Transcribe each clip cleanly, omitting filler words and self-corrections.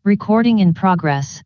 Recording in progress.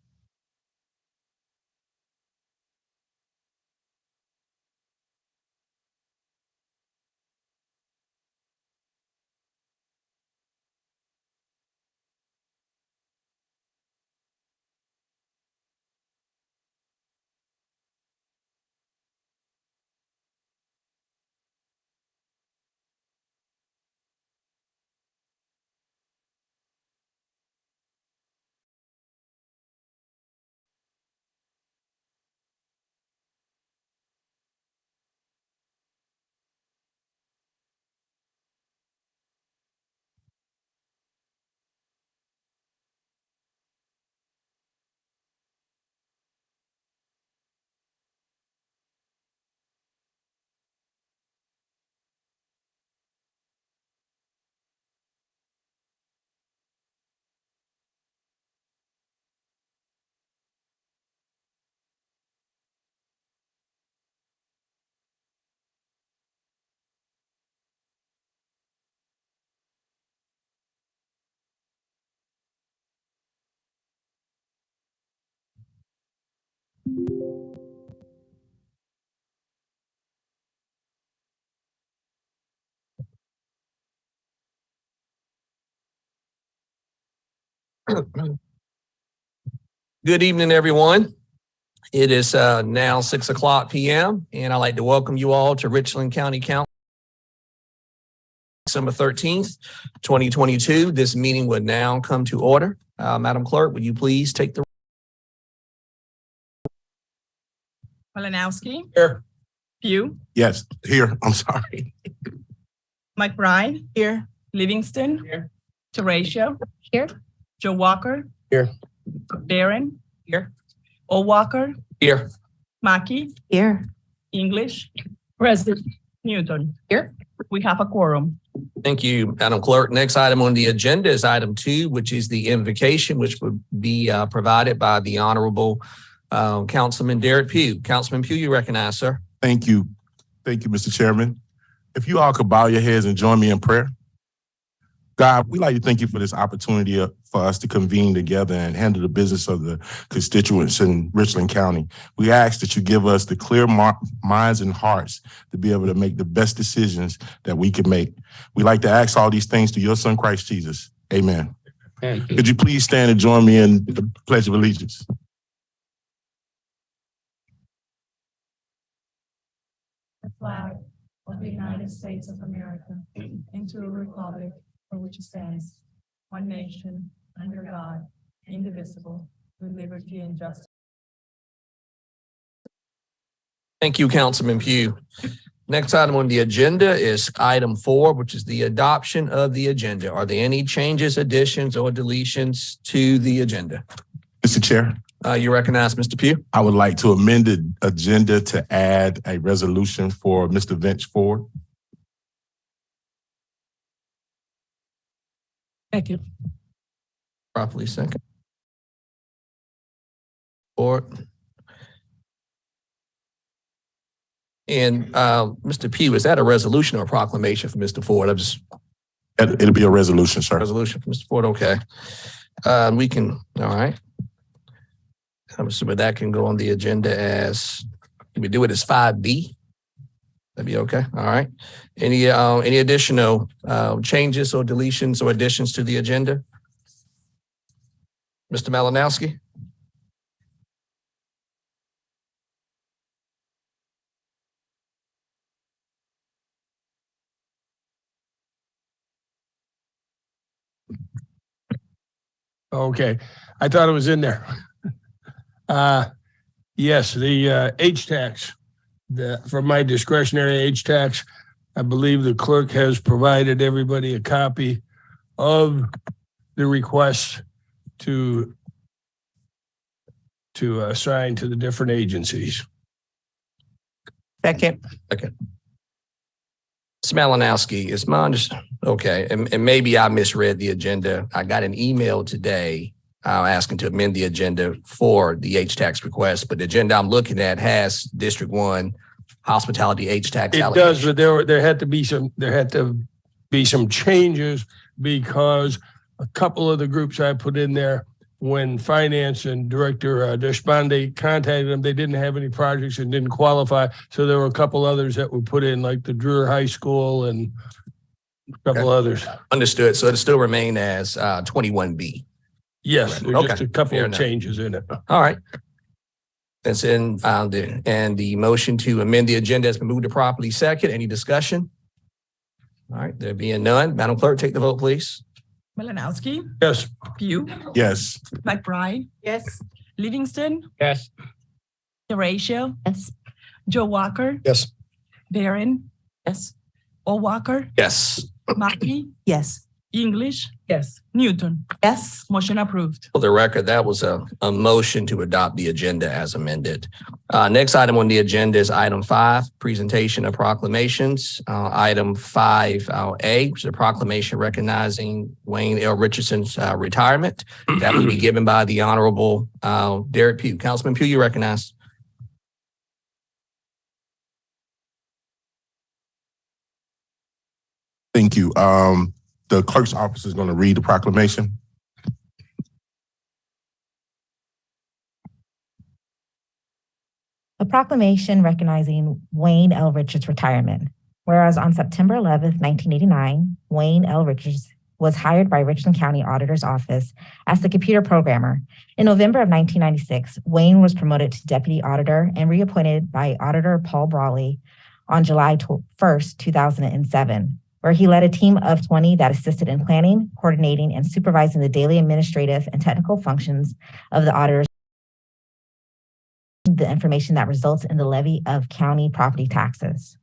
Good evening, everyone. It is now 6:00 p.m. and I'd like to welcome you all to Richland County Council, December 13th, 2022. This meeting would now come to order. Madam Clerk, would you please take the Malinowski? Here. Pugh? Yes, here. I'm sorry. McBride? Here. Livingston? Here. Teratio? Here. Joe Walker? Here. Barron? Here. O'Walker? Here? Mackey? Here. English? President Newton? Here. We have a quorum. Thank you, Madam Clerk. Next item on the agenda is item 2, which is the invocation, which would be provided by the Honorable Councilman Derek Pugh. Councilman Pugh, you recognize, sir. Thank you. Thank you, Mr. Chairman. If you all could bow your heads and join me in prayer. God, we'd like to thank you for this opportunity for us to convene together and handle the business of the constituents in Richland County. We ask that you give us the clear minds and hearts to be able to make the best decisions that we can make. We like to ask all these things to your son, Christ Jesus. Amen. Could you please stand and join me in the Pledge of Allegiance? The flag of the United States of America and to the republic for which it stands, one nation, under God, indivisible, with liberty and justice. Thank you, Councilman Pugh. Next item on the agenda is item 4, which is the adoption of the agenda. Are there any changes, additions, or deletions to the agenda? Mr. Chair. You recognize Mr. Pugh? I would like to amend the agenda to add a resolution for Mr. Vince Ford. Thank you. Properly second. Or and Mr. Pugh, is that a resolution or a proclamation for Mr. Ford? It'll be a resolution, sir. Resolution for Mr. Ford. Okay. We can. All right. I'm assuming that can go on the agenda as. Can we do it as 5B? That'd be okay. All right. Any additional changes or deletions or additions to the agenda? Mr. Malinowski? Okay. I thought it was in there. Yes, the H-tax. For my discretionary H-tax, I believe the clerk has provided everybody a copy of the request to assign to the different agencies. Second. Okay. Malinowski, is my understanding? Okay, and maybe I misread the agenda. I got an email today asking to amend the agenda for the H-tax request, but the agenda I'm looking at has District 1 hospitality H-tax. It does, but there had to be some changes because a couple of the groups I put in there when finance and director Deshpande contacted them, they didn't have any projects and didn't qualify. So there were a couple others that were put in, like the Dreher High School and a couple others. Understood. So it'll still remain as 21B. Yes, there's Okay. just a couple Fair of enough. changes in it. All right. That's in, and the motion to amend the agenda has been moved to properly second. Any discussion? All right, there being none, Madam Clerk, take the vote, please. Malinowski, Yes. Pugh, Yes. McBride, Yes. Livingston, Yes. Horatio, Yes. Joe Walker, Yes. Barron, Yes. Walker, Yes. Mackey, Yes. English, Yes. Newton. Yes. Motion approved. For the record, that was a motion to adopt the agenda as amended. Next item on the agenda is item 5, presentation of proclamations. Item 5A, which is a proclamation recognizing Wayne L. Richardson's retirement. That will be given by the Honorable Derek Pugh. Councilman Pugh, you recognize. Thank you. The clerk's office is going to read the proclamation. A proclamation recognizing Wayne L. Richards' retirement. Whereas on September 11th, 1989, Wayne L. Richards was hired by Richland County Auditor's Office as the computer programmer. In November of 1996, Wayne was promoted to deputy auditor and reappointed by Auditor Paul Brawley on July 1st, 2007, where he led a team of 20 that assisted in planning, coordinating, and supervising the daily administrative and technical functions of the auditors, the information that results in the levy of county property taxes.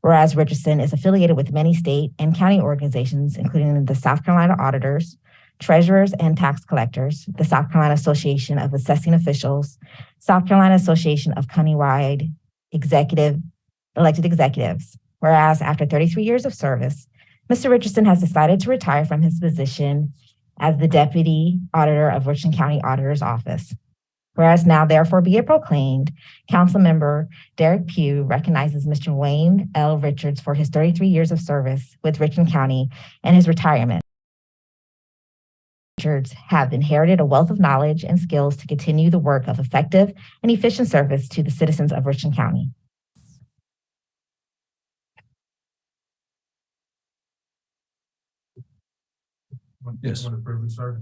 Whereas Richardson is affiliated with many state and county organizations, including the South Carolina Auditors, Treasurers, and Tax Collectors, the South Carolina Association of Assessing Officials, South Carolina Association of Countywide Elected Executives. Whereas after 33 years of service, Mr. Richardson has decided to retire from his position as the Deputy Auditor of Richland County Auditor's Office. Whereas now therefore be it proclaimed, Councilmember Derek Pugh recognizes Mr. Wayne L. Richards for his 33 years of service with Richland County and his retirement. Richards have inherited a wealth of knowledge and skills to continue the work of effective and efficient service to the citizens of Richland County. Yes.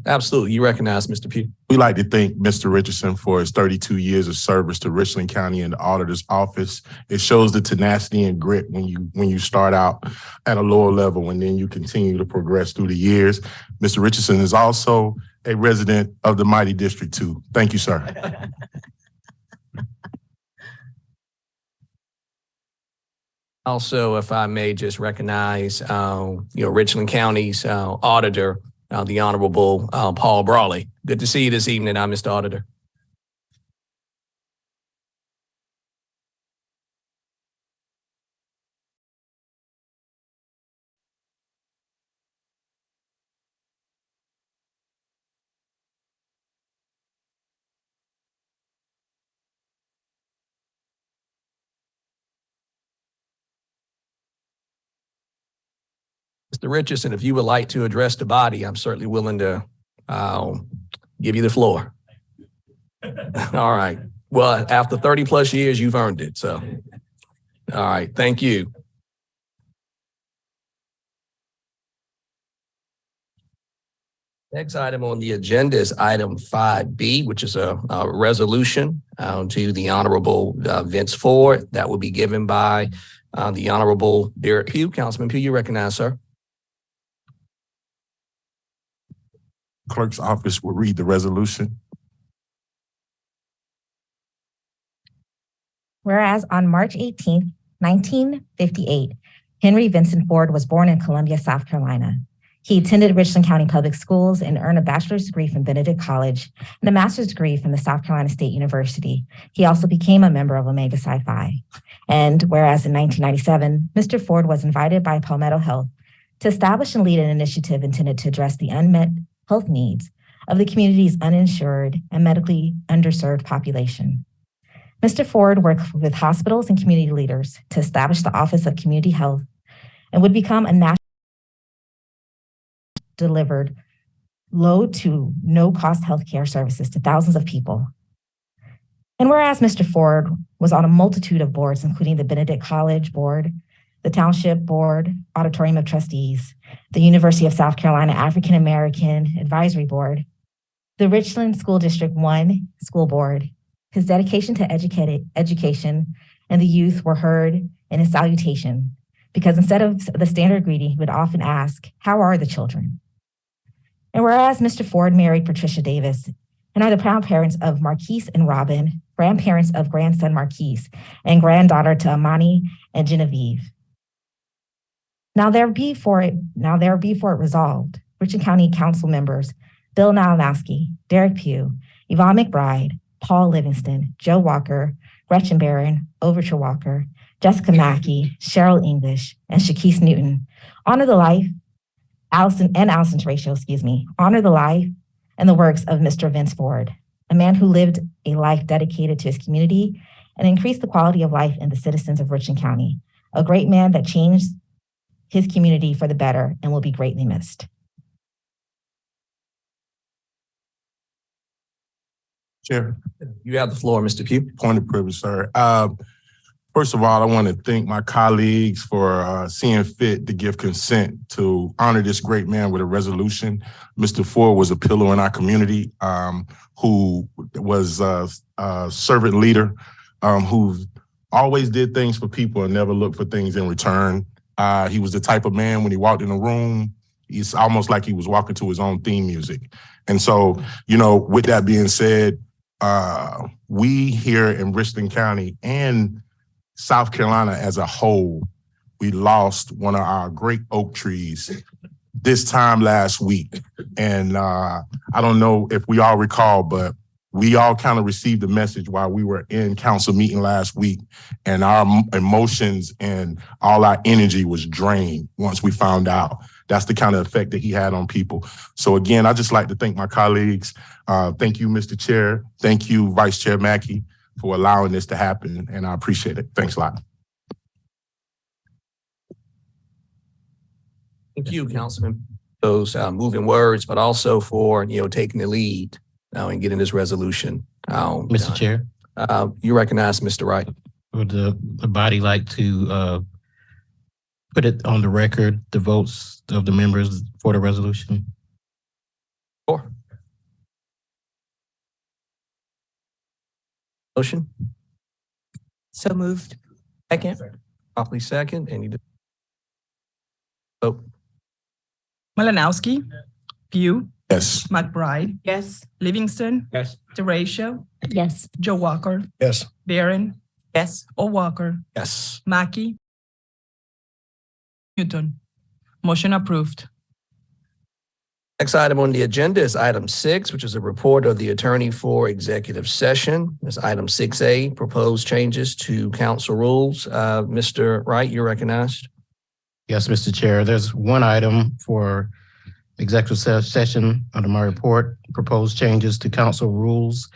Absolutely. You recognize Mr. Pugh. We'd like to thank Mr. Richardson for his 32 years of service to Richland County and the Auditor's Office. It shows the tenacity and grit when you start out at a lower level and then you continue to progress through the years. Mr. Richardson is also a resident of the mighty District 2. Thank you, sir. Also, if I may just recognize, Richland County's auditor, the Honorable Paul Brawley. Good to see you this evening, Mr. Auditor. Mr. Richardson, if you would like to address the body, I'm certainly willing to give you the floor. All right. Well, after 30 plus years, you've earned it. So, all right. Thank you. Next item on the agenda is item 5B, which is a resolution to the Honorable Vince Ford. That will be given by the Honorable Derek Pugh. Councilman Pugh, you recognize, sir. Clerk's office will read the resolution. Whereas on March 18th, 1958, Henry Vincent Ford was born in Columbia, South Carolina. He attended Richland County Public Schools and earned a bachelor's degree from Benedict College and a master's degree from the South Carolina State University. He also became a member of Omega Psi Phi. And whereas in 1997, Mr. Ford was invited by Palmetto Health to establish and lead an initiative intended to address the unmet health needs of the community's uninsured and medically underserved population. Mr. Ford worked with hospitals and community leaders to establish the Office of Community Health and would become a national delivered low to no cost healthcare services to thousands of people. And whereas Mr. Ford was on a multitude of boards, including the Benedict College Board, the Township Board, Auditorium of Trustees, the University of South Carolina African American Advisory Board, the Richland School District 1 School Board, his dedication to education and the youth were heard in his salutation, because instead of the standard greeting, he would often ask, "How are the children?" And whereas Mr. Ford married Patricia Davis and are the proud parents of Marquise and Robin, grandparents of grandson Marquise, and granddaughter to Amani and Genevieve. Now there be for it resolved, Richland County Council members Bill Malinowski, Derek Pugh, Yvonne McBride, Paul Livingston, Joe Walker, Gretchen Barron, Overture Walker, Jessica Mackey, Cheryl English, and Shakise Newton honor the life, Allison Teratio, honor the life and the works of Mr. Vince Ford, a man who lived a life dedicated to his community and increased the quality of life in the citizens of Richland County, a great man that changed his community for the better and will be greatly missed. Chair, You have the floor, Mr. Pugh. point of privilege, sir. First of all, I want to thank my colleagues for seeing fit to give consent to honor this great man with a resolution. Mr. Ford was a pillar in our community, who was a servant leader, who always did things for people and never looked for things in return. He was the type of man, when he walked in a room, it's almost like he was walking to his own theme music. And so, with that being said, we here in Richland County and South Carolina as a whole, we lost one of our great oak trees this time last week. And I don't know if we all recall, but we all kind of received the message while we were in council meeting last week, and our emotions and all our energy was drained once we found out. That's the kind of effect that he had on people. So again, I just like to thank my colleagues. Thank you, Mr. Chair. Thank you, Vice Chair Mackey, for allowing this to happen, and I appreciate it. Thanks a lot. Thank you, Councilman. Those moving words, but also for taking the lead now and getting this resolution. Mr. Chair, You recognize Mr. Wright. would the body like to put it on the record, the votes of the members for the resolution? Sure. Motion? So moved. Second. Properly second. Any vote? Malinowski. Pugh. Yes. McBride. Yes. Livingston. Yes. Teratio. Yes. Joe Walker. Yes. Barron. Yes. O'Walker. Yes. Mackey. Newton. Motion approved. Next item on the agenda is item 6, which is a report of the attorney for executive session. This item 6A, proposed changes to council rules. Mr. Wright, you're recognized. Yes, Mr. Chair. There's one item for executive session under my report, proposed changes to council rules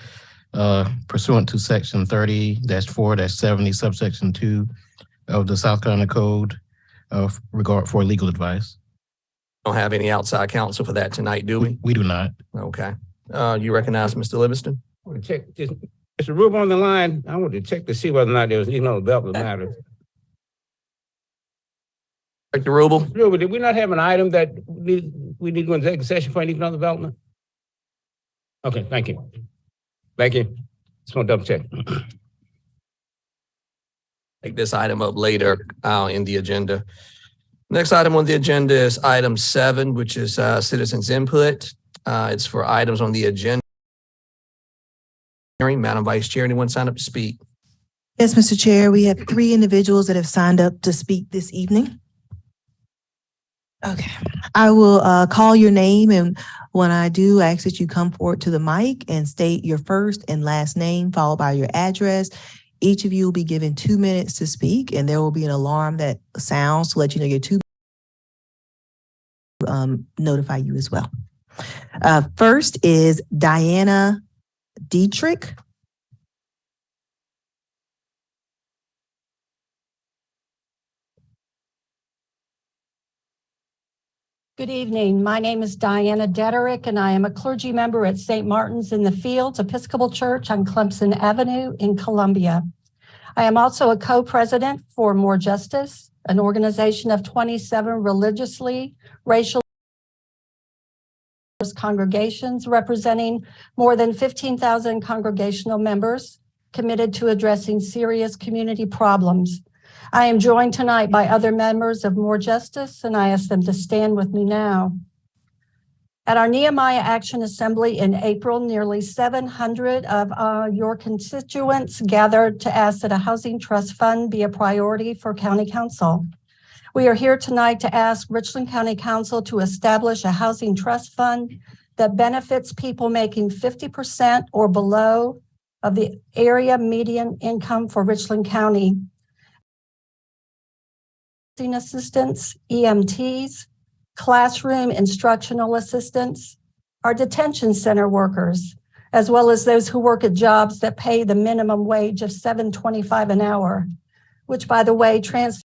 pursuant to section 30-4-70, subsection 2 of the South Carolina Code of regard for legal advice. Don't have any outside counsel for that tonight, do we? We do not. Okay. You recognize Mr. Livingston? I want to check this. Mr. Rube on the line. I want to check to see whether or not there was any development matter. Dr. Rubel? Rube, did we not have an item that we need to go into executive session for any economic development? Okay, thank you. Thank you. Just want to double check. Take this item up later in the agenda. Next item on the agenda is item 7, which is citizens input. It's for items on the agenda. Madam Vice Chair, anyone sign up to speak? Yes, Mr. Chair, we have 3 individuals that have signed up to speak this evening. Okay, I will call your name, and when I do, I ask that you come forward to the mic and state your first and last name, followed by your address. Each of you will be given 2 minutes to speak, and there will be an alarm that sounds to let you know your 2 notify you as well. First is Diana Dietrich. Good evening. My name is Diana Dederick, and I am a clergy member at St. Martin's in the Fields Episcopal Church on Clemson Avenue in Columbia. I am also a co-president for More Justice, an organization of 27 religiously, racially congregations representing more than 15,000 congregational members committed to addressing serious community problems. I am joined tonight by other members of More Justice, and I ask them to stand with me now. At our Nehemiah Action Assembly in April, nearly 700 of your constituents gathered to ask that a housing trust fund be a priority for County Council. We are here tonight to ask Richland County Council to establish a housing trust fund that benefits people making 50% or below of the area median income for Richland County. Assistants, EMTs, classroom instructional assistants, our detention center workers, as well as those who work at jobs that pay the minimum wage of $7.25 an hour, which, by the way, transfers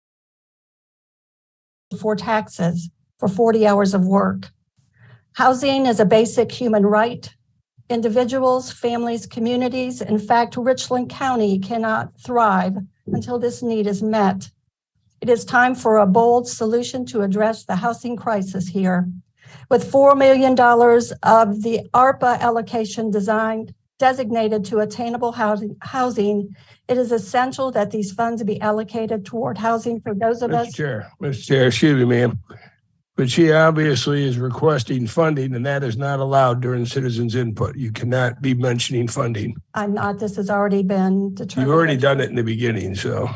before taxes for 40 hours of work. Housing is a basic human right. Individuals, families, communities, in fact, Richland County cannot thrive until this need is met. It is time for a bold solution to address the housing crisis here. With $4 million of the ARPA allocation designated to attainable housing, it is essential that these funds be allocated toward housing for those of us. Mr. Chair, excuse me, ma'am. But she obviously is requesting funding, and that is not allowed during citizens' input. You cannot be mentioning funding. I'm not. This has already been determined. You've already done it in the beginning, so.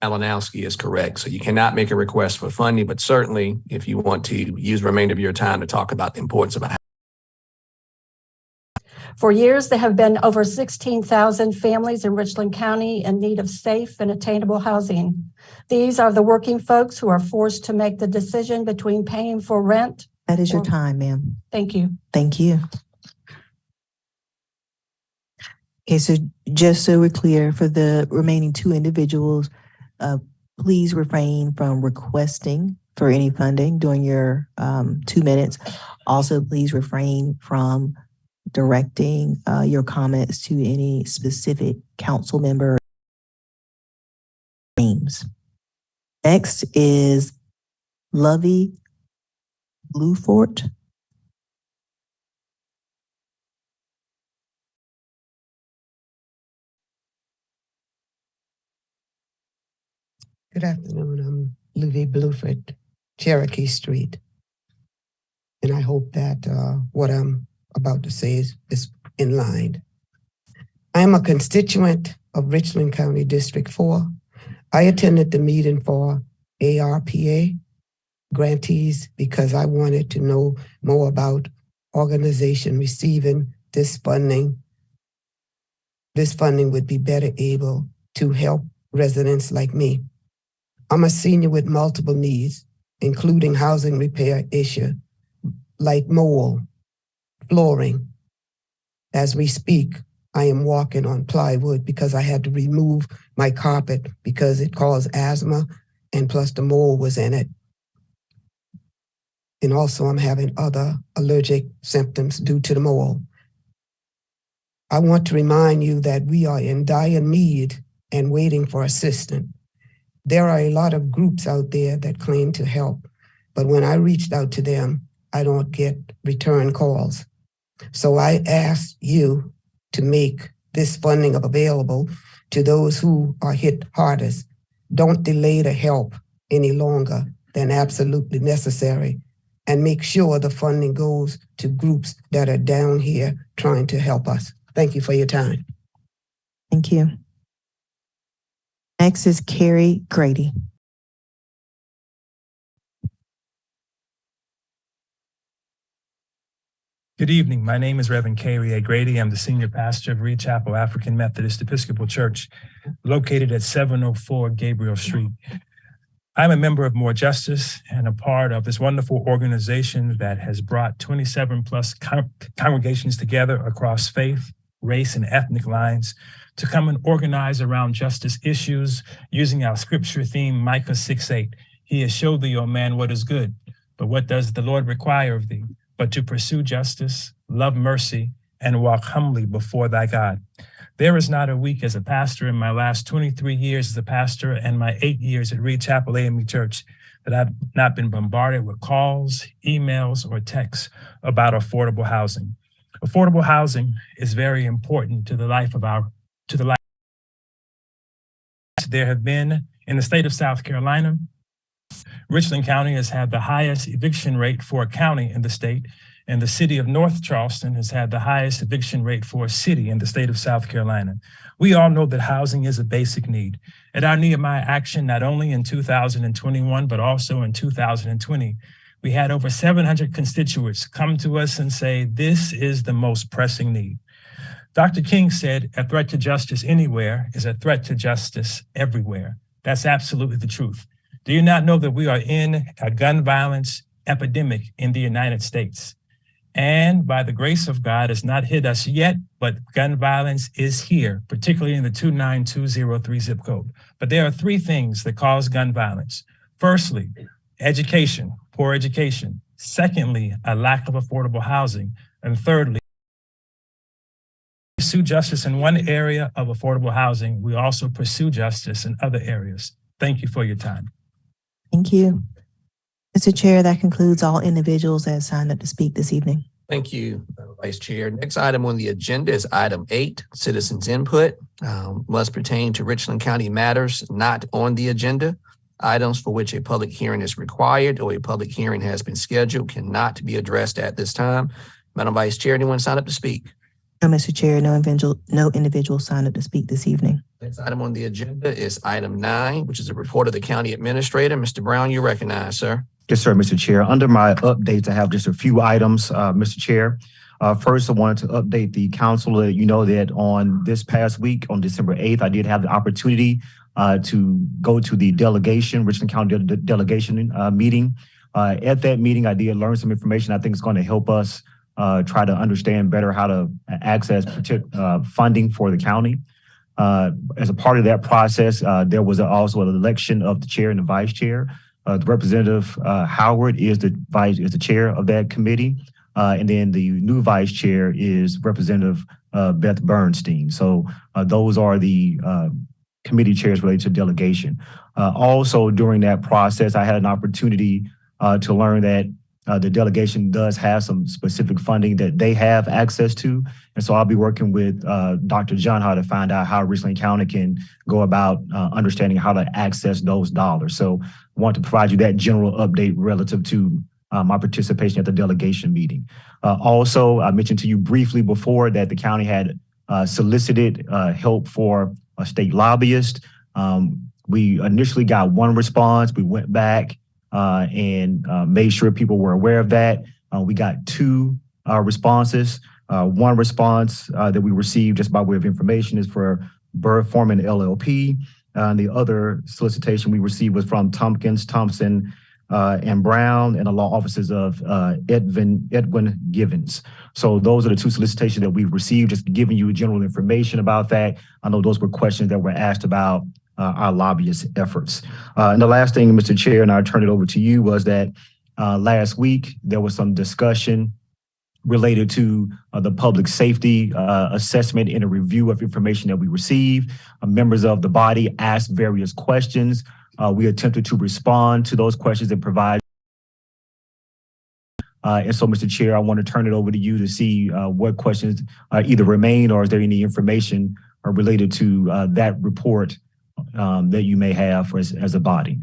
Malinowski is correct. So you cannot make a request for funding, but certainly if you want to use the remainder of your time to talk about the importance of a For years, there have been over 16,000 families in Richland County in need of safe and attainable housing. These are the working folks who are forced to make the decision between paying for rent. That is your time, ma'am. Thank you. Thank you. Okay, so just so we're clear, for the remaining two individuals, please refrain from requesting for any funding during your 2 minutes. Also, please refrain from directing your comments to any specific council member names. Next is Lovey Bluefort. Good afternoon. I'm Lovey Blueford, Cherokee Street. And I hope that what I'm about to say is in line. I am a constituent of Richland County District 4. I attended the meeting for ARPA grantees because I wanted to know more about organization receiving this funding. This funding would be better able to help residents like me. I'm a senior with multiple needs, including housing repair issue, like mold, flooring. As we speak, I am walking on plywood because I had to remove my carpet because it caused asthma and plus the mold was in it. And also I'm having other allergic symptoms due to the mold. I want to remind you that we are in dire need and waiting for assistance. There are a lot of groups out there that claim to help, but when I reached out to them, I don't get return calls. So I ask you to make this funding available to those who are hit hardest. Don't delay the help any longer than absolutely necessary, and make sure the funding goes to groups that are down here trying to help us. Thank you for your time. Thank you. Next is Carrie Grady. Good evening. My name is Reverend Carrie A. Grady. I'm the senior pastor of Reed Chapel African Methodist Episcopal Church, located at 704 Gabriel Street. I'm a member of More Justice and a part of this wonderful organization that has brought 27 plus congregations together across faith, race, and ethnic lines to come and organize around justice issues using our scripture theme, Micah 6:8. He has showed thee, O man, what is good. But what does the Lord require of thee? But to pursue justice, love mercy, and walk humbly before thy God. There is not a week as a pastor in my last 23 years as a pastor and my 8 years at Reed Chapel AME Church that I've not been bombarded with calls, emails, or texts about affordable housing. Affordable housing is very important to the life. There have been, in the state of South Carolina, Richland County has had the highest eviction rate for a county in the state, and the city of North Charleston has had the highest eviction rate for a city in the state of South Carolina. We all know that housing is a basic need. At our Nehemiah Action, not only in 2021, but also in 2020, we had over 700 constituents come to us and say, this is the most pressing need. Dr. King said, a threat to justice anywhere is a threat to justice everywhere. That's absolutely the truth. Do you not know that we are in a gun violence epidemic in the United States? And by the grace of God, it's not hit us yet, but gun violence is here, particularly in the 29203 zip code. But there are three things that cause gun violence. Firstly, education, poor education. Secondly, a lack of affordable housing. And thirdly, pursue justice in one area of affordable housing. We also pursue justice in other areas. Thank you for your time. Thank you. Mr. Chair, that concludes all individuals that signed up to speak this evening. Thank you, Vice Chair. Next item on the agenda is item 8, citizens input. Must pertain to Richland County matters not on the agenda. Items for which a public hearing is required or a public hearing has been scheduled cannot be addressed at this time. Madam Vice Chair, anyone sign up to speak? No, Mr. Chair, no individual signed up to speak this evening. Next item on the agenda is item 9, which is a report of the county administrator. Mr. Brown, you're recognized, sir. Yes, sir, Mr. Chair. Under my updates, I have just a few items, Mr. Chair. First, I wanted to update the council. You know that on this past week, on December 8th, I did have the opportunity to go to the Richland County delegation meeting. At that meeting, I did learn some information I think is going to help us try to understand better how to access funding for the county. As a part of that process, there was also an election of the chair and the vice chair. The Representative Howard is the chair of that committee, and then the new vice chair is Representative Beth Bernstein. So those are the committee chairs related to delegation. Also, during that process, I had an opportunity to learn that the delegation does have some specific funding that they have access to. And so I'll be working with Dr. John to find out how Richland County can go about understanding how to access those dollars. So I want to provide you that general update relative to my participation at the delegation meeting. Also, I mentioned to you briefly before that the county had solicited help for a state lobbyist. We initially got one response. We went back and made sure people were aware of that. We got 2 responses. One response that we received just by way of information is for Burr Foreman LLP. And the other solicitation we received was from Tompkins, Thompson, and Brown, and the law offices of Edwin Givens. So those are the 2 solicitations that we've received, just giving you general information about that. I know those were questions that were asked about our lobbyist efforts. And the last thing, Mr. Chair, and I'll turn it over to you, was that last week there was some discussion related to the public safety assessment and a review of information that we received. Members of the body asked various questions. We attempted to respond to those questions and provide. And so, Mr. Chair, I want to turn it over to you to see what questions either remain or is there any information related to that report that you may have as a body.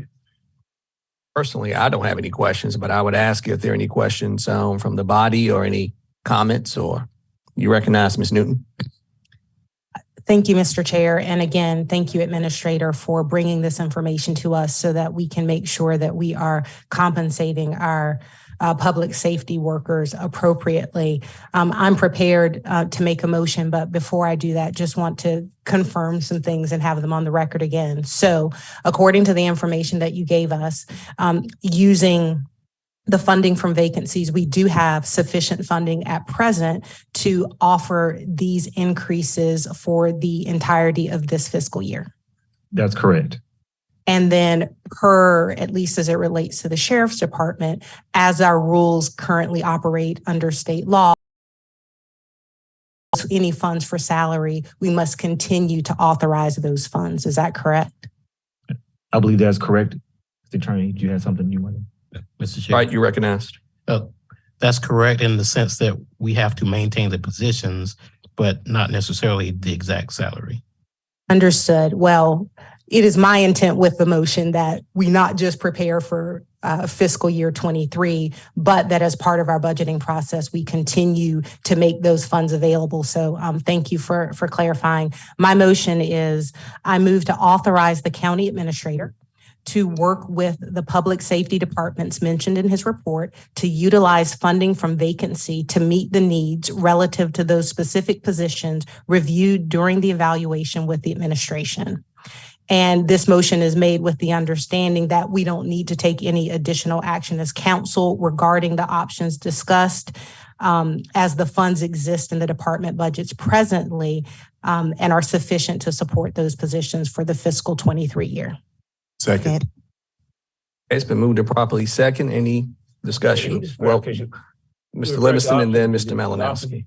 Personally, I don't have any questions, but I would ask if there are any questions from the body or any comments, or you recognize Ms. Newton. Thank you, Mr. Chair. And again, thank you, Administrator, for bringing this information to us so that we can make sure that we are compensating our public safety workers appropriately. I'm prepared to make a motion, but before I do that, just want to confirm some things and have them on the record again. So according to the information that you gave us, using the funding from vacancies, we do have sufficient funding at present to offer these increases for the entirety of this fiscal year. That's correct. And then at least as it relates to the sheriff's department, as our rules currently operate under state law, any funds for salary, we must continue to authorize those funds. Is that correct? I believe that's correct. Mr. Attorney, do you have something you want to? Mr. Chair. Right, you recognized. That's correct in the sense that we have to maintain the positions, but not necessarily the exact salary. Understood. Well, it is my intent with the motion that we not just prepare for fiscal year 23, but that as part of our budgeting process, we continue to make those funds available. So thank you for clarifying. My motion is I move to authorize the county administrator to work with the public safety departments mentioned in his report to utilize funding from vacancy to meet the needs relative to those specific positions reviewed during the evaluation with the administration. And this motion is made with the understanding that we don't need to take any additional action as council regarding the options discussed, as the funds exist in the department budgets presently and are sufficient to support those positions for the fiscal 23 year. Second. It's been moved and properly second. Any discussion? Well, Mr. Livingston and then Mr. Malinowski.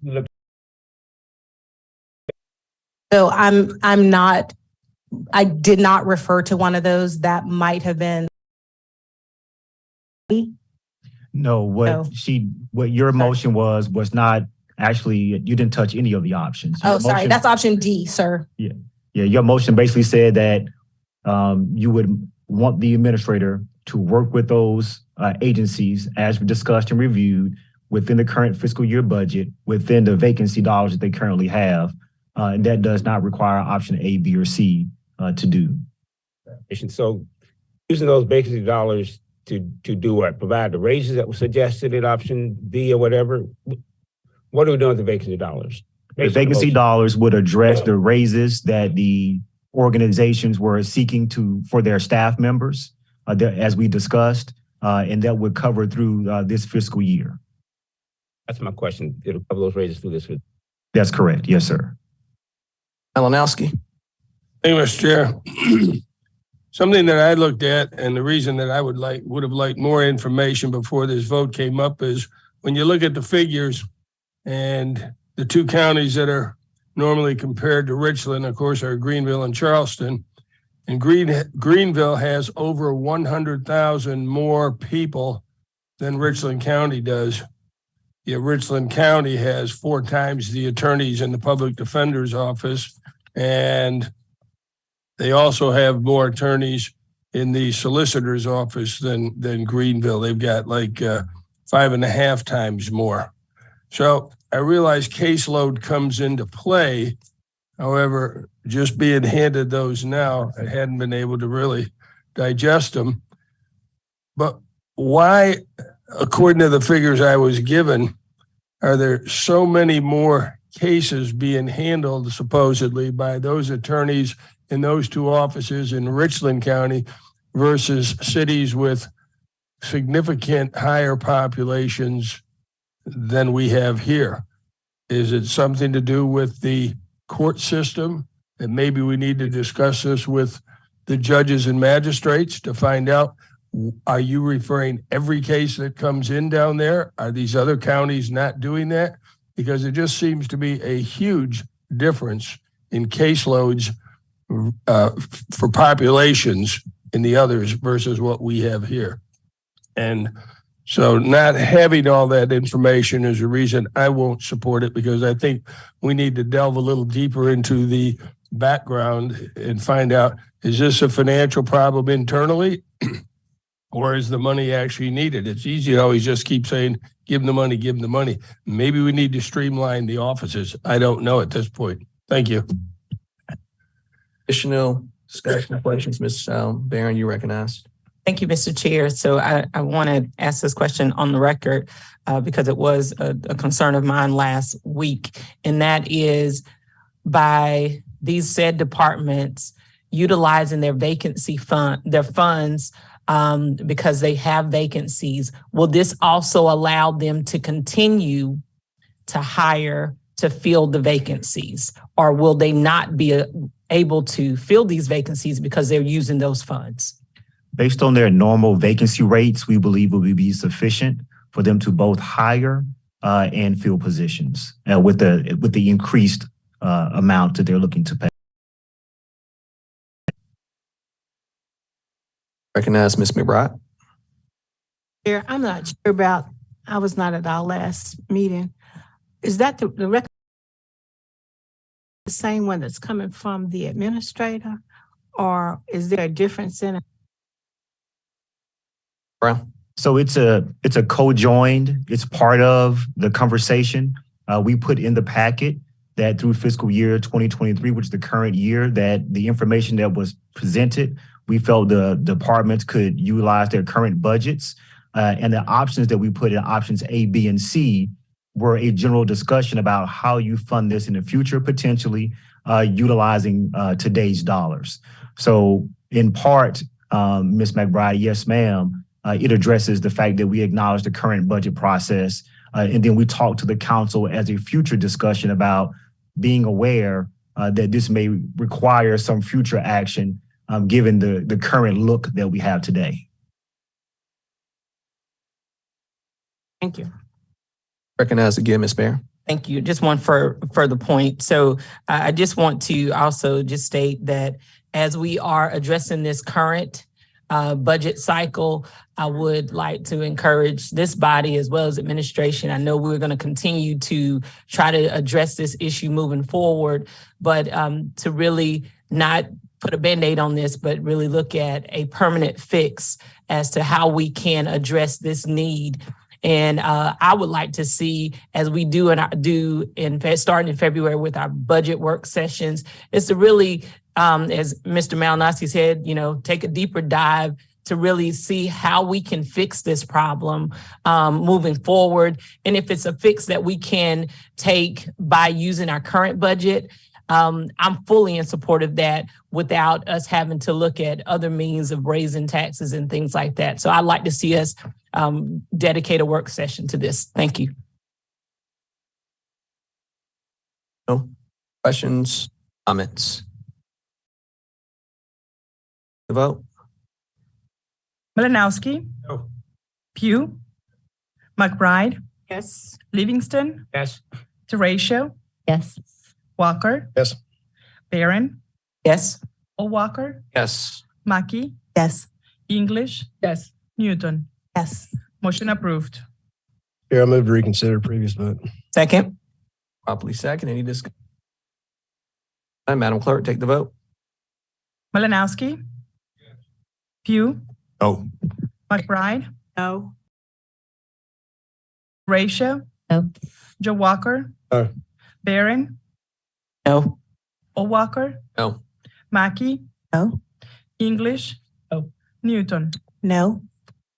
So I did not refer to one of those. That might have been. No, what your motion was not actually, you didn't touch any of the options. Oh, sorry. That's option D, sir. Yeah. Your motion basically said that you would want the administrator to work with those agencies as discussed and reviewed within the current fiscal year budget, within the vacancy dollars that they currently have. And that does not require option A, B, or C to do. So using those vacancy dollars to do what? Provide the raises that were suggested in option B or whatever? What are we doing with the vacancy dollars? The vacancy dollars would address the raises that the organizations were seeking for their staff members, as we discussed, and that would cover through this fiscal year. That's my question. It'll cover those raises through this. That's correct. Yes, sir. Malinowski. Thank you, Mr. Chair. Something that I looked at, and the reason that I would have liked more information before this vote came up, is when you look at the figures and the two counties that are normally compared to Richland, of course, are Greenville and Charleston. And Greenville has over 100,000 more people than Richland County does. Yet Richland County has 4 times the attorneys in the public defender's office, and they also have more attorneys in the solicitor's office than Greenville. They've got like 5.5 times more. So I realize caseload comes into play. However, just being handed those now, I hadn't been able to really digest them. But why, according to the figures I was given, are there so many more cases being handled supposedly by those attorneys in those 2 offices in Richland County versus cities with significant higher populations than we have here? Is it something to do with the court system? And maybe we need to discuss this with the judges and magistrates to find out, are you referring every case that comes in down there? Are these other counties not doing that? Because it just seems to be a huge difference in caseloads for populations in the others versus what we have here. And so not having all that information is a reason I won't support it, because I think we need to delve a little deeper into the background and find out, is this a financial problem internally or is the money actually needed? It's easy to always just keep saying, give them the money, give them the money. Maybe we need to streamline the offices. I don't know at this point. Thank you. Additional discussion questions, Ms. Barron, you recognized. Thank you, Mr. Chair. So I want to ask this question on the record because it was a concern of mine last week, and that is by these said departments utilizing their vacancy fund, their funds because they have vacancies. Will this also allow them to continue to hire to fill the vacancies? Or will they not be able to fill these vacancies because they're using those funds? Based on their normal vacancy rates, we believe it will be sufficient for them to both hire and fill positions with the increased amount that they're looking to pay. Recognize Ms. McBride. Chair, I'm not sure about, I was not at our last meeting. Is that the record? The same one that's coming from the administrator, or is there a difference in it? Brown. So it's a co-joined, it's part of the conversation. We put in the packet that through fiscal year 2023, which is the current year, that the information that was presented, we felt the departments could utilize their current budgets. And the options that we put in, options A, B, and C, were a general discussion about how you fund this in the future, potentially utilizing today's dollars. So in part, Ms. McBride, yes, ma'am, it addresses the fact that we acknowledge the current budget process. And then we talk to the council as a future discussion about being aware that this may require some future action given the current look that we have today. Thank you. Recognize again, Ms. Bear. Thank you. Just one further point. So I just want to also just state that as we are addressing this current budget cycle, I would like to encourage this body as well as administration. I know we're going to continue to try to address this issue moving forward, but to really not put a Band-Aid on this, but really look at a permanent fix as to how we can address this need. And I would like to see, as we starting in February with our budget work sessions, is to really, as Mr. Malinowski said, take a deeper dive to really see how we can fix this problem moving forward. And if it's a fix that we can take by using our current budget, I'm fully in support of that without us having to look at other means of raising taxes and things like that. So I'd like to see us dedicate a work session to this. Thank you. No questions, comments? The vote. Malinowski. No. Pugh. McBride. Yes. Livingston. Yes. Teratio. Yes. Walker. Yes. Barron. Yes. O'Walker. Yes. Mackey. Yes. English. Yes. Newton. Yes. Motion approved. Chair, I move to reconsider previous vote. Second. Properly second. Any discussion? Madam Clerk, take the vote. Malinowski. Pugh. No. McBride. No. Ratio. No. Joe Walker. No. Barron. No. O'Walker. No. Mackey. No. English. No. Newton. No.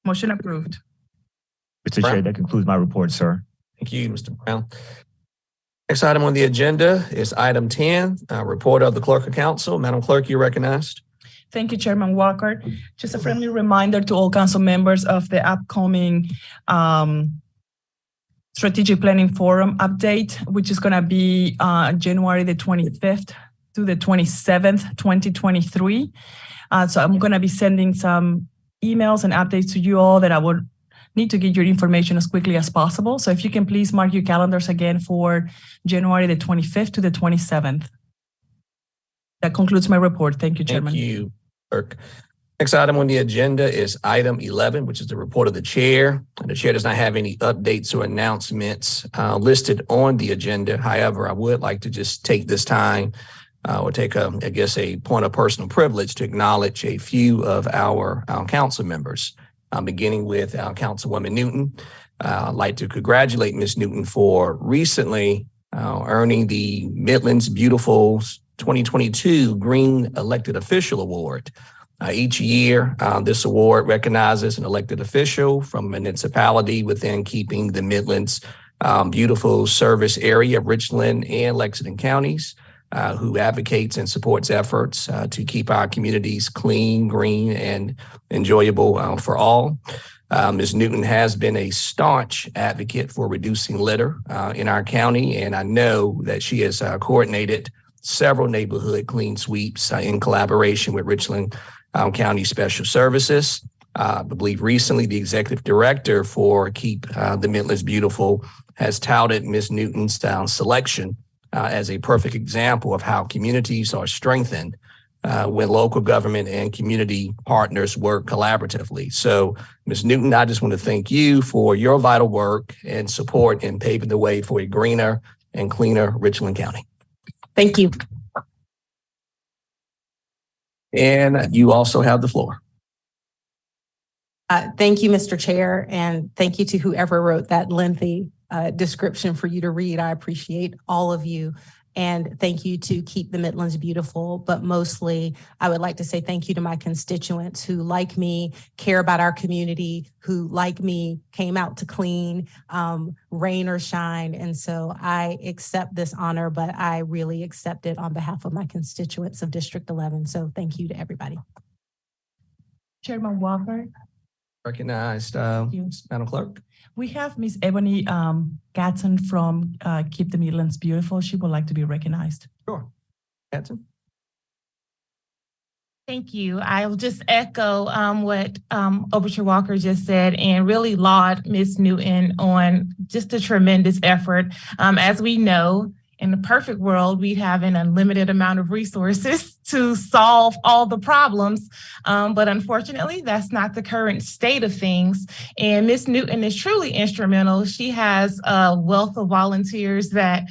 Motion approved. Mr. Chair, that concludes my report, sir. Thank you, Mr. Brown. Next item on the agenda is item 10, report of the Clerk of Council. Madam Clerk, you're recognized. Thank you, Chairman Walker. Just a friendly reminder to all council members of the upcoming Strategic Planning Forum update, which is going to be January the 25th to the 27th, 2023. So I'm going to be sending some emails and updates to you all that I would need to get your information as quickly as possible. So if you can please mark your calendars again for January the 25th to the 27th. That concludes my report. Thank you, Chairman. Thank you, Clerk. Next item on the agenda is item 11, which is the report of the chair. And the chair does not have any updates or announcements listed on the agenda. However, I would like to just take this time or take a point of personal privilege to acknowledge a few of our council members, beginning with our Councilwoman Newton. I'd like to congratulate Ms. Newton for recently earning the Midlands Beautiful 2022 Green Elected Official Award. Each year, this award recognizes an elected official from a municipality within keeping the Midlands beautiful service area of Richland and Lexington counties, who advocates and supports efforts to keep our communities clean, green, and enjoyable for all. Ms. Newton has been a staunch advocate for reducing litter in our county, and I know that she has coordinated several neighborhood clean sweeps in collaboration with Richland County Special Services. I believe recently the executive director for Keep the Midlands Beautiful has touted Ms. Newton's selection as a perfect example of how communities are strengthened when local government and community partners work collaboratively. So, Ms. Newton, I just want to thank you for your vital work and support in paving the way for a greener and cleaner Richland County. Thank you. And you also have the floor. Thank you, Mr. Chair, and thank you to whoever wrote that lengthy description for you to read. I appreciate all of you. And thank you to Keep the Midlands Beautiful. But mostly, I would like to say thank you to my constituents who, like me, care about our community, who, like me, came out to clean, rain or shine. And so I accept this honor, but I really accept it on behalf of my constituents of District 11. So thank you to everybody. Chairman Walker. Recognized, Madam Clerk. We have Ms. Ebony Gatson from Keep the Midlands Beautiful. She would like to be recognized. Sure. Gatson. Thank you. I'll just echo what Overture Walker just said and really laud Ms. Newton on just a tremendous effort. As we know, in the perfect world, we'd have an unlimited amount of resources to solve all the problems. But unfortunately, that's not the current state of things. And Ms. Newton is truly instrumental. She has a wealth of volunteers that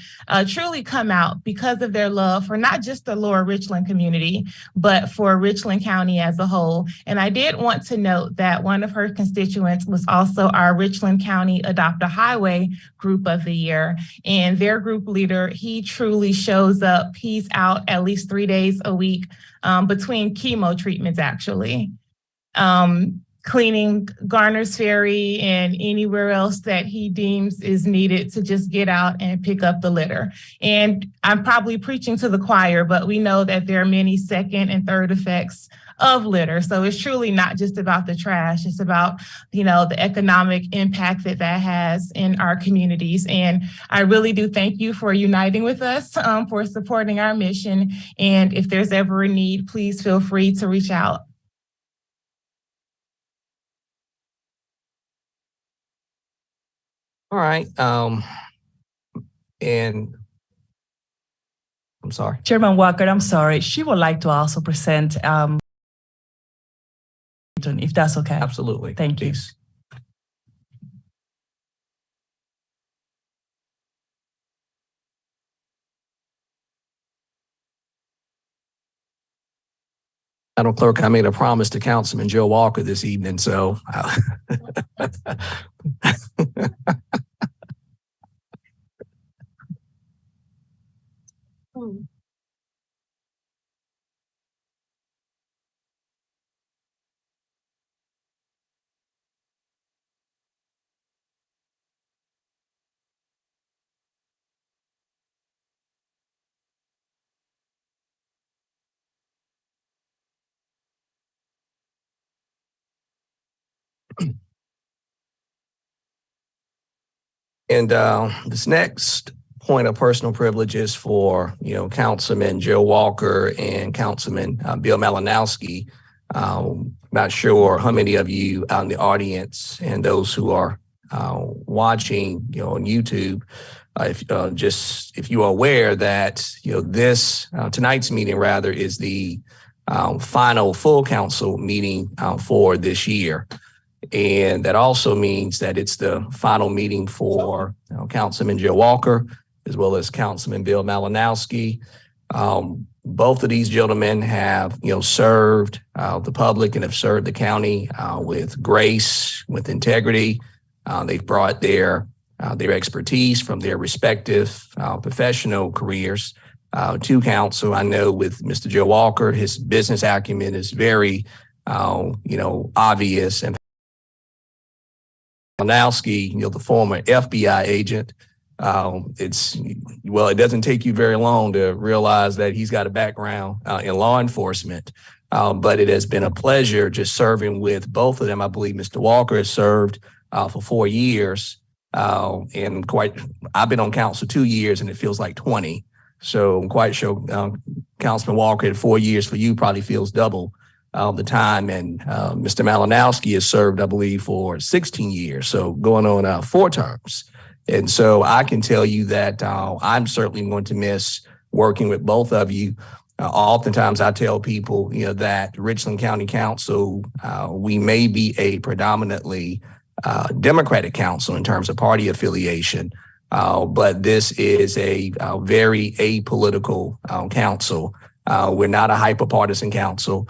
truly come out because of their love for not just the Lower Richland community, but for Richland County as a whole. And I did want to note that one of her constituents was also our Richland County Adopt a Highway Group of the Year. And their group leader, he truly shows up. He's out at least 3 days a week between chemo treatments, actually, cleaning Garner's Ferry and anywhere else that he deems is needed to just get out and pick up the litter. And I'm probably preaching to the choir, but we know that there are many second and third effects of litter. So it's truly not just about the trash. It's about, the economic impact that has in our communities. And I really do thank you for uniting with us, for supporting our mission. And if there's ever a need, please feel free to reach out. All right. And I'm sorry. Chairman Walker, I'm sorry. She would like to also present, if that's okay. Absolutely. Thank you. Please. Madam Clerk, I made a promise to Councilman Joe Walker this evening, so. And this next point of personal privilege is for, Councilman Joe Walker and Councilman Bill Malinowski. Not sure how many of you out in the audience and those who are watching, on YouTube, if you are aware that, this tonight's meeting rather is the final full council meeting for this year. And that also means that it's the final meeting for Councilman Joe Walker, as well as Councilman Bill Malinowski. Both of these gentlemen have, served the public and have served the county with grace, with integrity. They've brought their expertise from their respective professional careers to council. I know with Mr. Joe Walker, his business acumen is very, obvious. And Malinowski, the former FBI agent, it doesn't take you very long to realize that he's got a background in law enforcement. But it has been a pleasure just serving with both of them. I believe Mr. Walker has served for 4 years. I've been on council 2 years and it feels like 20. So I'm quite sure Councilman Walker at 4 years for you probably feels double the time. And Mr. Malinowski has served, I believe, for 16 years. So going on 4 terms. And so I can tell you that I'm certainly going to miss working with both of you. Oftentimes I tell people, that Richland County Council, we may be a predominantly Democratic council in terms of party affiliation, but this is a very apolitical council. We're not a hyperpartisan council.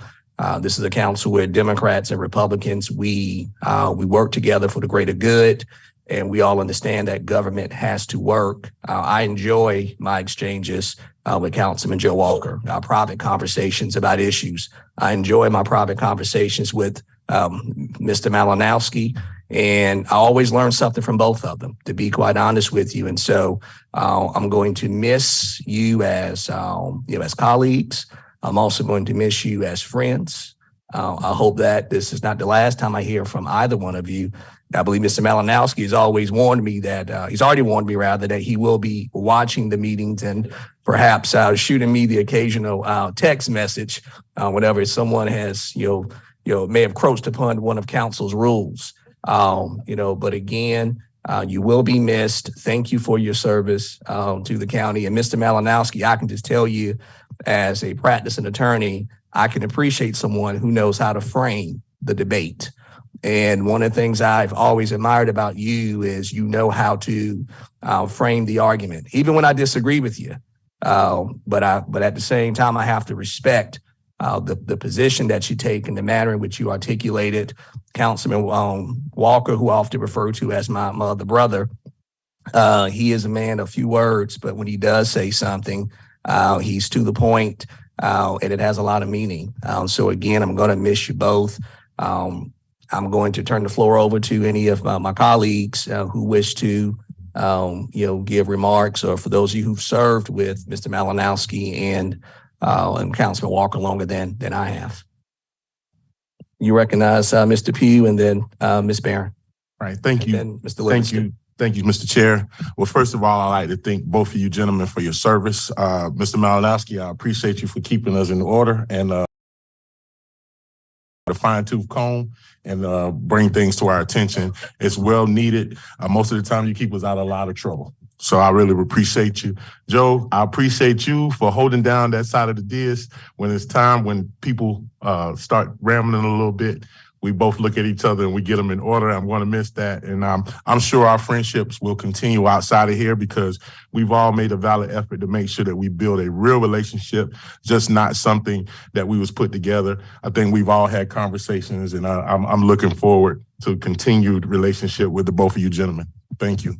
This is a council where Democrats and Republicans, we work together for the greater good, and we all understand that government has to work. I enjoy my exchanges with Councilman Joe Walker, our private conversations about issues. I enjoy my private conversations with Mr. Malinowski, and I always learn something from both of them, to be quite honest with you. And so I'm going to miss you as colleagues. I'm also going to miss you as friends. I hope that this is not the last time I hear from either one of you. I believe Mr. Malinowski has always warned me that he's already warned me rather that he will be watching the meetings and perhaps shooting me the occasional text message whenever someone has may have encroached upon one of council's rules. But again, you will be missed. Thank you for your service to the county. And Mr. Malinowski, I can just tell you, as a practicing attorney, I can appreciate someone who knows how to frame the debate. And one of the things I've always admired about you is you know how to frame the argument, even when I disagree with you. But at the same time, I have to respect the position that you take and the manner in which you articulate it. Councilman Walker, who I often refer to as my other brother, he is a man of few words, but when he does say something, he's to the point, and it has a lot of meaning. So again, I'm going to miss you both. I'm going to turn the floor over to any of my colleagues who wish to, give remarks, or for those of you who've served with Mr. Malinowski and Councilman Walker longer than I have. You recognize Mr. Pugh and then Ms. Barron. All right, thank you. Mr. Livingston. Thank you, Mr. Chair. Well, first of all, I'd like to thank both of you gentlemen for your service. Mr. Malinowski, I appreciate you for keeping us in order and the fine-tooth comb and bring things to our attention. It's well needed. Most of the time you keep us out of a lot of trouble. So I really appreciate you. Joe, I appreciate you for holding down that side of the dais when it's time, when people start rambling a little bit. We both look at each other and we get them in order. I'm going to miss that. And I'm sure our friendships will continue outside of here because we've all made a valid effort to make sure that we build a real relationship, just not something that we was put together. I think we've all had conversations, and I'm looking forward to a continued relationship with the both of you gentlemen. Thank you.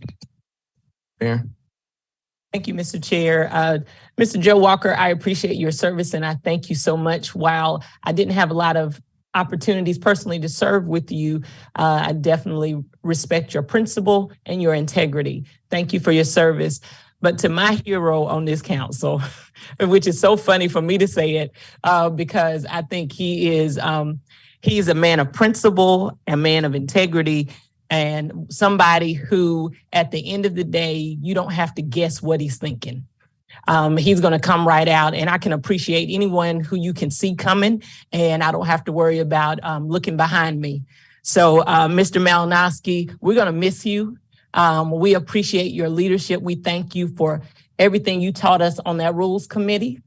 Aaron? Thank you, Mr. Chair. Mr. Joe Walker, I appreciate your service and I thank you so much. While I didn't have a lot of opportunities personally to serve with you, I definitely respect your principle and your integrity. Thank you for your service. But to my hero on this council, which is so funny for me to say it, because I think he's a man of principle, a man of integrity, and somebody who, at the end of the day, you don't have to guess what he's thinking. He's going to come right out, and I can appreciate anyone who you can see coming, and I don't have to worry about looking behind me. So, Mr. Malinowski, we're going to miss you. We appreciate your leadership. We thank you for everything you taught us on that Rules Committee.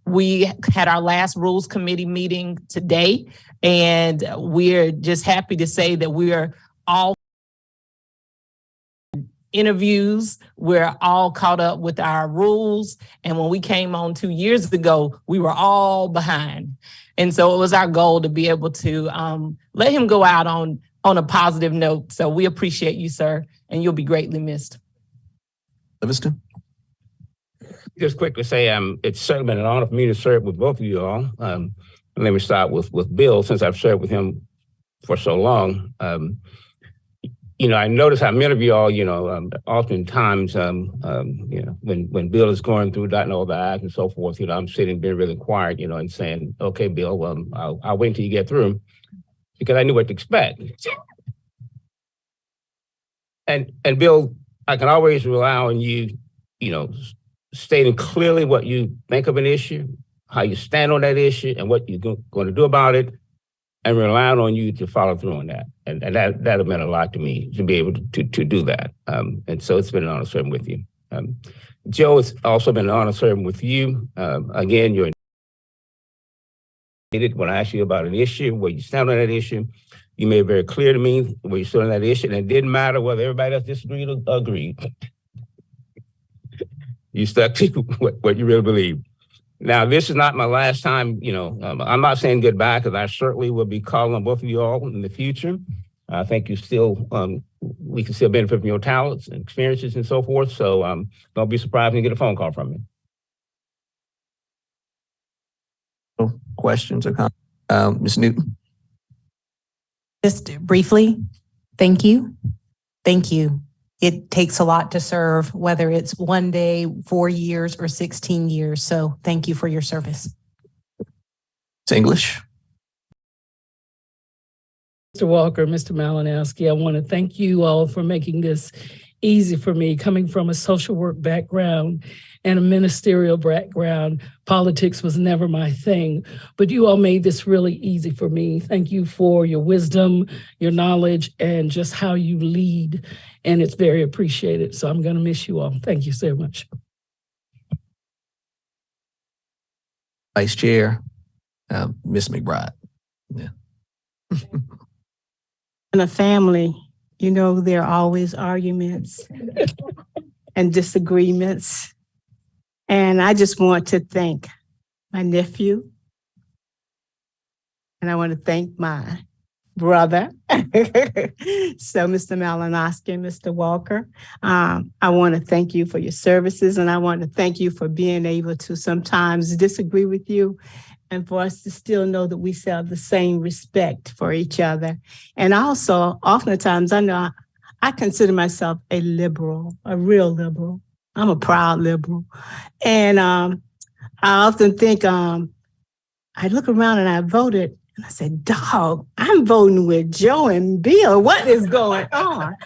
We had our last Rules Committee meeting today, and we're just happy to say that we're all interviews. We're all caught up with our rules. And when we came on 2 years ago, we were all behind. And so it was our goal to be able to let him go out on a positive note. So we appreciate you, sir, and you'll be greatly missed. Livingston? Just quickly say, it's certainly been an honor for me to serve with both of you all. Let me start with Bill, since I've served with him for so long. I notice how many of y'all, oftentimes, when Bill is going through dotting all the I's and so forth, I'm sitting being really quiet, and saying, okay, Bill, I'll wait until you get through, because I knew what to expect. And Bill, I can always rely on you, stating clearly what you think of an issue, how you stand on that issue, and what you're going to do about it, and relying on you to follow through on that. And that have meant a lot to me, to be able to do that. And so it's been an honor serving with you. Joe, it's also been an honor serving with you. Again, you're when I asked you about an issue, where you stand on that issue, you made it very clear to me where you stood on that issue, and it didn't matter whether everybody else disagreed or agreed. You stuck to what you really believe. Now, this is not my last time, I'm not saying goodbye, because I certainly will be calling on both of you all in the future. I think we can still benefit from your talents and experiences and so forth. So don't be surprised when you get a phone call from me. Questions or comments? Ms. Newton? Just briefly, thank you. Thank you. It takes a lot to serve, whether it's 1 day, 4 years, or 16 years. So thank you for your service. It's English. Mr. Walker, Mr. Malinowski, I want to thank you all for making this easy for me. Coming from a social work background and a ministerial background, politics was never my thing, but you all made this really easy for me. Thank you for your wisdom, your knowledge, and just how you lead. And it's very appreciated. So I'm going to miss you all. Thank you so much. Vice Chair, Ms. McBride. Yeah. In a family, there are always arguments and disagreements. And I just want to thank my nephew. And I want to thank my brother. So Mr. Malinowski and Mr. Walker, I want to thank you for your services. And I want to thank you for being able to sometimes disagree with you, and for us to still know that we still have the same respect for each other. And also, oftentimes, I know I consider myself a liberal, a real liberal. I'm a proud liberal. And I often think, I look around and I voted, and I said, dog, I'm voting with Joe and Bill. What is going on?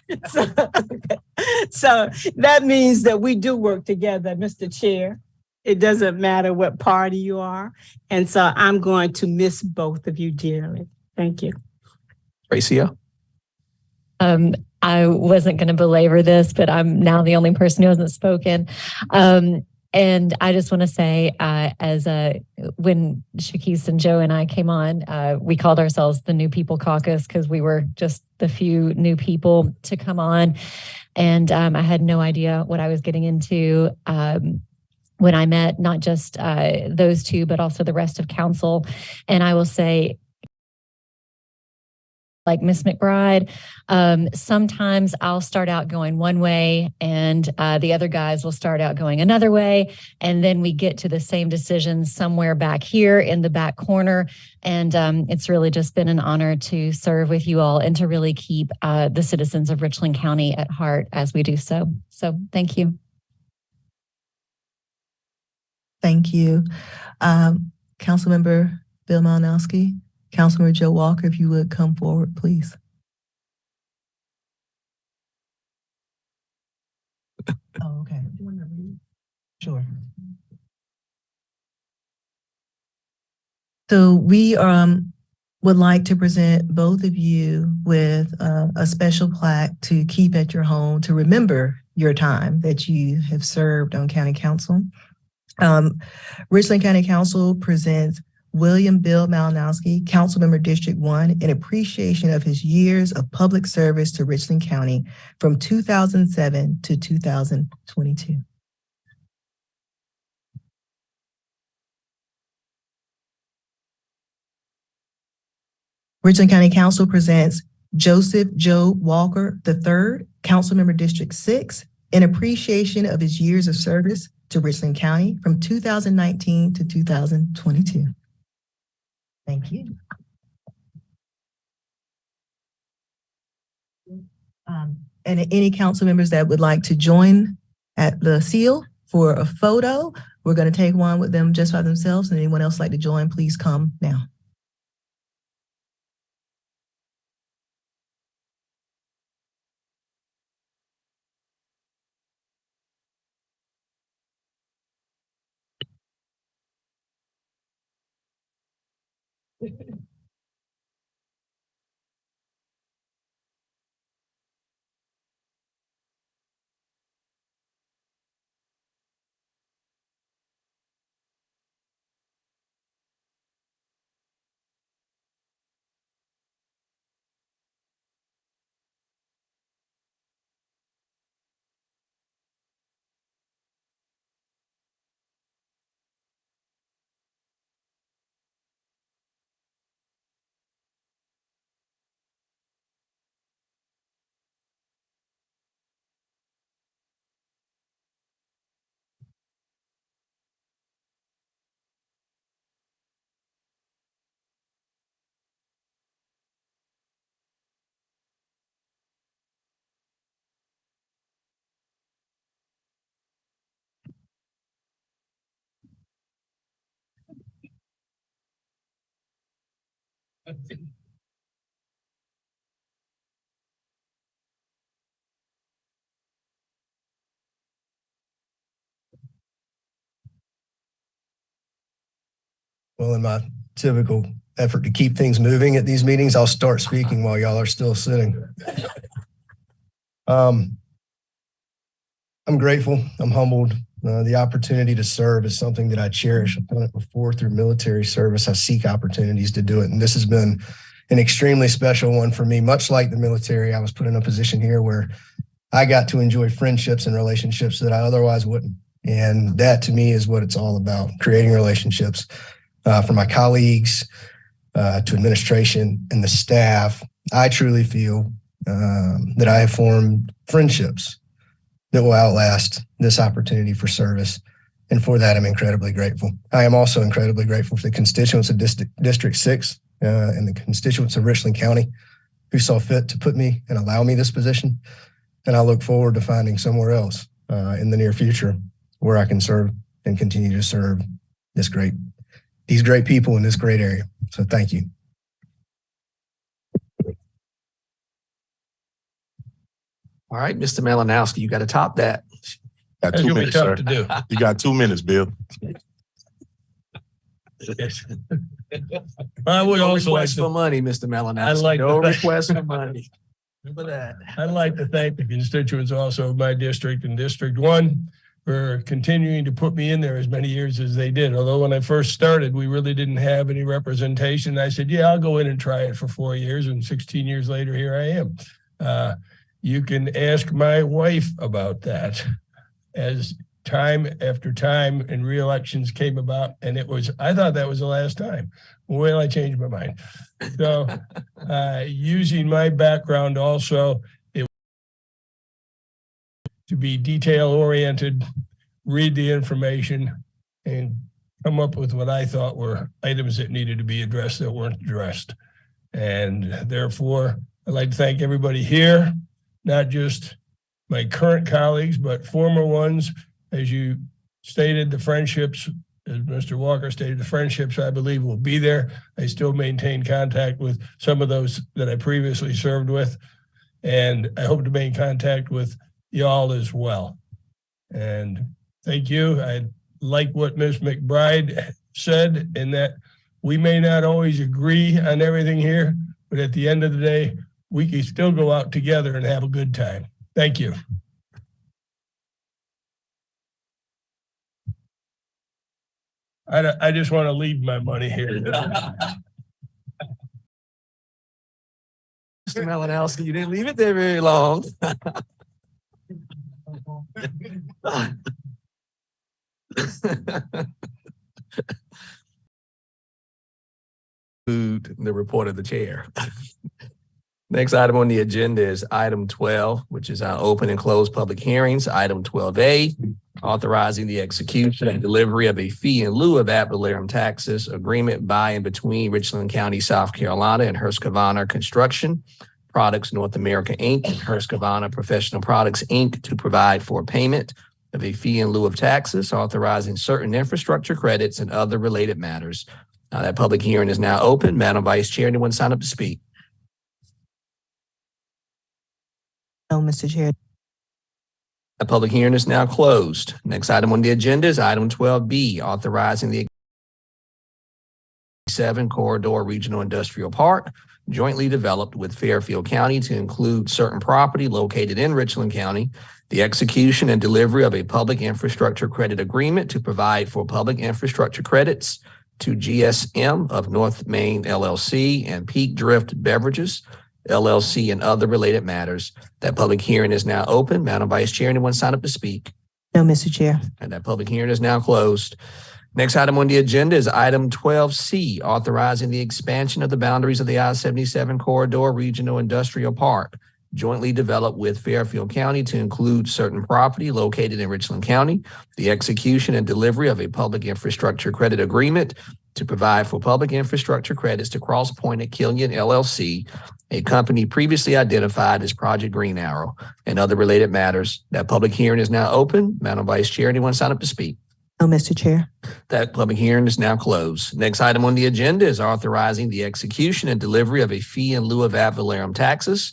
So that means that we do work together, Mr. Chair. It doesn't matter what party you are. And so I'm going to miss both of you dearly. Thank you. Tracia? I wasn't going to belabor this, but I'm now the only person who hasn't spoken. And I just want to say, when Shakis and Joe and I came on, we called ourselves the New People Caucus because we were just the few new people to come on. And I had no idea what I was getting into. When I met not just those two, but also the rest of council. And I will say, like Miss McBride, sometimes I'll start out going one way and the other guys will start out going another way. And then we get to the same decision somewhere back here in the back corner. And it's really just been an honor to serve with you all and to really keep the citizens of Richland County at heart as we do so. So thank you. Thank you. Councilmember Bill Malinowski, Councilmember Joe Walker, if you would come forward, please. Oh, okay. Sure. So we would like to present both of you with a special plaque to keep at your home to remember your time that you have served on County Council. Richland County Council presents William Bill Malinowski, Councilmember District 1, in appreciation of his years of public service to Richland County from 2007 to 2022. Richland County Council presents Joseph Joe Walker III, Councilmember District 6, in appreciation of his years of service to Richland County from 2019 to 2022. Thank you. And any council members that would like to join at the seal for a photo, we're going to take one with them just by themselves. And anyone else like to join, please come now. Well, in my typical effort to keep things moving at these meetings, I'll start speaking while y'all are still sitting. I'm grateful. I'm humbled. The opportunity to serve is something that I cherish. I've done it before through military service. I seek opportunities to do it. And this has been an extremely special one for me. Much like the military, I was put in a position here where I got to enjoy friendships and relationships that I otherwise wouldn't. And that to me is what it's all about, creating relationships for my colleagues, to administration and the staff. I truly feel that I have formed friendships that will outlast this opportunity for service. And for that, I'm incredibly grateful. I am also incredibly grateful for the constituents of District 6 and the constituents of Richland County who saw fit to put me and allow me this position. And I look forward to finding somewhere else in the near future where I can serve and continue to serve these great people in this great area. So thank you. All right, Mr. Malinowski, you got to top that. Got That's 2 gonna be minutes, tough sir. to do. You got 2 minutes, Bill. I would No also like request to, for money, Mr. Malinowski. I'd like no to- request for money. Remember that. I'd like to thank the constituents also of my district and District 1 for continuing to put me in there as many years as they did. Although when I first started, we really didn't have any representation. I said, yeah, I'll go in and try it for 4 years. And 16 years later, here I am. You can ask my wife about that. As time after time and re-elections came about, and I thought that was the last time. Well, I changed my mind. So using my background also, to be detail oriented, read the information, and come up with what I thought were items that needed to be addressed that weren't addressed. And therefore, I'd like to thank everybody here, not just my current colleagues, but former ones. As you stated, the friendships, as Mr. Walker stated, the friendships I believe will be there. I still maintain contact with some of those that I previously served with, and I hope to maintain contact with y'all as well. And thank you. I like what Ms. McBride said, in that we may not always agree on everything here, but at the end of the day, we can still go out together and have a good time. Thank you. I just want to leave my money here. Mr. Malinowski, you didn't leave it there very long. The report of the chair. Next item on the agenda is item 12, which is our open and closed public hearings. Item 12A, authorizing the execution and delivery of a fee in lieu of ad valorem taxes agreement by and between Richland County, South Carolina and Hurst Construction, Products North America, Inc. and Husqvarna Professional Products, Inc. to provide for payment of a fee in lieu of taxes, authorizing certain infrastructure credits and other related matters. That public hearing is now open. Madam Vice Chair, anyone sign up to speak? No, Mr. Chair. The public hearing is now closed. Next item on the agenda is item 12B, authorizing the 7 Corridor Regional Industrial Park, jointly developed with Fairfield County to include certain property located in Richland County, the execution and delivery of a public infrastructure credit agreement to provide for public infrastructure credits to GSM of North Main LLC and Peak Drift Beverages LLC and other related matters. That public hearing is now open. Madam Vice Chair, anyone sign up to speak? No, Mr. Chair. And that public hearing is now closed. Next item on the agenda is item 12C, authorizing the expansion of the boundaries of the I-77 Corridor Regional Industrial Park, jointly developed with Fairfield County to include certain property located in Richland County, the execution and delivery of a public infrastructure credit agreement to provide for public infrastructure credits to Cross Point at Killian LLC, a company previously identified as Project Green Arrow, and other related matters. That public hearing is now open. Madam Vice Chair, anyone sign up to speak? No, Mr. Chair. That public hearing is now closed. Next item on the agenda is authorizing the execution and delivery of a fee in lieu of ad valorem taxes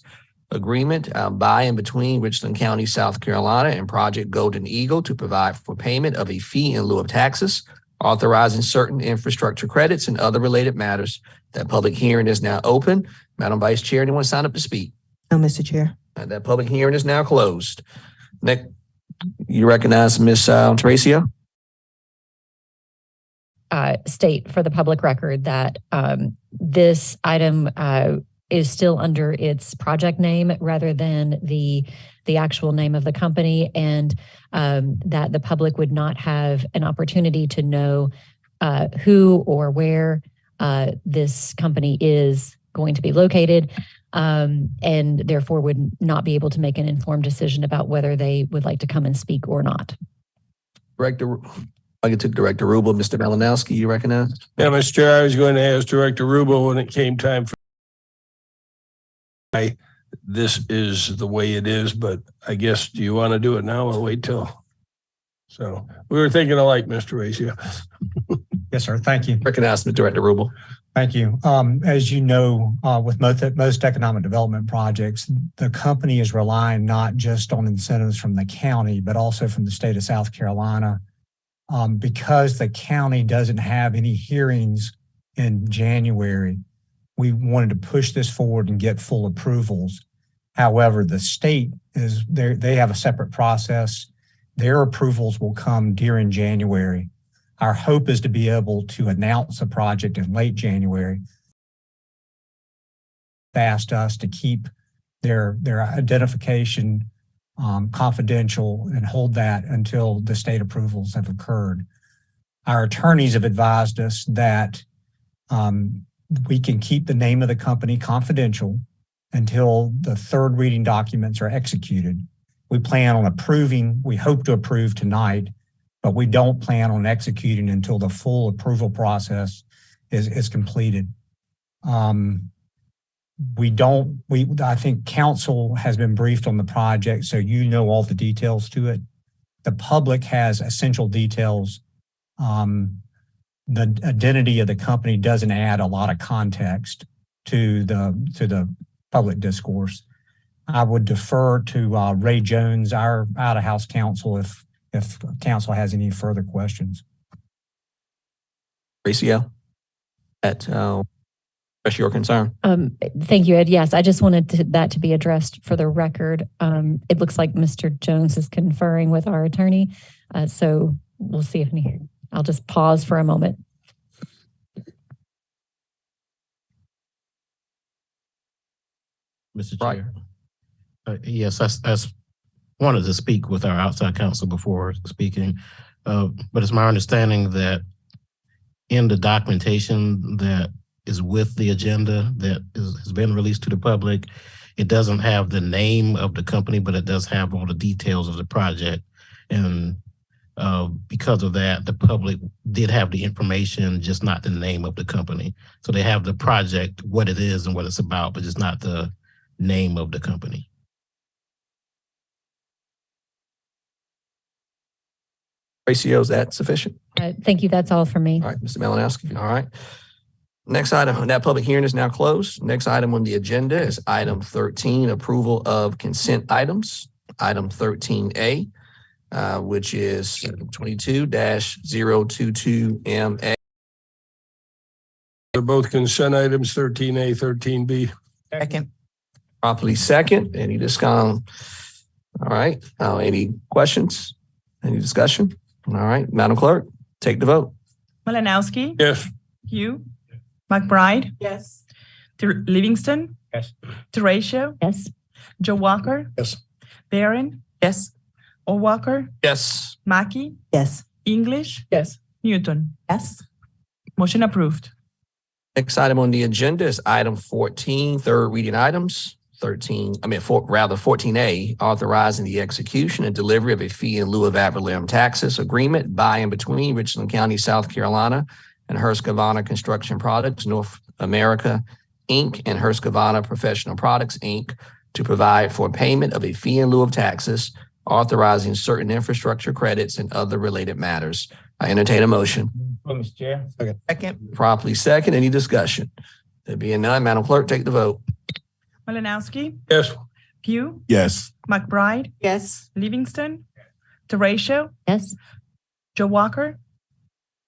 agreement by and between Richland County, South Carolina and Project Golden Eagle to provide for payment of a fee in lieu of taxes, authorizing certain infrastructure credits and other related matters. That public hearing is now open. Madam Vice Chair, anyone sign up to speak? No, Mr. Chair. That public hearing is now closed. Next, you recognize Ms. Tracio? State for the public record that this item is still under its project name rather than the actual name of the company, and that the public would not have an opportunity to know who or where this company is going to be located, and therefore would not be able to make an informed decision about whether they would like to come and speak or not. Director, I get to Director Rubel. Mr. Malinowski, you recognize? Yeah, Mr. Chair, I was going to ask Director Rubel when it came time for this is the way it is, but I guess, do you want to do it now or wait till? So we were thinking alike, Mr. Racio. Yes, sir. Thank you. Recognize Director Rubel. Thank you. As you know, with most economic development projects, the company is relying not just on incentives from the county, but also from the state of South Carolina. Because the county doesn't have any hearings in January, we wanted to push this forward and get full approvals. However, the state they have a separate process. Their approvals will come during January. Our hope is to be able to announce a project in late January. They asked us to keep their identification confidential and hold that until the state approvals have occurred. Our attorneys have advised us that we can keep the name of the company confidential until the third reading documents are executed. We plan on approving, we hope to approve tonight, but we don't plan on executing until the full approval process is completed. I think council has been briefed on the project, so you know all the details to it. The public has essential details. The identity of the company doesn't add a lot of context to the public discourse. I would defer to Ray Jones, our out-of-house counsel, if council has any further questions. Racio, that's your concern. Thank you, Ed. Yes, I just wanted that to be addressed for the record. It looks like Mr. Jones is conferring with our attorney, so we'll see if I'll just pause for a moment. Mr. Chair. Yes, I wanted to speak with our outside counsel before speaking, but it's my understanding that in the documentation that is with the agenda that has been released to the public, it doesn't have the name of the company, but it does have all the details of the project. And because of that, the public did have the information, just not the name of the company. So they have the project, what it is and what it's about, but just not the name of the company. Ratio, is that sufficient? Thank you. That's all for me. All right, Mr. Malinowski. All right. Next item, that public hearing is now closed. Next item on the agenda is item 13, approval of consent items. Item 13A, which is 22-022MA. They're both consent items, 13A, 13B. Second. Properly second. Any discussion? All right. Any questions? Any discussion? All right, Madam Clerk, take the vote. Malinowski. Yes. Pugh. McBride. Yes. Livingston. Yes. Teratio. Yes. Joe Walker. Yes. Barron. Yes. O'Walker. Yes. Mackey. Yes. English. Yes. Newton. Yes. Motion approved. Next item on the agenda is item 14, third reading items. 14A, authorizing the execution and delivery of a fee in lieu of ad valorem taxes agreement by and between Richland County, South Carolina, and Husqvarna Construction Products, North America, Inc., and Husqvarna Professional Products, Inc., to provide for payment of a fee in lieu of taxes, authorizing certain infrastructure credits and other related matters. I entertain a motion. Mr. Chair. Second. Properly second. Any discussion? There being none, Madam Clerk, take the vote. Malinowski. Yes. Pugh. Yes. McBride. Yes. Livingston. Teratio. Yes. Joe Walker.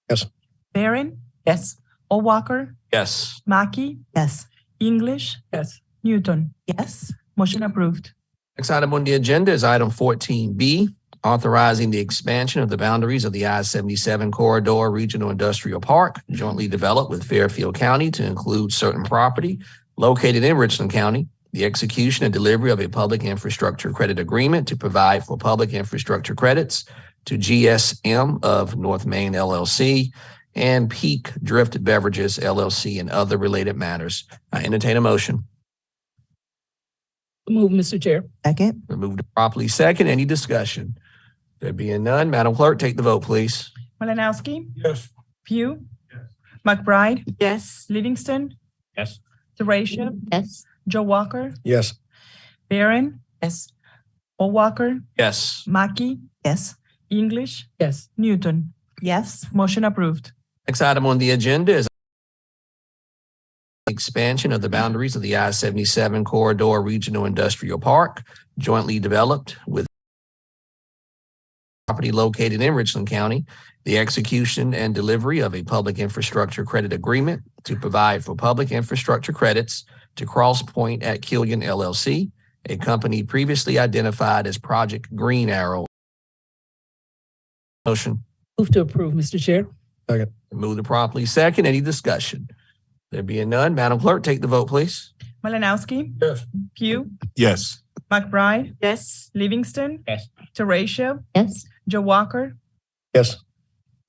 Yes. Barron. Yes. O'Walker. Yes. Mackey. Yes. English. Yes. Newton. Yes. Motion approved. Next item on the agenda is item 14B, authorizing the expansion of the boundaries of the I-77 Corridor Regional Industrial Park, jointly developed with Fairfield County to include certain property located in Richland County, the execution and delivery of a public infrastructure credit agreement to provide for public infrastructure credits to GSM of North Main LLC and Peak Drift Beverages LLC and other related matters. I entertain a motion. Move, Mr. Chair. Second. Moved properly second. Any discussion? There being none, Madam Clerk, take the vote, please. Malinowski. Yes. Pugh. McBride. Yes. Livingston. Yes. Teratio. Yes. Joe Walker. Yes. Barron. Yes. O'Walker. Yes. Mackey. Yes. English. Yes. Newton. Yes. Motion approved. Next item on the agenda is expansion of the boundaries of the I-77 Corridor Regional Industrial Park, jointly developed with property located in Richland County, the execution and delivery of a public infrastructure credit agreement to provide for public infrastructure credits to Cross Point at Killian LLC, a company previously identified as Project Green Arrow. Motion. Move to approve, Mr. Chair. Second. Moved properly second. Any discussion? There being none, Madam Clerk, take the vote, please. Malinowski. Yes. Pugh. Yes. McBride. Yes. Livingston. Yes. Teratio. Yes. Joe Walker. Yes.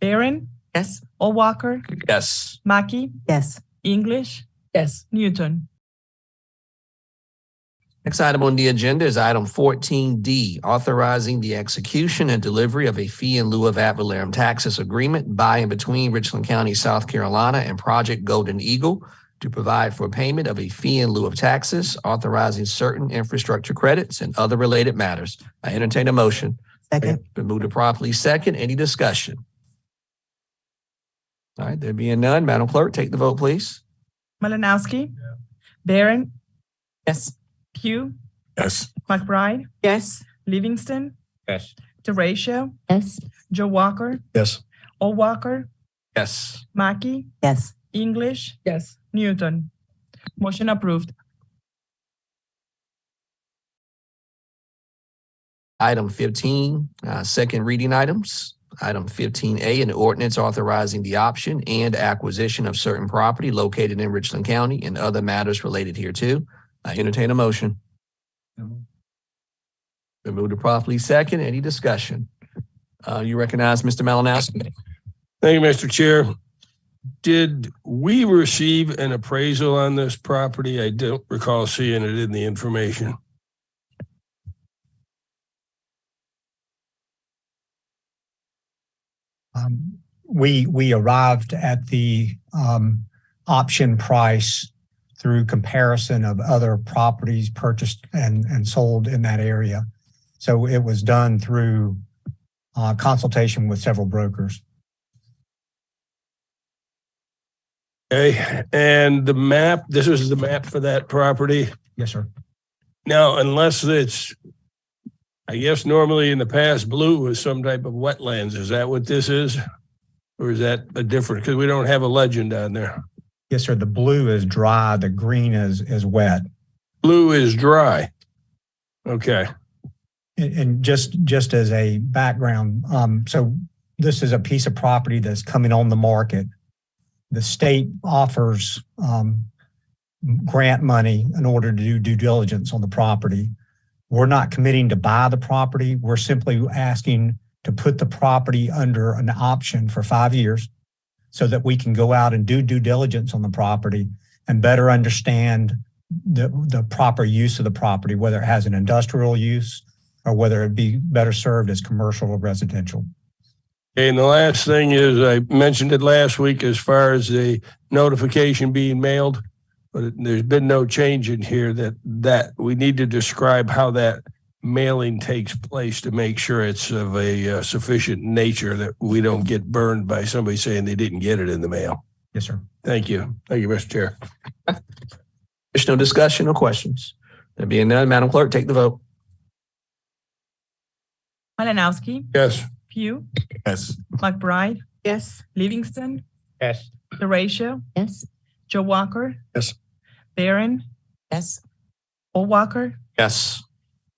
Barron. Yes. O'Walker. Yes. Mackey. Yes. English. Yes. Newton. Next item on the agenda is item 14D, authorizing the execution and delivery of a fee in lieu of ad valorem taxes agreement by and between Richland County, South Carolina, and Project Golden Eagle to provide for payment of a fee in lieu of taxes, authorizing certain infrastructure credits and other related matters. I entertain a motion. Second. Been moved to properly second. Any discussion? All right, there being none, Madam Clerk, take the vote, please. Malinowski. Barron. Yes. Pugh. Yes. McBride. Yes. Livingston. Yes. Teratio. Yes. Joe Walker. Yes. O'Walker. Yes. Mackey. Yes. English. Yes. Newton. Motion approved. Item 15, second reading items. Item 15A, an ordinance authorizing the option and acquisition of certain property located in Richland County and other matters related hereto. I entertain a motion. Been moved to properly second. Any discussion? You recognize Mr. Malinowski. Thank you, Mr. Chair. Did we receive an appraisal on this property? I don't recall seeing it in the information. We arrived at the option price through comparison of other properties purchased and sold in that area. So it was done through consultation with several brokers. Okay, and the map, this is the map for that property. Yes, sir. Now, unless it's, I guess normally in the past, blue was some type of wetlands. Is that what this is? Or is that a different, because we don't have a legend on there. Yes, sir. The blue is dry, the green is wet. Blue is dry. Okay. And just as a background, so this is a piece of property that's coming on the market. The state offers grant money in order to do due diligence on the property. We're not committing to buy the property. We're simply asking to put the property under an option for 5 years so that we can go out and do due diligence on the property and better understand the proper use of the property, whether it has an industrial use or whether it be better served as commercial or residential. And the last thing is, I mentioned it last week as far as the notification being mailed, but there's been no change in here that we need to describe how that mailing takes place to make sure it's of a sufficient nature that we don't get burned by somebody saying they didn't get it in the mail. Yes, sir. Thank you. Thank you, Mr. Chair. Additional discussion or questions? There being none, Madam Clerk, take the vote. Malinowski, Yes. Pugh, Yes. McBride, Yes. Livingston, Yes. DeRatio, Yes. Joe Walker, Yes. Barron, Yes. Walker, Yes.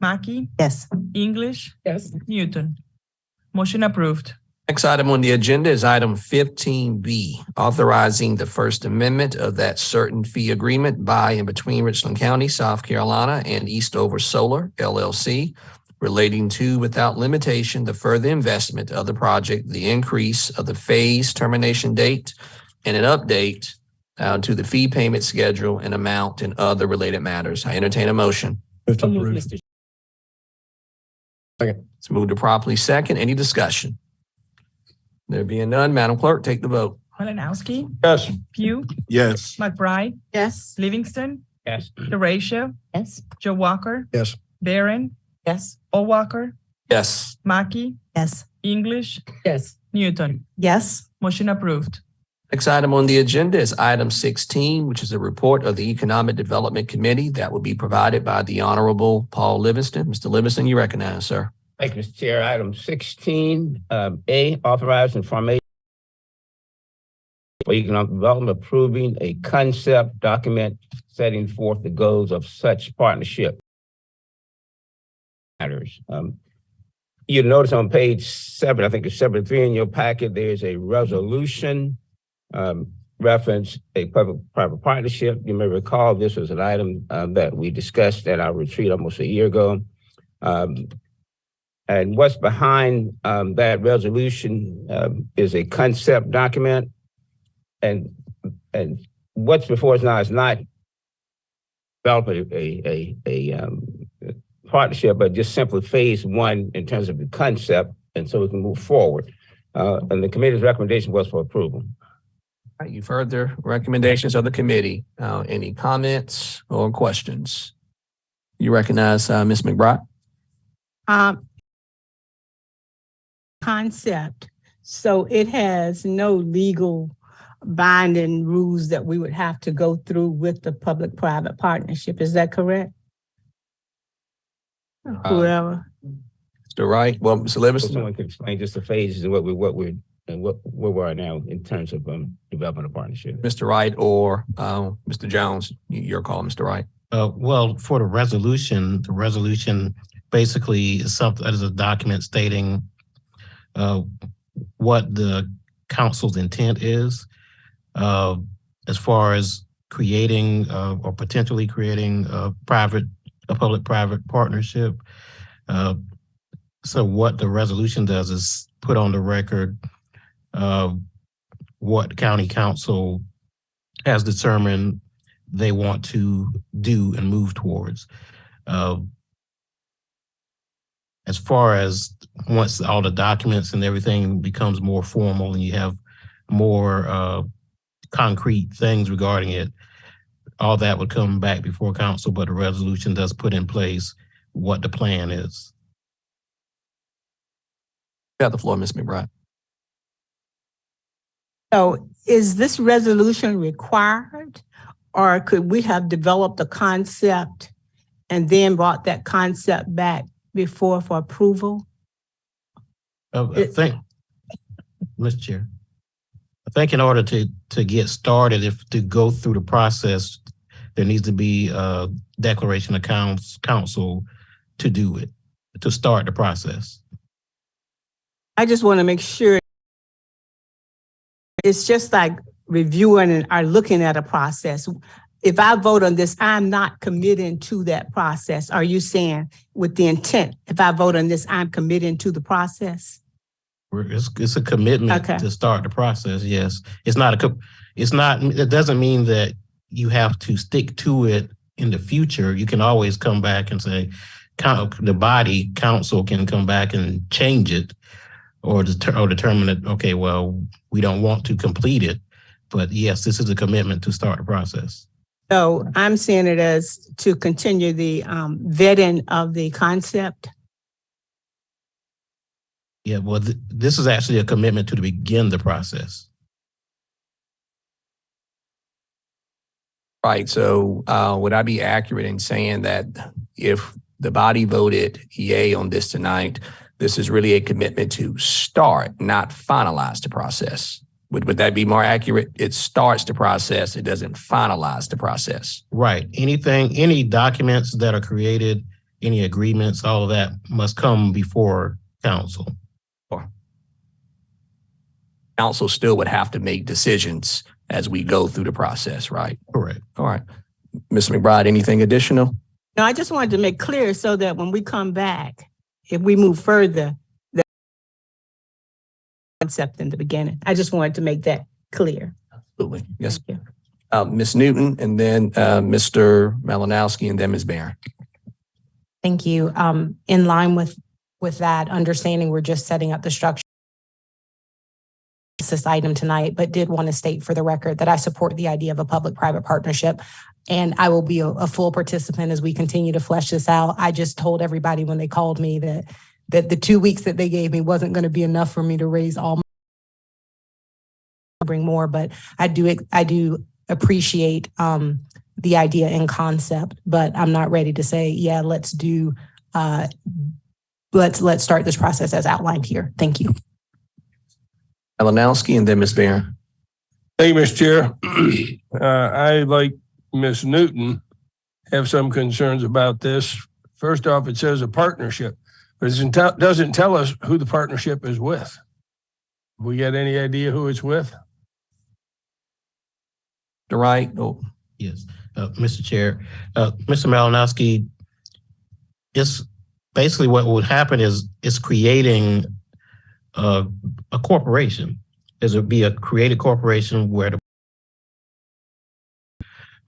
Mackey, Yes. English, Yes. Newton. Motion approved. Next item on the agenda is item 15B, authorizing the First Amendment of that certain fee agreement by and between Richland County, South Carolina, and Eastover Solar, LLC, relating to, without limitation, the further investment of the project, the increase of the phase termination date, and an update to the fee payment schedule and amount and other related matters. I entertain a motion. It's moved to properly second. Any discussion? There being none, Madam Clerk, take the vote. Malinowski, Yes. Pugh, Yes. McBride, Yes. Livingston, Yes. DeRatio, Yes. Joe Walker, Yes. Barron, Yes. Walker, Yes. Mackey, Yes. English, Yes. Newton. Yes. Motion approved. Next item on the agenda is item 16, which is a report of the Economic Development Committee that will be provided by the Honorable Paul Livingston. Mr. Livingston, you recognize, sir. Thank you, Mr. Chair. Item 16, A, authorizing formation for economic development, approving a concept document setting forth the goals of such partnership matters. You notice on page 7, I think it's 73 in your packet, there's a resolution reference a public-private partnership. You may recall this was an item that we discussed at our retreat almost a year ago. And what's behind that resolution is a concept document. And what's before us now is not developing a partnership, but just simply phase one in terms of the concept, and so we can move forward. And the committee's recommendation was for approval. All right, you've heard the recommendations of the committee. Any comments or questions? You recognize Ms. McBride? Concept. So it has no legal binding rules that we would have to go through with the public-private partnership. Is that correct? Whoever. Mr. Wright, well, Mr. Livingston. Someone could explain just the phases and where we are now in terms of development of partnership. Mr. Wright or Mr. Jones, your call, Mr. Wright. Well, for the resolution basically is something as a document stating what the council's intent is as far as creating or potentially creating a public-private partnership. So what the resolution does is put on the record what county council has determined they want to do and move towards. As far as once all the documents and everything becomes more formal and you have more concrete things regarding it, all that would come back before council, but a resolution does put in place what the plan is. You have the floor, Ms. McBride. So is this resolution required, or could we have developed a concept and then brought that concept back before for approval? I think, Mr. Chair, I think in order to get started, to go through the process, there needs to be a declaration of council to do it, to start the process. I just want to make sure it's just like reviewing and are looking at a process. If I vote on this, I'm not committing to that process. Are you saying with the intent, if I vote on this, I'm committing to the process? It's a commitment to start the process. Yes, it doesn't mean that you have to stick to it in the future. You can always come back and say, the body council can come back and change it or determine that, okay, well, we don't want to complete it. But yes, this is a commitment to start the process. So I'm seeing it as to continue the vetting of the concept. Yeah, well, this is actually a commitment to begin the process. Right. So would I be accurate in saying that if the body voted yay on this tonight, this is really a commitment to start, not finalize the process? Would that be more accurate? It starts the process. It doesn't finalize the process. Right. Any documents that are created, any agreements, all of that must come before council. Council still would have to make decisions as we go through the process, right? Correct. All right. Ms. McBride, anything additional? No, I just wanted to make clear so that when we come back, if we move further, the concept in the beginning. I just wanted to make that clear. Absolutely. Yes. Ms. Newton, and then Mr. Malinowski, and then Ms. Barron. Thank you. In line with that understanding, we're just setting up the structure this item tonight, but did want to state for the record that I support the idea of a public-private partnership, and I will be a full participant as we continue to flesh this out. I just told everybody when they called me that the 2 weeks that they gave me wasn't going to be enough for me to raise all bring more, but I do appreciate the idea and concept, but I'm not ready to say, yeah, let's start this process as outlined here. Thank you. Malinowski, and then Ms. Barron. Thank you, Mr. Chair. I, like Ms. Newton, have some concerns about this. First off, it says a partnership, but it doesn't tell us who the partnership is with. We got any idea who it's with? Right. Oh, yes. Mr. Chair, Mr. Malinowski, it's basically what would happen is it's creating a corporation. There would be a created corporation where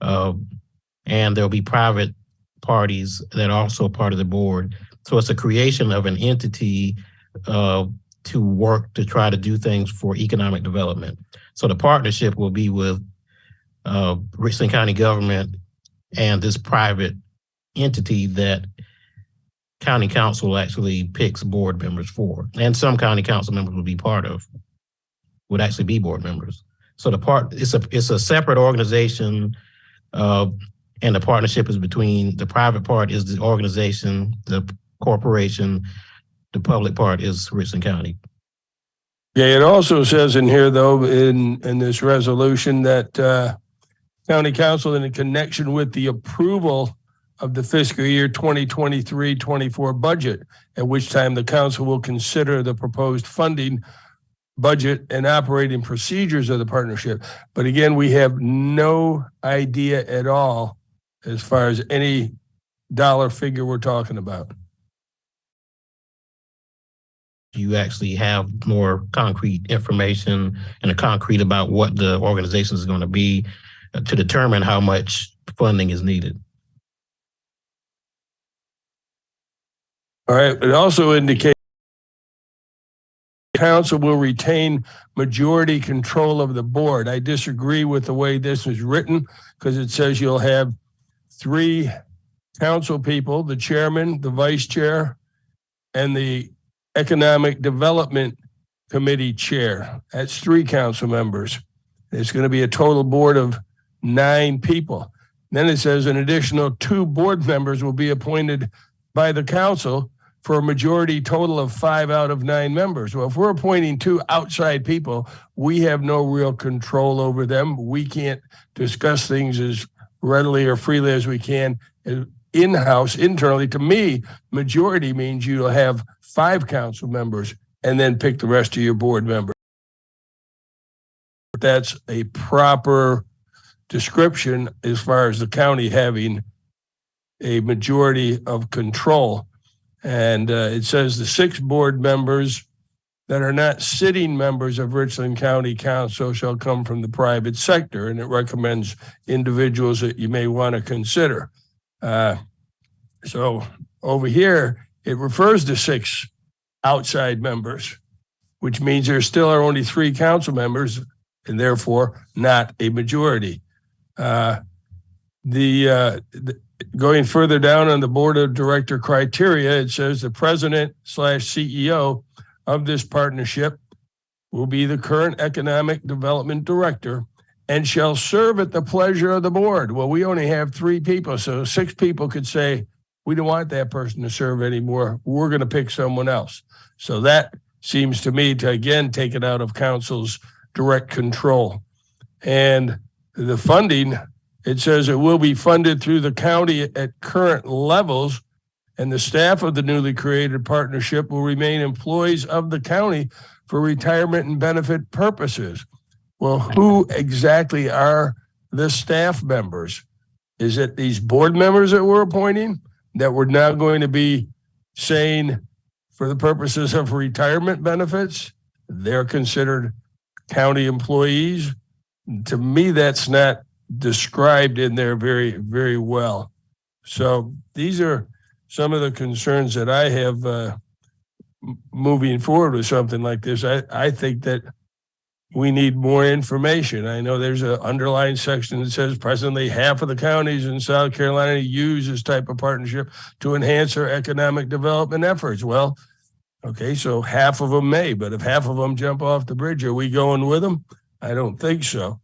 and there'll be private parties that are also part of the board. So it's a creation of an entity to work to try to do things for economic development. So the partnership will be with Richland County government and this private entity that county council actually picks board members for, and some county council members will be would actually be board members. So it's a separate organization, and the partnership is between the private part is the organization, the corporation, the public part is Richland County. Yeah, it also says in here though, in this resolution that county council in connection with the approval of the fiscal year 2023-24 budget, at which time the council will consider the proposed funding, budget, and operating procedures of the partnership. But again, we have no idea at all as far as any dollar figure we're talking about. You actually have more concrete information and a concrete about what the organization is going to be to determine how much funding is needed. All right. It also indicates council will retain majority control of the board. I disagree with the way this is written because it says you'll have 3 council people, the chairman, the vice chair, and the economic development committee chair. That's 3 council members. It's going to be a total board of 9 people. Then it says an additional 2 board members will be appointed by the council for a majority total of 5 out of 9 members. Well, if we're appointing 2 outside people, we have no real control over them. We can't discuss things as readily or freely as we can in-house, internally. To me, majority means you'll have 5 council members and then pick the rest of your board members. That's a proper description as far as the county having a majority of control. And it says the 6 board members that are not sitting members of Richland County Council shall come from the private sector, and it recommends individuals that you may want to consider. So over here, it refers to 6 outside members, which means there still are only 3 council members and therefore not a majority. Going further down on the board of director criteria, it says the president/CEO of this partnership will be the current economic development director and shall serve at the pleasure of the board. Well, we only have 3 people, so 6 people could say, we don't want that person to serve anymore. We're going to pick someone else. So that seems to me to, again, take it out of council's direct control. And the funding, it says it will be funded through the county at current levels, and the staff of the newly created partnership will remain employees of the county for retirement and benefit purposes. Well, who exactly are the staff members? Is it these board members that we're appointing that we're now going to be saying for the purposes of retirement benefits, they're considered county employees? To me, that's not described in there very, very well. So these are some of the concerns that I have moving forward with something like this. I think that we need more information. I know there's an underlying section that says presently half of the counties in South Carolina use this type of partnership to enhance their economic development efforts. Well, okay, so half of them may, but if half of them jump off the bridge, are we going with them? I don't think so.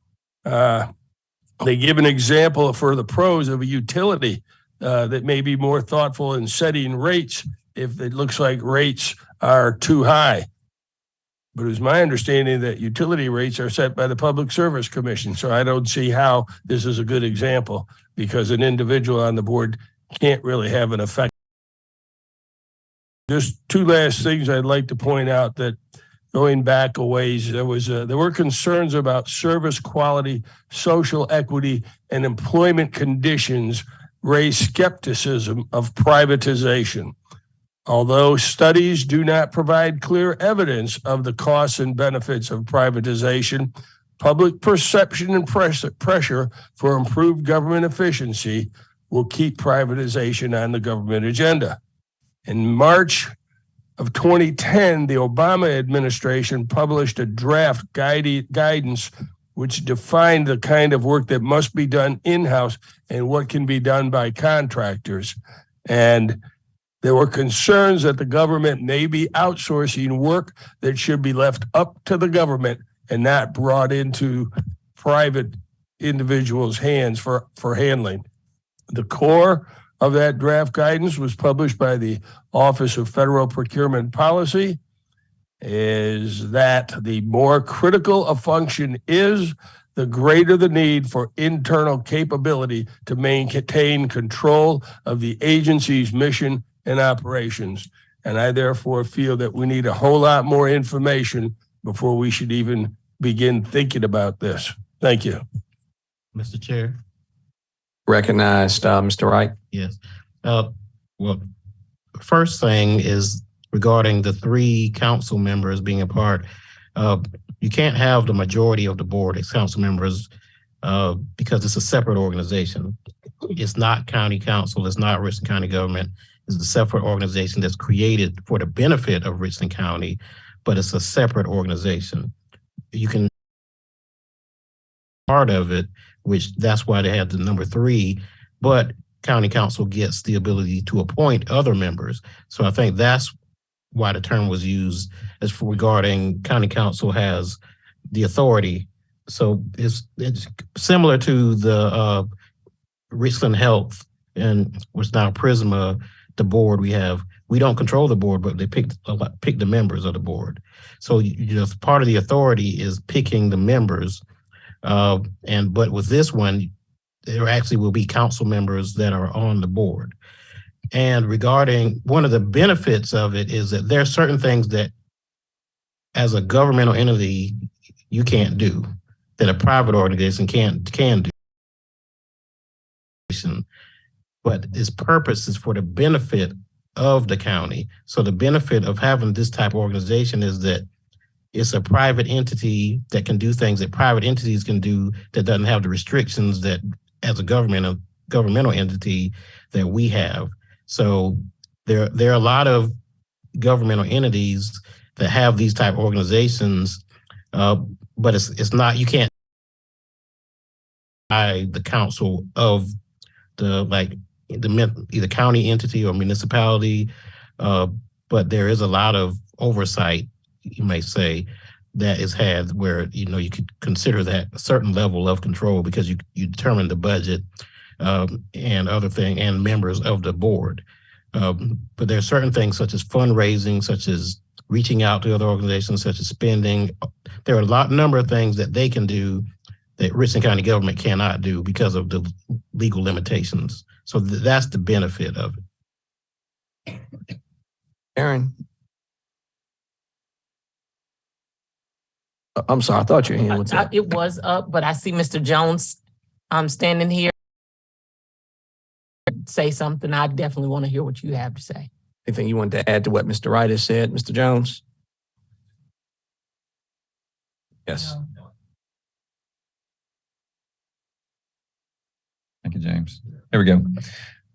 They give an example for the pros of a utility that may be more thoughtful in setting rates if it looks like rates are too high. But it's my understanding that utility rates are set by the Public Service Commission. So I don't see how this is a good example because an individual on the board can't really have an effect. Just 2 last things I'd like to point out that going back a ways, there were concerns about service quality, social equity, and employment conditions raised skepticism of privatization. Although studies do not provide clear evidence of the costs and benefits of privatization, public perception and pressure for improved government efficiency will keep privatization on the government agenda. In March of 2010, the Obama administration published a draft guidance which defined the kind of work that must be done in-house and what can be done by contractors. And there were concerns that the government may be outsourcing work that should be left up to the government and not brought into private individuals' hands for handling. The core of that draft guidance was published by the Office of Federal Procurement Policy, is that the more critical a function is, the greater the need for internal capability to maintain control of the agency's mission and operations. And I therefore feel that we need a whole lot more information before we should even begin thinking about this. Thank you. Mr. Chair. Recognized, Mr. Wright. Yes. Well, first thing is regarding the 3 council members being a part. You can't have the majority of the board as council members because it's a separate organization. It's not county council. It's not Richland County government. It's a separate organization that's created for the benefit of Richland County, but it's a separate organization. You can part of it, which that's why they have the number 3, but county council gets the ability to appoint other members. So I think that's why the term was used as for regarding county council has the authority. So it's similar to the Richland Health and what's now Prisma, the board we don't control the board, but they pick the members of the board. So part of the authority is picking the members. But with this one, there actually will be council members that are on the board. And regarding one of the benefits of it is that there are certain things that as a governmental entity, you can't do that a private organization can do. But its purpose is for the benefit of the county. So the benefit of having this type of organization is that it's a private entity that can do things that private entities can do that doesn't have the restrictions that as a governmental entity that we have. So there are a lot of governmental entities that have these type of organizations, but it's not, you can't by the council of either county entity or municipality, but there is a lot of oversight, you may say, that is had where you could consider that a certain level of control because you determine the budget and other things and members of the board. But there are certain things such as fundraising, such as reaching out to other organizations, such as spending. There are a number of things that they can do that Richland County government cannot do because of the legal limitations. So that's the benefit of it. Aaron. I'm sorry, I thought your hand was up. It was up, but I see Mr. Jones standing here. Say something. I definitely want to hear what you have to say. Anything you want to add to what Mr. Wright has said, Mr. Jones? Yes. Thank you, James. There we go.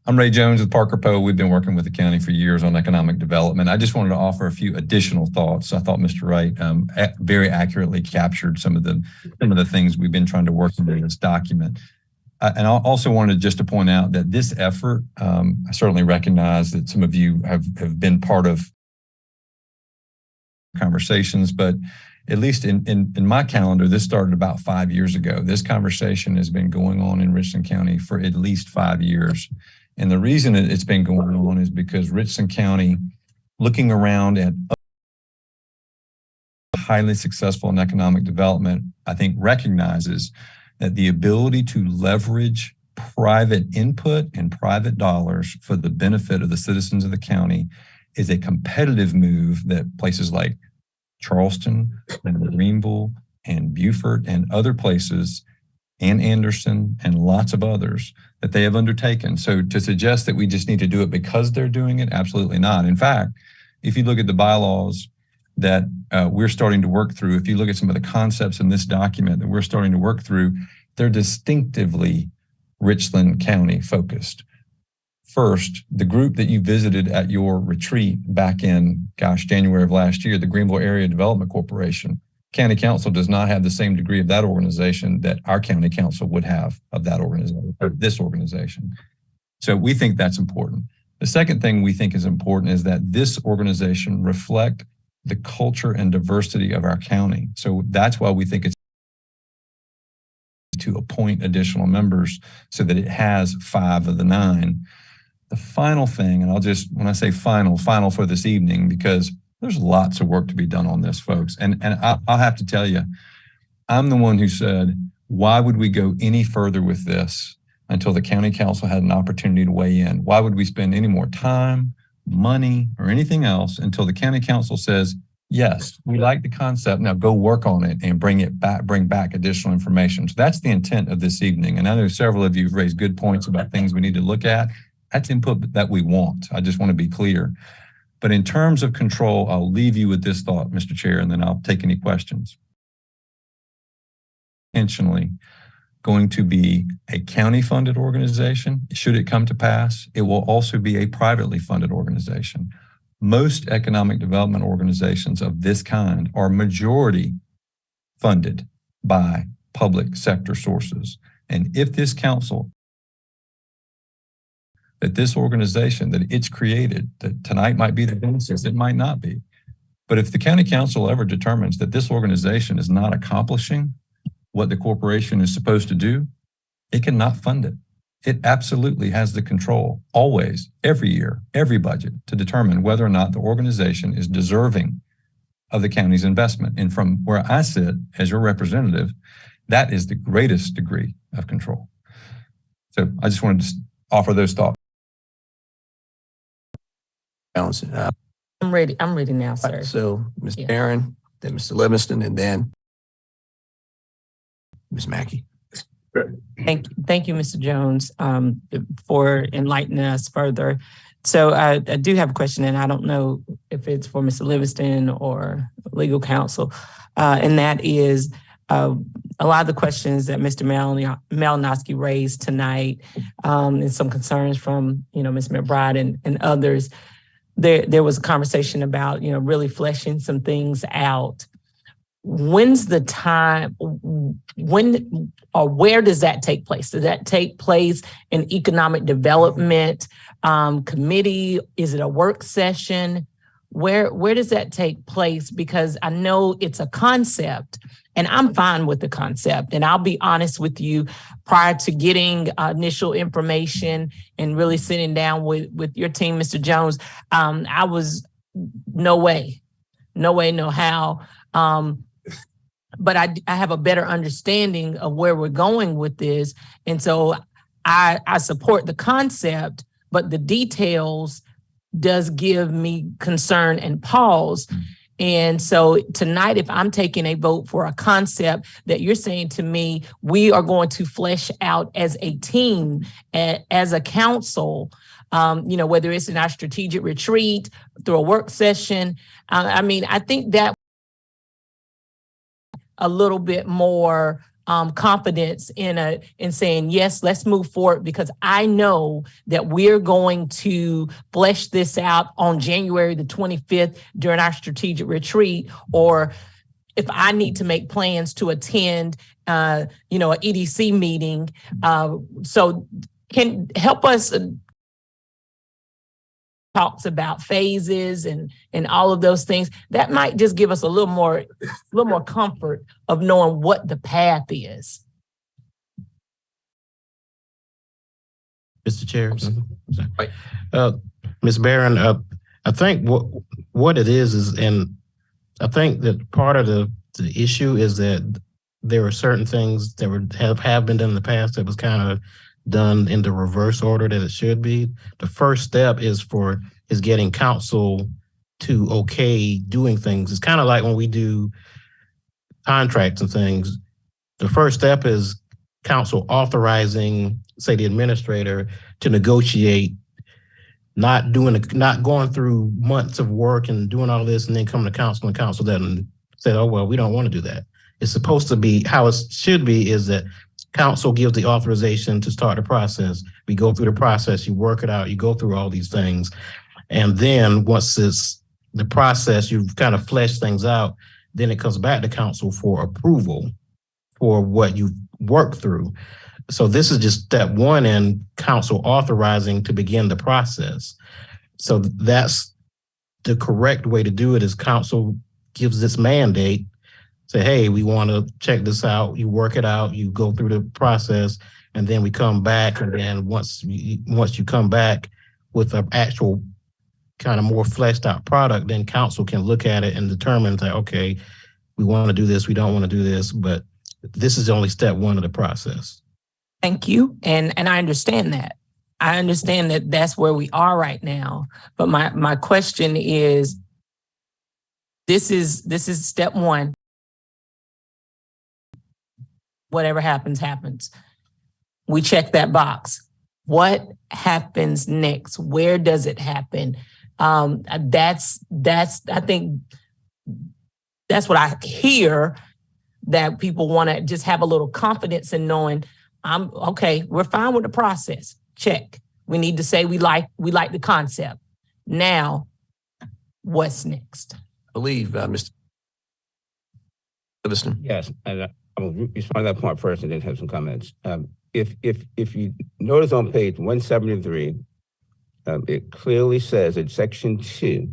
I'm Ray Jones with Parker Poe. We've been working with the county for years on economic development. I just wanted to offer a few additional thoughts. I thought Mr. Wright very accurately captured some of the things we've been trying to work into this document. And I also wanted just to point out that this effort, I certainly recognize that some of you have been part of conversations, but at least in my calendar, this started about 5 years ago. This conversation has been going on in Richland County for at least 5 years. And the reason it's been going on is because Richland County, looking around at highly successful in economic development, I think recognizes that the ability to leverage private input and private dollars for the benefit of the citizens of the county is a competitive move that places like Charleston and Greenville and Beaufort and other places and Anderson and lots of others that they have undertaken. So to suggest that we just need to do it because they're doing it, absolutely not. In fact, if you look at the bylaws that we're starting to work through, if you look at some of the concepts in this document that we're starting to work through, they're distinctively Richland County focused. First, the group that you visited at your retreat back in, January of last year, the Greenville Area Development Corporation, County Council does not have the same degree of that organization that our County Council would have of that organization, or this organization. So we think that's important. The second thing we think is important is that this organization reflect the culture and diversity of our county. So that's why we think it's to appoint additional members so that it has 5 of the 9. The final thing, and I'll just, when I say final for this evening, because there's lots of work to be done on this, folks. And I'll have to tell you, I'm the one who said, why would we go any further with this until the county council had an opportunity to weigh in? Why would we spend any more time, money, or anything else until the county council says, yes, we like the concept, now go work on it and bring back additional information. So that's the intent of this evening. And I know several of you have raised good points about things we need to look at. That's input that we want. I just want to be clear. But in terms of control, I'll leave you with this thought, Mr. Chair, and then I'll take any questions. Intentionally going to be a county-funded organization. Should it come to pass, it will also be a privately funded organization. Most economic development organizations of this kind are majority funded by public sector sources. And if this council, that this organization that it's created, that tonight might be the basis, it might not be. But if the county council ever determines that this organization is not accomplishing what the corporation is supposed to do, it cannot fund it. It absolutely has the control, always, every year, every budget, to determine whether or not the organization is deserving of the county's investment. And from where I sit as your representative, that is the greatest degree of control. So I just wanted to offer those thoughts. I'm ready now, sir. So Mr. Aaron, then Mr. Livingston, and then Ms. Mackey. Thank you, Mr. Jones, for enlightening us further. So I do have a question, and I don't know if it's for Mr. Livingston or legal counsel, and that is a lot of the questions that Mr. Malinowski raised tonight, and some concerns from Ms. McBride and others. There was a conversation about really fleshing some things out. When's the time, when or where does that take place? Does that take place in economic development committee? Is it a work session? Where does that take place? Because I know it's a concept and I'm fine with the concept. And I'll be honest with you, prior to getting initial information and really sitting down with your team, Mr. Jones, I was no way, no how. But I have a better understanding of where we're going with this. And so I support the concept, but the details does give me concern and pause. And so tonight, if I'm taking a vote for a concept that you're saying to me, we are going to flesh out as a team, as a council, whether it's in our strategic retreat, through a work session. I think that a little bit more confidence in saying, yes, let's move forward, because I know that we're going to flesh this out on January the 25th during our strategic retreat, or if I need to make plans to attend, an EDC meeting. So can help us talks about phases and all of those things. That might just give us a little more comfort of knowing what the path is. Mr. Chair, Ms. Barron, I think what it is, and I think that part of the issue is that there are certain things that have been done in the past that was kind of done in the reverse order that it should be. The first step is getting council to okay doing things. It's kind of like when we do contracts and things. The first step is council authorizing, say, the administrator to negotiate, not going through months of work and doing all this and then coming to council and council then said, oh, well, we don't want to do that. It's supposed to be, how it should be is that council gives the authorization to start the process. We go through the process, you work it out, you go through all these things. And then once it's the process, you've kind of fleshed things out, then it comes back to council for approval for what you've worked through. So this is just step one in council authorizing to begin the process. So that's the correct way to do it, is council gives this mandate. Say, hey, we want to check this out. You work it out, you go through the process, and then we come back. And then once you come back with an actual kind of more fleshed out product, then council can look at it and determine that, okay, we want to do this, we don't want to do this, but this is only step one of the process. Thank you. And I understand that. I understand that that's where we are right now. But my question is, this is step one. Whatever happens, happens. We check that box. What happens next? Where does it happen? I think that's what I hear, that people want to just have a little confidence in knowing, we're fine with the process. Check. We need to say we like the concept. Now, what's next? I believe, Mr. Livingston. Yes, and I'm going to respond to that point first and then have some comments. If you notice on page 173, it clearly says in section 2,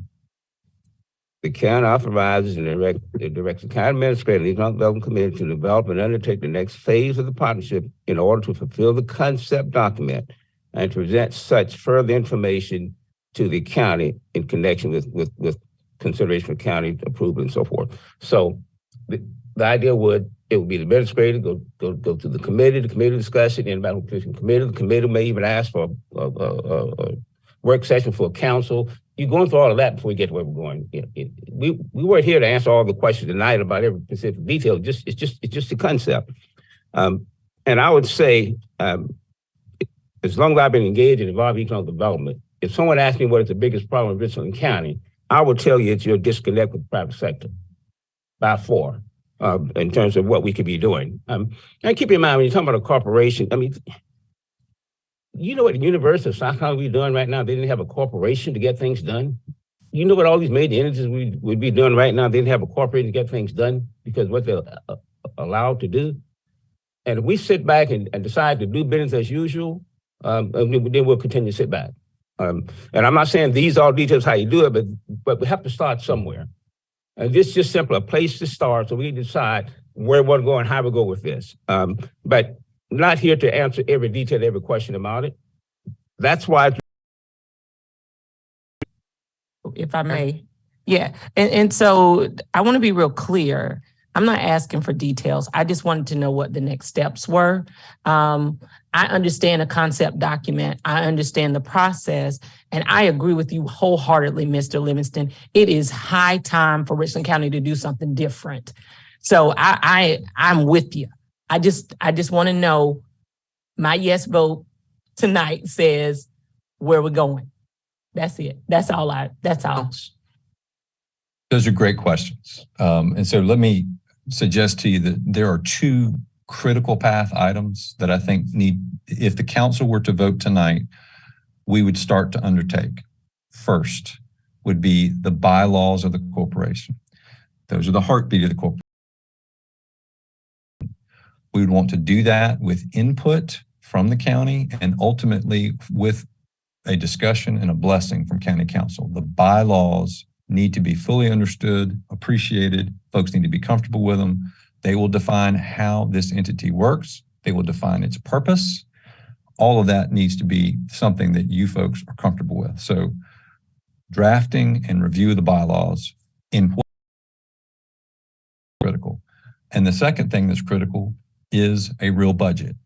the county authorizes and directs the county administrator and the economic development committee to develop and undertake the next phase of the partnership in order to fulfill the concept document and to present such further information to the county in connection with consideration for county approval and so forth. So the idea would be the administrator go to the committee discuss it, and about the committee may even ask for a work session for council. You're going through all of that before we get to where we're going. We weren't here to answer all the questions tonight about every specific detail. It's just a concept. And I would say, as long as I've been engaged in involved economic development, if someone asks me what is the biggest problem in Richland County, I would tell you it's your disconnect with the private sector by far, in terms of what we could be doing. And keep in mind, when you're talking about a corporation, I mean, you know what the University of South Carolina we're doing right now? They didn't have a corporation to get things done. You know what all these major entities we would be doing right now? They didn't have a corporation to get things done because what they're allowed to do. And if we sit back and decide to do business as usual, then we'll continue to sit back. And I'm not saying these are all details how you do it, but we have to start somewhere. And this is just simply a place to start so we decide where we're going, how we go with this. But not here to answer every detail, every question about it. That's why. If I may. Yeah. And so I want to be real clear. I'm not asking for details. I just wanted to know what the next steps were. I understand a concept document. I understand the process. And I agree with you wholeheartedly, Mr. Livingston. It is high time for Richland County to do something different. So I'm with you. I just want to know my yes vote tonight says where we're going. That's it. That's all. Those are great questions. And so let me suggest to you that there are two critical path items that I think if the council were to vote tonight, we would start to undertake. First would be the bylaws of the corporation. Those are the heartbeat of the corporation. We would want to do that with input from the county and ultimately with a discussion and a blessing from county council. The bylaws need to be fully understood, appreciated. Folks need to be comfortable with them. They will define how this entity works. They will define its purpose. All of that needs to be something that you folks are comfortable with. So drafting and review of the bylaws in critical. And the second thing that's critical is a real budget.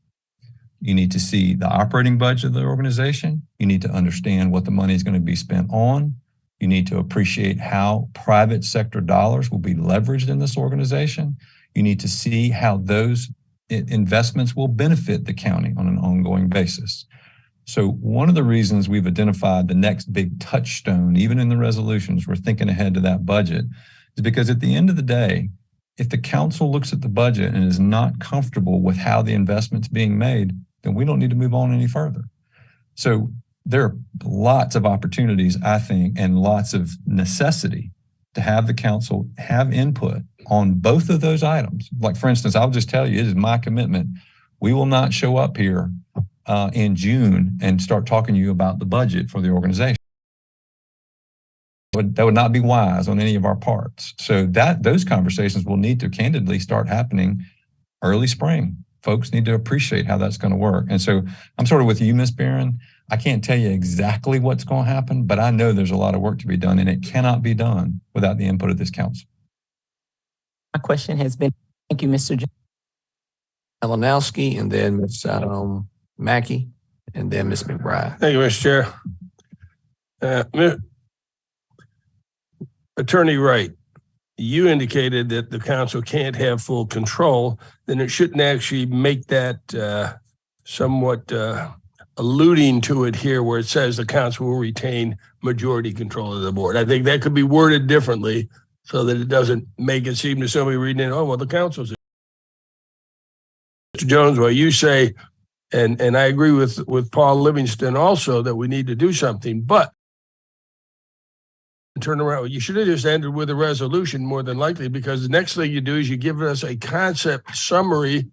You need to see the operating budget of the organization. You need to understand what the money is going to be spent on. You need to appreciate how private sector dollars will be leveraged in this organization. You need to see how those investments will benefit the county on an ongoing basis. So one of the reasons we've identified the next big touchstone, even in the resolutions, we're thinking ahead to that budget, is because at the end of the day, if the council looks at the budget and is not comfortable with how the investment's being made, then we don't need to move on any further. So there are lots of opportunities, I think, and lots of necessity to have the council have input on both of those items. Like, for instance, I'll just tell you, it is my commitment. We will not show up here in June and start talking to you about the budget for the organization. That would not be wise on any of our parts. So those conversations will need to candidly start happening early spring. Folks need to appreciate how that's going to work. And so I'm sort of with you, Ms. Barron. I can't tell you exactly what's going to happen, but I know there's a lot of work to be done, and it cannot be done without the input of this council. My question has been, thank you, Mr. Malinowski, and then Ms. Mackey, and then Ms. McBride. Thank you, Mr. Chair. Attorney Wright, you indicated that the council can't have full control, then it shouldn't actually make that somewhat alluding to it here where it says the council will retain majority control of the board. I think that could be worded differently so that it doesn't make it seem to somebody reading it, oh, well, the council's. Mr. Jones, what you say, and I agree with Paul Livingston also that we need to do something, but turn around. You should have just ended with a resolution more than likely, because the next thing you do is you give us a concept summary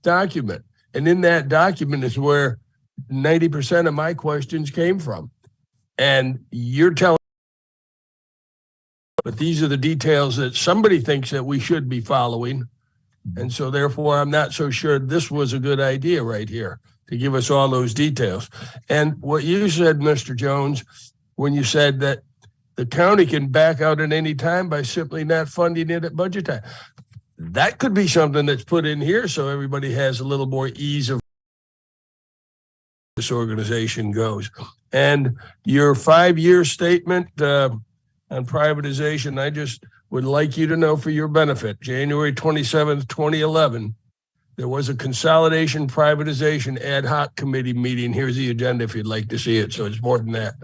document. And in that document is where 90% of my questions came from. And you're telling, but these are the details that somebody thinks that we should be following. And so therefore, I'm not so sure this was a good idea right here to give us all those details. And what you said, Mr. Jones, when you said that the county can back out at any time by simply not funding it at budget time, that could be something that's put in here so everybody has a little more ease of this organization goes. And your 5-year statement on privatization, I just would like you to know for your benefit, January 27th, 2011, there was a consolidation privatization ad hoc committee meeting. Here's the agenda if you'd like to see it. So it's more than that.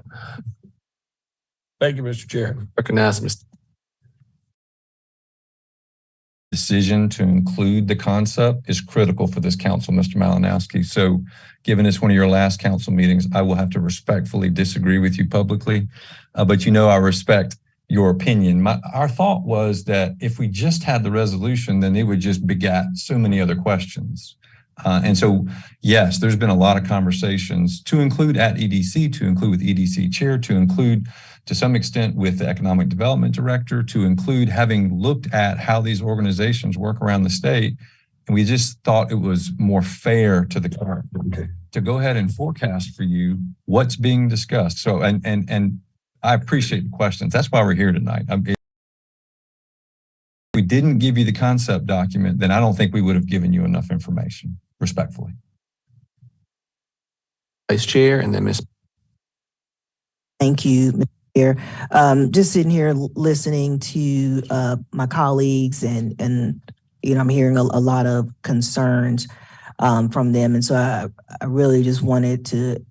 Thank you, Mr. Chair. Recognize Mr. Decision to include the concept is critical for this council, Mr. Malinowski. So given it's one of your last council meetings, I will have to respectfully disagree with you publicly. But you know, I respect your opinion. Our thought was that if we just had the resolution, then it would just begat so many other questions. And so, yes, there's been a lot of conversations to include at EDC, to include with EDC chair, to include to some extent with the economic development director, to include having looked at how these organizations work around the state. And we just thought it was more fair to the clerk to go ahead and forecast for you what's being discussed. So, and I appreciate the questions. That's why we're here tonight. If we didn't give you the concept document, then I don't think we would have given you enough information, respectfully. Vice Chair and then Ms. Thank you, Mr. Chair. Just sitting here listening to my colleagues and you know, I'm hearing a lot of concerns from them. And so I really just wanted to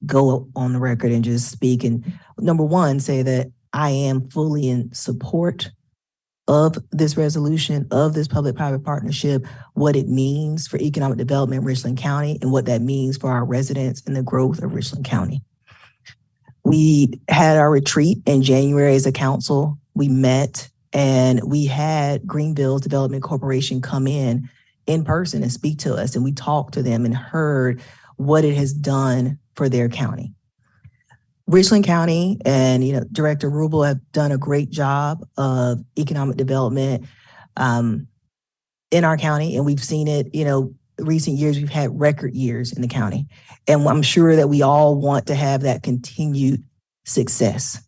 go on the record and just speak and number one, say that I am fully in support of this resolution, of this public-private partnership, what it means for economic development in Richland County and what that means for our residents and the growth of Richland County. We had our retreat in January as a council. We met and we had Greenville Development Corporation come in person and speak to us. And we talked to them and heard what it has done for their county. Richland County and Director Rubel have done a great job of economic development in our county, and we've seen it. Recent years we've had record years in the county, and I'm sure that we all want to have that continued success.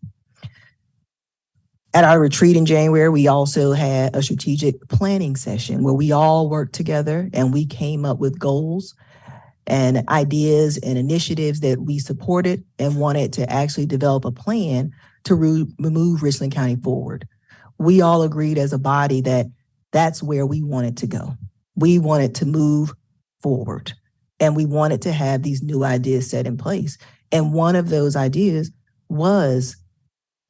At our retreat in January, we also had a strategic planning session where we all worked together and we came up with goals and ideas and initiatives that we supported and wanted to actually develop a plan to move Richland County forward. We all agreed as a body that that's where we wanted to go. We wanted to move forward and we wanted to have these new ideas set in place. And one of those ideas was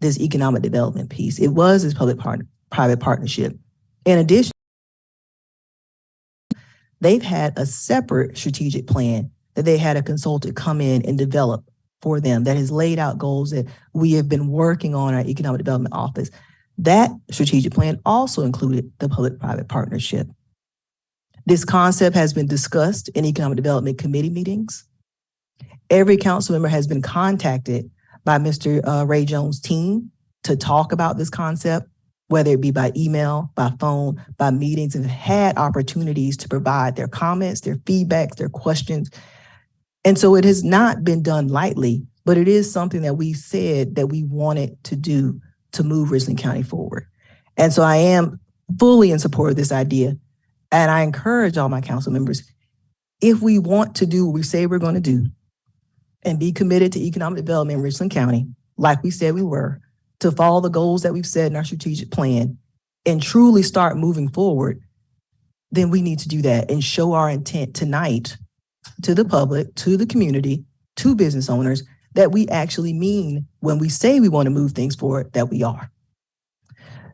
this economic development piece. It was this public-private partnership. In addition, they've had a separate strategic plan that they had a consultant come in and develop for them that has laid out goals that we have been working on our economic development office. That strategic plan also included the public-private partnership. This concept has been discussed in economic development committee meetings. Every council member has been contacted by Mr. Ray Jones' team to talk about this concept, whether it be by email, by phone, by meetings, and had opportunities to provide their comments, their feedbacks, their questions. And so it has not been done lightly, but it is something that we said that we wanted to do to move Richland County forward. And so I am fully in support of this idea. And I encourage all my council members, if we want to do what we say we're going to do and be committed to economic development in Richland County, like we said we were, to follow the goals that we've set in our strategic plan and truly start moving forward, then we need to do that and show our intent tonight to the public, to the community, to business owners, that we actually mean when we say we want to move things forward, that we are.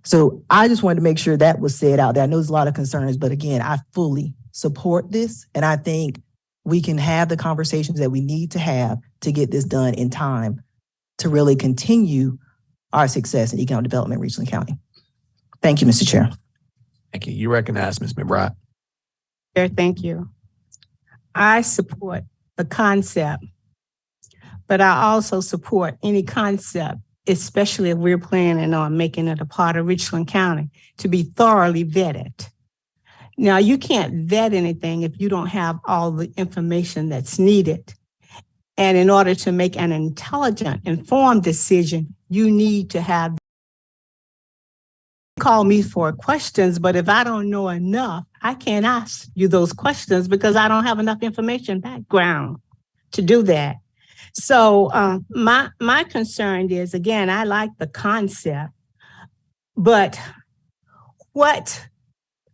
So I just wanted to make sure that was said out there. I know there's a lot of concerns, but again, I fully support this. And I think we can have the conversations that we need to have to get this done in time to really continue our success in economic development in Richland County. Thank you, Mr. Chair. Thank you. You recognize Ms. McBride. Chair, thank you. I support the concept, but I also support any concept, especially if we're planning on making it a part of Richland County, to be thoroughly vetted. Now, you can't vet anything if you don't have all the information that's needed. And in order to make an intelligent, informed decision, you need to have call me for questions, but if I don't know enough, I can't ask you those questions because I don't have enough information background to do that. So my concern is, again, I like the concept, but what,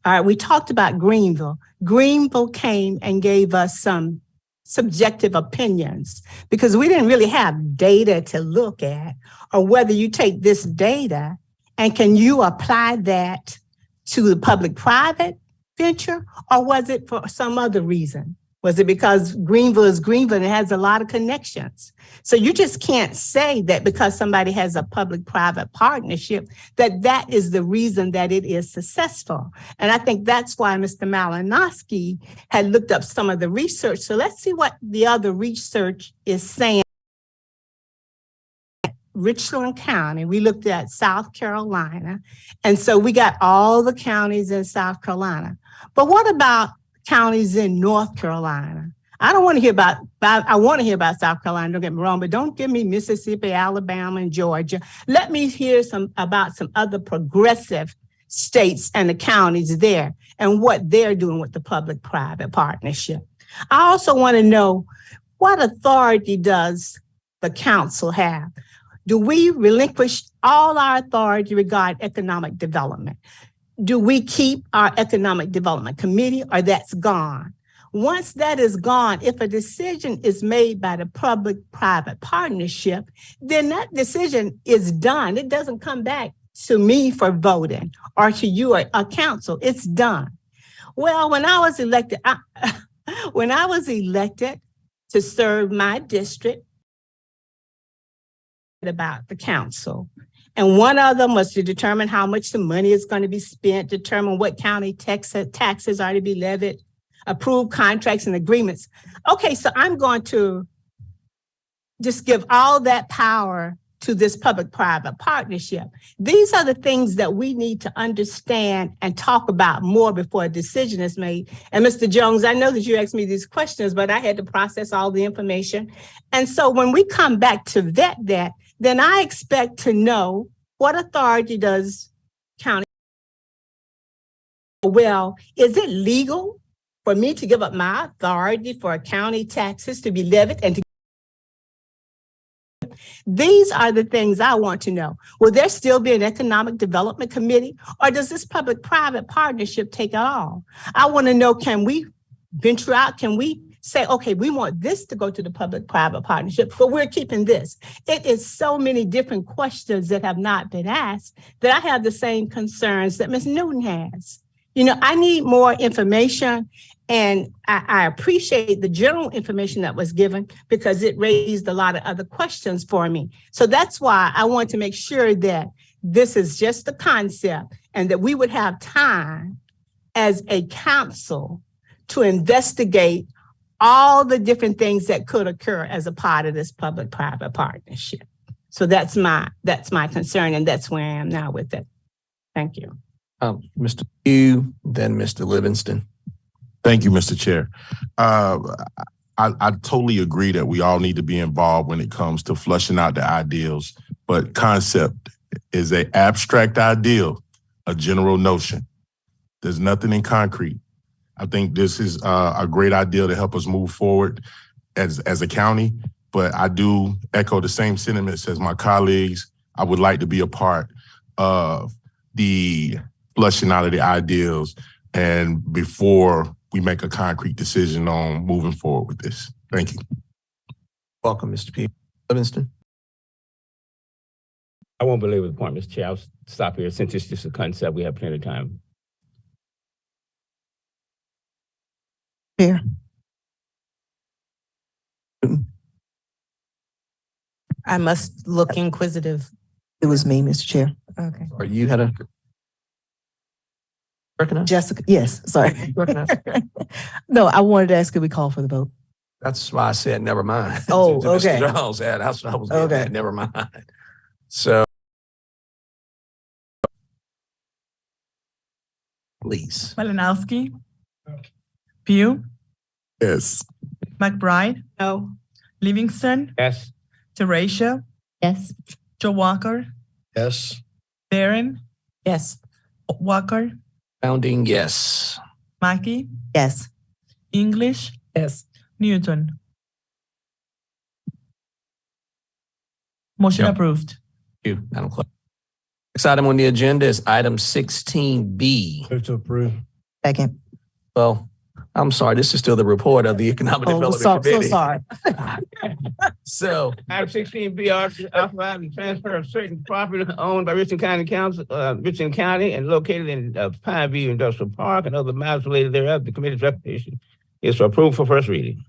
all right, we talked about Greenville. Greenville came and gave us some subjective opinions because we didn't really have data to look at, or whether you take this data and can you apply that to the public-private venture, or was it for some other reason? Was it because Greenville is Greenville and it has a lot of connections? So you just can't say that because somebody has a public-private partnership, that that is the reason that it is successful. And I think that's why Mr. Malinowski had looked up some of the research. So let's see what the other research is saying. Richland County, we looked at South Carolina. And so we got all the counties in South Carolina. But what about counties in North Carolina? I don't want to hear about I want to hear about South Carolina, don't get me wrong, but don't give me Mississippi, Alabama, and Georgia. Let me hear about some other progressive states and the counties there and what they're doing with the public-private partnership. I also want to know, what authority does the council have? Do we relinquish all our authority regarding economic development? Do we keep our economic development committee, or that's gone? Once that is gone, if a decision is made by the public-private partnership, then that decision is done. It doesn't come back to me for voting or to you or a council. It's done. Well, when I was elected, to serve my district, about the council. And one of them was to determine how much the money is going to be spent, determine what county taxes are to be levied, approve contracts and agreements. Okay, so I'm going to just give all that power to this public-private partnership. These are the things that we need to understand and talk about more before a decision is made. And Mr. Jones, I know that you asked me these questions, but I had to process all the information. And so when we come back to vet that, then I expect to know, what authority does county? Well, is it legal for me to give up my authority for county taxes to be levied and to? These are the things I want to know. Will there still be an economic development committee, or does this public-private partnership take it all? I want to know, can we venture out? Can we say, okay, we want this to go to the public-private partnership, but we're keeping this? It is so many different questions that have not been asked that I have the same concerns that Ms. Newton has. You know, I need more information, and I appreciate the general information that was given because it raised a lot of other questions for me. So that's why I want to make sure that this is just a concept and that we would have time as a council to investigate all the different things that could occur as a part of this public-private partnership. So that's my concern, and that's where I am now with it. Thank you. Mr. Pugh, then Mr. Livingston. Thank you, Mr. Chair. I totally agree that we all need to be involved when it comes to flushing out the ideals, but concept is an abstract ideal, a general notion. There's nothing in concrete. I think this is a great idea to help us move forward as a county, but I do echo the same sentiments as my colleagues. I would like to be a part of the flushing out of the ideals and before we make a concrete decision on moving forward with this. Thank you. Welcome, Mr. P. Livingston. I won't belabor the point, Mr. Chair. I'll stop here since it's just a concept. We have plenty of time. Chair. I must look inquisitive, It was me, Mr. Chair. Okay. Or you had a recognize? Jessica, yes, sorry. Recognize? No, I wanted to ask, could we call for the vote? That's why I said never mind. Oh, To Mr. okay. Jones, yeah, that's what I was getting Okay. at, never mind. So, please. Malinowski. Pugh. Yes. McBride. No. Livingston. Yes. Teratio. Yes. Joe Walker. Yes. Barron. Yes. Walker. Founding, yes. Mackey. Yes. English. Yes. Newton. Motion Yeah. approved. Thank you, Madam Clerk. Next item on the agenda is item 16B. Move to approve. Second. Well, I'm sorry, this is still the report of the Economic Oh, Development so Committee. sorry. So, Item 16B, authorizing the transfer of certain property owned by Richland County Council, Richland County and located in Pine View Industrial Park and other matters related thereof. The committee's recommendation is for approval for first reading.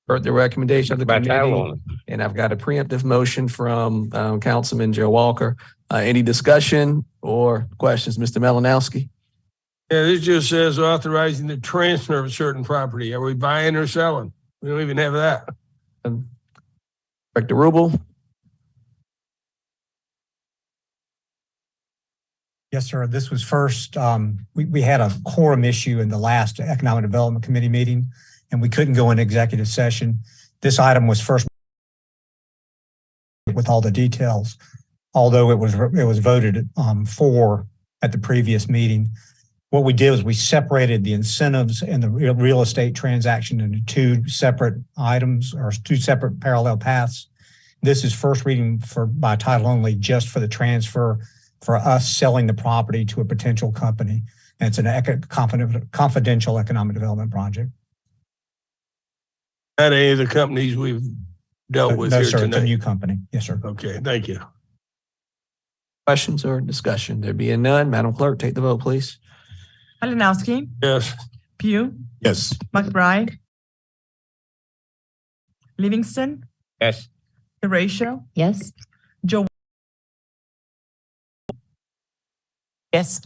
heard the recommendation of the By title committee, only. and I've got a preemptive motion from Councilman Joe Walker. Any discussion or questions, Mr. Malinowski? Yeah, this just says authorizing the transfer of certain property. Are we buying or selling? We don't even have that. Director Rubel? Yes, sir. This was first, we had a quorum issue in the last Economic Development Committee meeting, and we couldn't go into executive session. This item was first with all the details, although it was voted for at the previous meeting. What we did was we separated the incentives and the real estate transaction into two separate items or two separate parallel paths. This is first reading by title only, just for the transfer for us selling the property to a potential company. And it's an confidential economic development project. Not any of the companies we've dealt with No, here sir, it's a tonight. new company. Yes, sir. Okay, thank you. Questions or discussion? There being none, Madam Clerk, take the vote, please. Malinowski. Yes. Pugh. Yes. McBride. Livingston. Yes. Teratio. Yes. Joe Yes.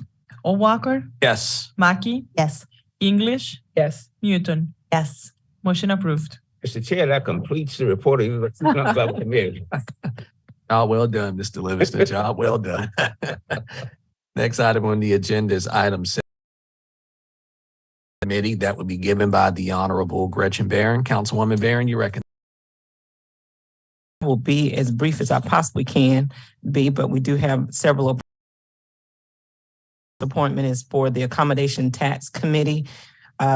Walker. Yes. Mackey. Yes. English. Yes. Newton. Yes. Motion approved. Mr. Chair, that completes the report of the Economic Committee. Job well done, Mr. Livingston. Job well done. Next item on the agenda is item 7. Committee that would be given by the Honorable Gretchen Barron. Councilwoman Barron, you reckon? Will be as brief as I possibly can be, but we do have several appointment is for the Accommodation Tax Committee.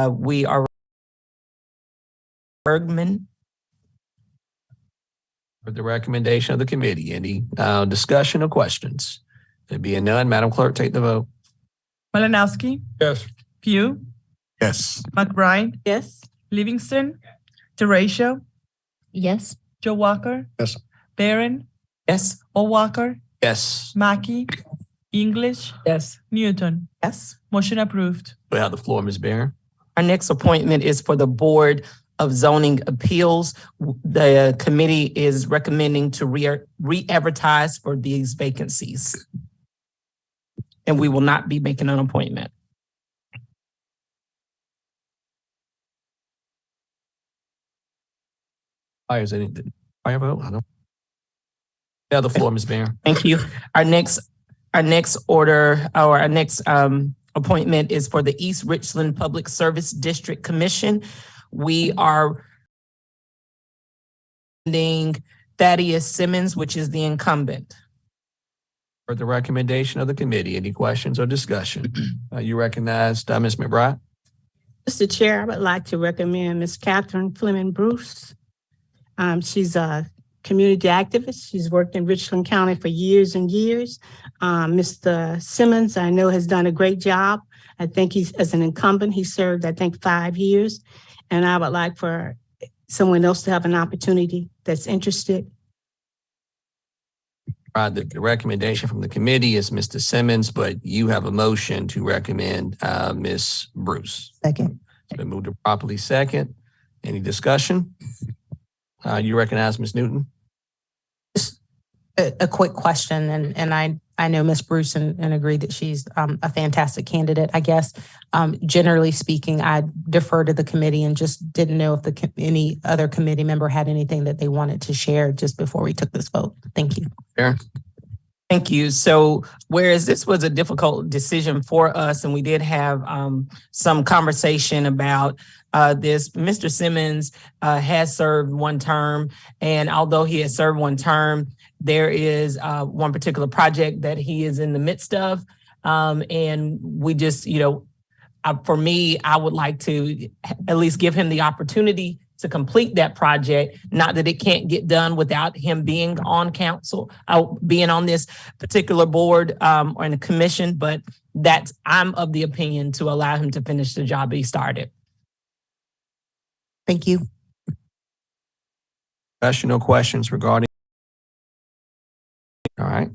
We are Bergman. For the recommendation of the committee, any discussion or questions? There being none, Madam Clerk, take the vote. Malinowski. Yes. Pugh. Yes. McBride. Yes. Livingston. Teratio. Yes. Joe Walker. Yes. Barron. Yes. Walker. Yes. Mackey. English. Yes. Newton. Yes. Motion approved. We have the floor, Ms. Barron. Our next appointment is for the Board of Zoning Appeals. The committee is recommending to re-advertise for these vacancies. And we will not be making an appointment. Fire vote? I don't. Yeah, the floor, Ms. Barron. Thank you. Our next appointment is for the East Richland Public Service District Commission. We are recommending Thaddeus Simmons, which is the incumbent. For the recommendation of the committee, any questions or discussion? You recognized Ms. McBride. Mr. Chair, I would like to recommend Ms. Catherine Fleming Bruce. She's a community activist. She's worked in Richland County for years and years. Mr. Simmons, I know, has done a great job. I think as an incumbent, he served, 5 years. And I would like for someone else to have an opportunity that's interested. The recommendation from the committee is Mr. Simmons, but you have a motion to recommend Ms. Bruce. Second. It's been moved to properly second. Any discussion? You recognize Ms. Newton? A quick question, and I know Ms. Bruce and agree that she's a fantastic candidate. I guess generally speaking, I defer to the committee and just didn't know if any other committee member had anything that they wanted to share just before we took this vote. Thank you. Aaron? Thank you. So whereas this was a difficult decision for us, and we did have some conversation about this, Mr. Simmons has served one term, and although he has served one term, there is one particular project that he is in the midst of, and we just, for me, I would like to at least give him the opportunity to complete that project. Not that it can't get done without him being on council, being on this particular board or in a commission, but I'm of the opinion to allow him to finish the job he started. Thank you. No questions regarding? All right.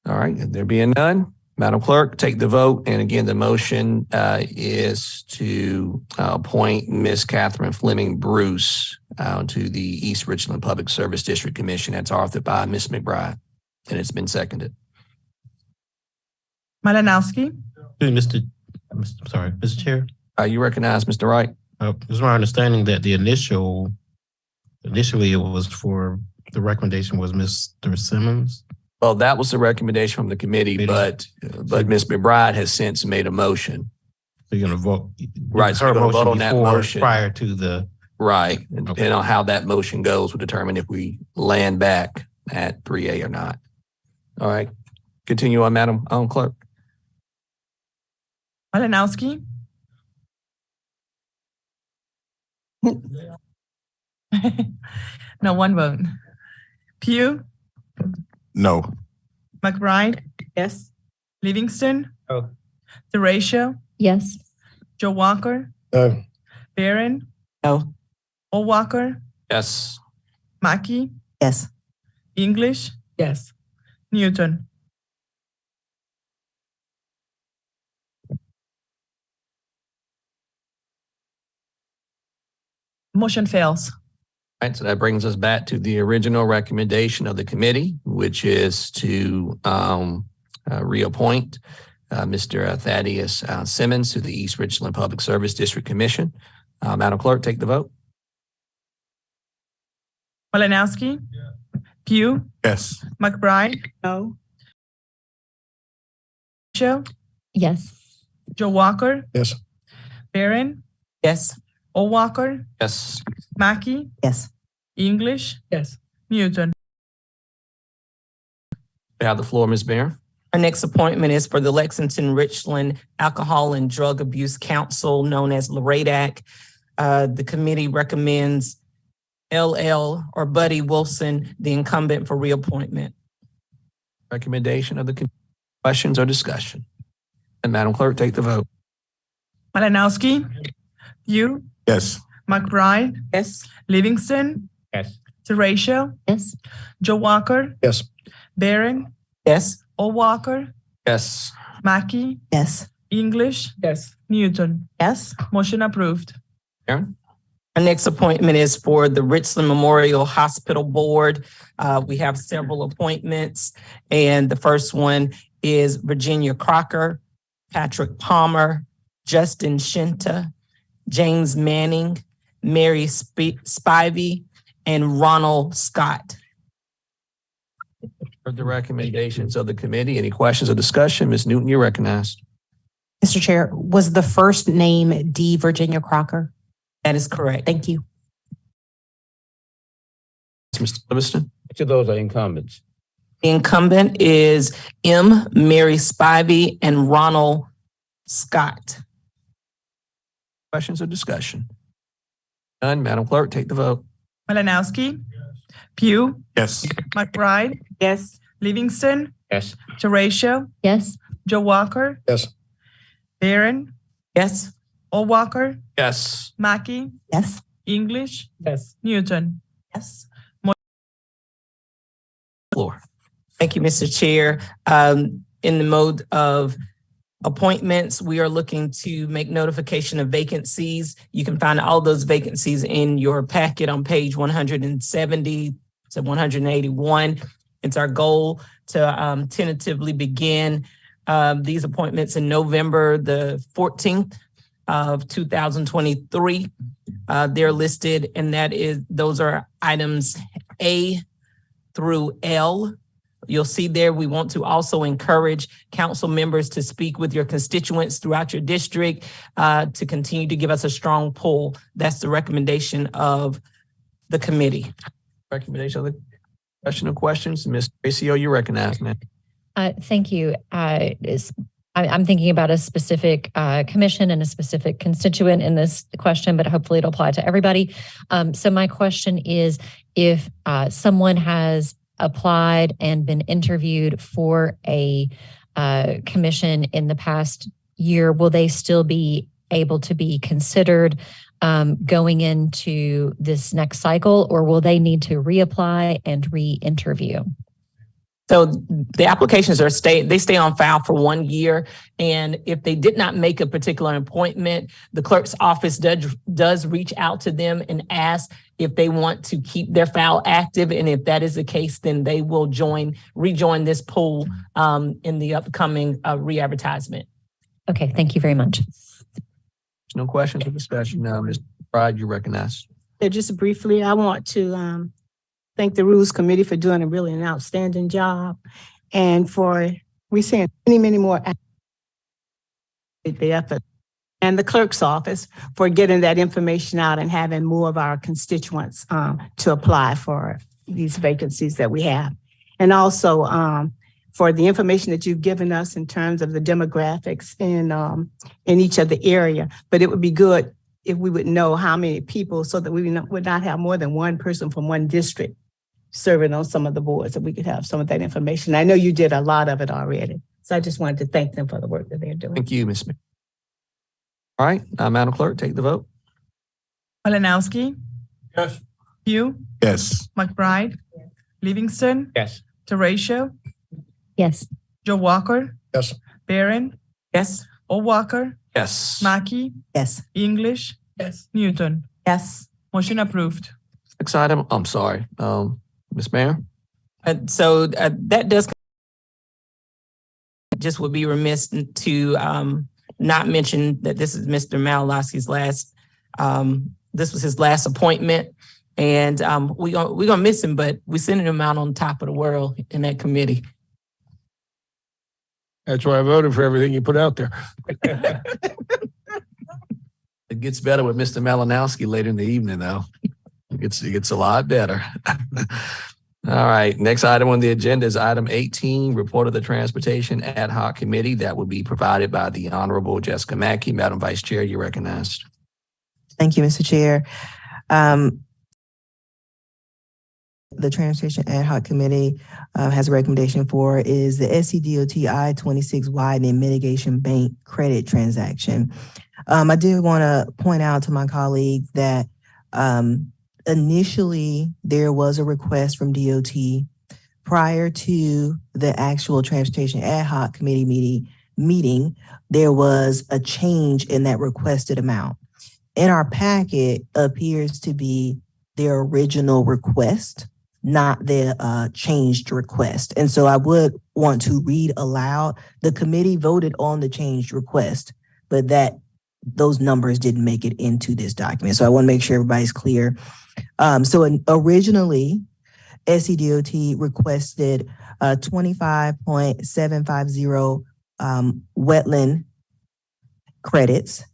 There being none, Madam Clerk, take the vote. And again, the motion is to appoint Ms. Catherine Fleming Bruce to the East Richland Public Service District Commission. That's authored by Ms. McBride, and it's been seconded. Malinowski. Mr. Chair. You recognize Mr. Wright? It's my understanding that initially it was for the recommendation was Mr. Simmons. Well, that was the recommendation from the committee, but Ms. McBride has since made a motion. So you're going to vote, right? So we're going to vote on that motion prior to the right. And depending on how that motion goes, will determine if we land back at 3A or not. All right. Continue on, Madam Clerk. Malinowski. No, one vote. Pugh. No. McBride. Yes. Livingston. No. Derecho. Yes. Joe Walker. No. Barron. No. O'Walker. Yes. Mackey. Yes. English. Yes. Newton. Motion fails. All right, so that brings us back to the original recommendation of the committee, which is to reappoint Mr. Thaddeus Simmons to the East Richland Public Service District Commission. Madam Clerk, take the vote. Malinowski. Pugh. Yes. McBride. No. Joe. Yes. Joe Walker. Yes. Barron. Yes. O'Walker. Yes. Mackey. Yes. English. Yes. Newton. You have the floor, Ms. Barron. Our next appointment is for the Lexington Richland Alcohol and Drug Abuse Council, known as LRADAC. The committee recommends LL or Buddy Wilson, the incumbent, for reappointment. Recommendation of the committee. Questions or discussion? And Madam Clerk, take the vote. Malinowski. Pugh. Yes. McBride. Yes. Livingston. Yes. Derecho. Yes. Joe Walker. Yes. Barron. Yes. O'Walker. Yes. Mackey. Yes. English. Yes. Newton. Yes. Motion approved. Aaron? Our next appointment is for the Richland Memorial Hospital Board. We have several appointments, and the first one is Virginia Crocker, Patrick Palmer, Justin Shinta, James Manning, Mary Spivey, and Ronald Scott. For the recommendations of the committee, any questions or discussion? Ms. Newton, you're recognized. Mr. Chair, was the first name D. Virginia Crocker? That is correct. Thank you. Mr. Livingston? Which of those are incumbents? The incumbent is M. Mary Spivey and Ronald Scott. Questions or discussion? None. Madam Clerk, take the vote. Malinowski. Pugh. Yes. McBride. Yes. Livingston. Yes. Derecho. Yes. Joe Walker. Yes. Barron. Yes. O'Walker. Yes. Mackey. Yes. English. Yes. Newton. Yes. Floor. Thank you, Mr. Chair. In the mode of appointments, we are looking to make notification of vacancies. You can find all those vacancies in your packet on page 170 to 181. It's our goal to tentatively begin these appointments in November the 14th of 2023. They're listed, and those are items A through L. You'll see there, we want to also encourage council members to speak with your constituents throughout your district to continue to give us a strong pull. That's the recommendation of the committee. Recommendation of the question or questions? Ms. Tracio, you recognize, ma'am. Thank you. I'm thinking about a specific commission and a specific constituent in this question, but hopefully it'll apply to everybody. So my question is, if someone has applied and been interviewed for a commission in the past year, will they still be able to be considered going into this next cycle, or will they need to reapply and re-interview? So the applications they stay on file for 1 year. And if they did not make a particular appointment, the clerk's office does reach out to them and ask if they want to keep their file active. And if that is the case, then they will rejoin this pool in the upcoming re-advertisement. Okay, thank you very much. No questions or discussion. Now, Ms. Pride, you recognize. Yeah, just briefly, I want to thank the Rules Committee for doing an outstanding job, and we're seeing many more the effort, and the clerk's office for getting that information out and having more of our constituents to apply for these vacancies that we have, and also for the information that you've given us in terms of the demographics in each of the area. But it would be good if we would know how many people, so that we would not have more than one person from one district serving on some of the boards, that we could have some of that information. I know you did a lot of it already, so I just wanted to thank them for the work that they're doing. Thank you, Ms. Smith. All right, Madam Clerk, take the vote. Malinowski. Yes. Pugh. Yes. McBride. Yes. Livingston. Yes. Teratio. Yes. Joe Walker. Yes. Barron. Yes. O'Walker. Yes. Mackey. Yes. English. Yes. Newton. Yes. Motion approved. Next item, I'm sorry, Ms. Mayor. So that does, just would be remiss to not mention that this is Mr. Malinowski's last, this was his last appointment, and we're gonna miss him, but we're sending him out on top of the world in that committee. That's why I voted for everything you put out there. It gets better with Mr. Malinowski later in the evening, though. It gets a lot better. All right, next item on the agenda is item 18, report of the Transportation Ad Hoc Committee. That will be provided by the Honorable Jessica Mackey. Madam Vice Chair, you're recognized. Thank you, Mr. Chair. The Transportation Ad Hoc Committee has a recommendation for is the SCDOT I-26 widening mitigation bank credit transaction. I did want to point out to my colleagues that initially there was a request from DOT prior to the actual Transportation Ad Hoc Committee meeting. There was a change in that requested amount. In our packet appears to be their original request, not the changed request. And so I would want to read aloud. The committee voted on the changed request, but those numbers didn't make it into this document. So I want to make sure everybody's clear. So originally, SCDOT requested 25.750 wetland credits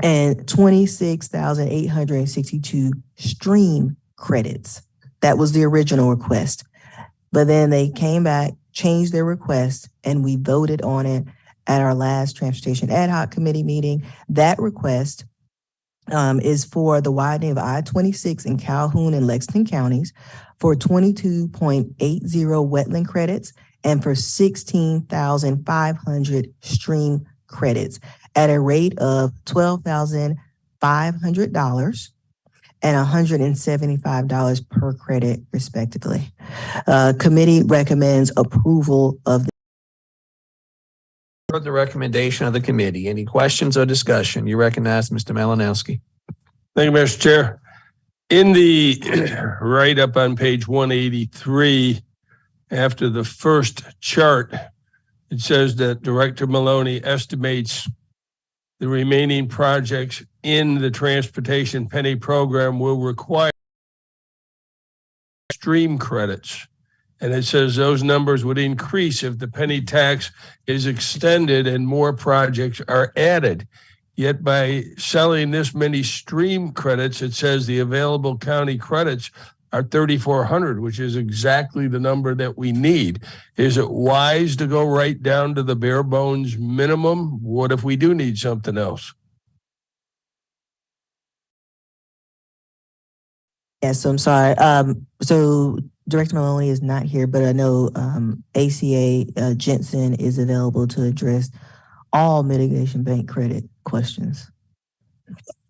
and 26,862 stream credits. That was the original request. But then they came back, changed their request, and we voted on it at our last Transportation Ad Hoc Committee meeting. That request is for the widening of I-26 in Calhoun and Lexington counties for 22.80 wetland credits and for 16,500 stream credits at a rate of $12,500 and $175 per credit, respectively. Committee recommends approval of The recommendation of the committee. Any questions or discussion? You recognize Mr. Malinowski. Thank you, Mr. Chair. In the write-up on page 183, after the first chart, it says that Director Maloney estimates the remaining projects in the transportation penny program will require stream credits. And it says those numbers would increase if the penny tax is extended and more projects are added. Yet by selling this many stream credits, it says the available county credits are 3,400, which is exactly the number that we need. Is it wise to go right down to the bare bones minimum? What if we do need something else? Yes, I'm sorry. So Director Maloney is not here, but I know ACA Jensen is available to address all mitigation bank credit questions.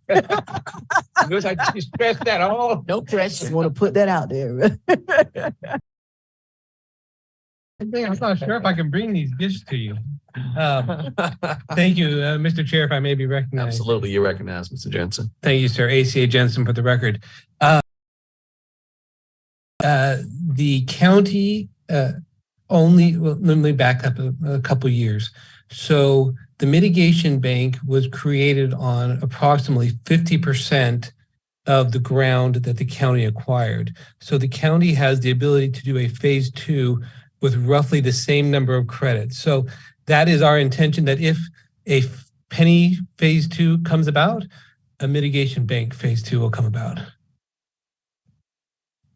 Looks like you stressed that all. No pressure. Just want to put that out there. I'm not sure if I can bring these gifts to you. Thank you, Mr. Chair, if I may be recognized. Absolutely, you're recognized, Mr. Jensen. Thank you, sir. ACA Jensen for the record. The county let me back up a couple years. So the mitigation bank was created on approximately 50% of the ground that the county acquired. So the county has the ability to do a phase 2 with roughly the same number of credits. So that is our intention, that if a penny phase 2 comes about, a mitigation bank phase 2 will come about.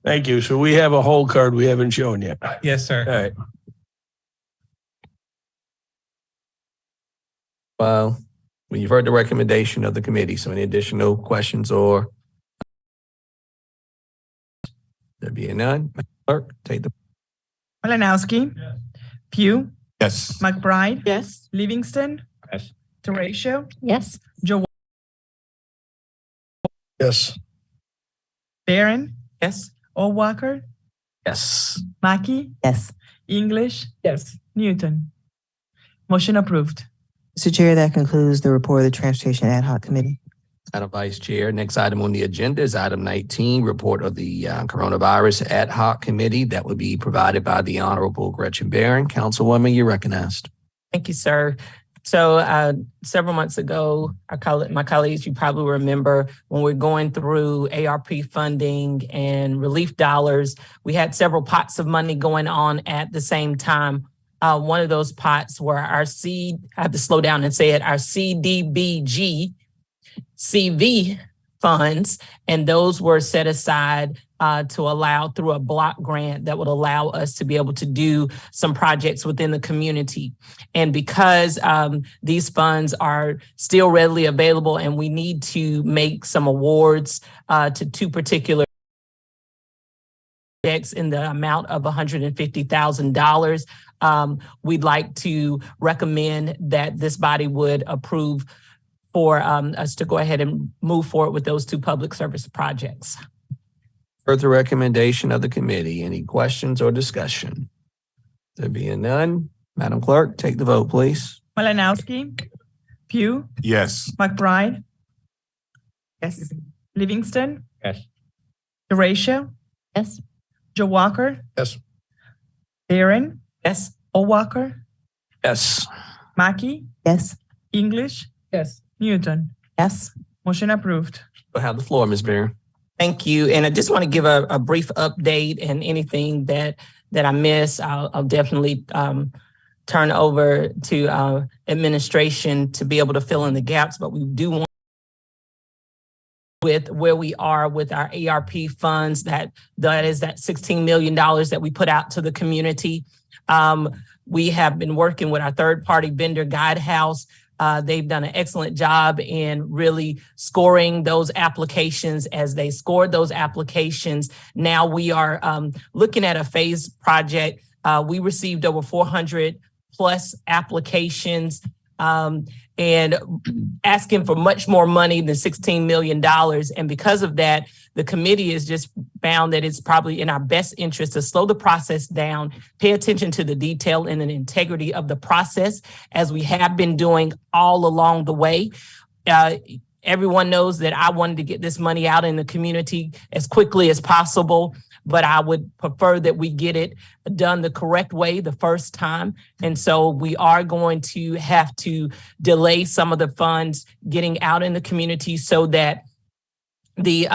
Thank you. So we have a whole card we haven't shown yet. Yes, sir. All right. Well, you've heard the recommendation of the committee. So any additional questions or there being none? Clerk, take the. Malinowski. Yes. Pugh. Yes. McBride. Yes. Livingston. Yes. Teratio. Yes. Joe. Yes. Barron. Yes. Walker. Yes. Mackey. Yes. English. Yes. Newton. Motion approved. Mr. Chair, that concludes the report of the Transportation Ad Hoc Committee. Madam Vice Chair, next item on the agenda is item 19, report of the Coronavirus Ad Hoc Committee. That would be provided by the Honorable Gretchen Barron. Councilwoman, you're recognized. Thank you, sir. So several months ago, my colleagues, you probably remember when we're going through ARP funding and relief dollars, we had several pots of money going on at the same time. One of those pots were I have to slow down and say it, our CDBG CV funds, and those were set aside to allow through a block grant that would allow us to be able to do some projects within the community. And because these funds are still readily available and we need to make some awards to two particular projects in the amount of $150,000, we'd like to recommend that this body would approve for us to go ahead and move forward with those two public service projects. Further recommendation of the committee. Any questions or discussion? There being none, Madam Clerk, take the vote, please. Malinowski. Pugh. Yes. McBride. Yes. Livingston. Yes. Teratio. Yes. Joe Walker. Yes. Barron. Yes. Walker. Yes. Mackey. Yes. English. Yes. Newton. Yes. Motion approved. You'll have the floor, Ms. Barron. Thank you. And I just want to give a brief update, and anything that I miss, I'll definitely turn over to administration to be able to fill in the gaps. But we do want with where we are with our ARP funds, that is that $16 million that we put out to the community. We have been working with our third-party vendor Guidehouse. They've done an excellent job in really scoring those applications. As they scored those applications, now we are looking at a phase project. We received over 400 plus applications and asking for much more money than $16 million. And because of that, the committee has just found that it's probably in our best interest to slow the process down, pay attention to the detail and the integrity of the process, as we have been doing all along the way. Everyone knows that I wanted to get this money out in the community as quickly as possible. but I would prefer that we get it done the correct way the first time. And so we are going to have to delay some of the funds getting out in the community so that the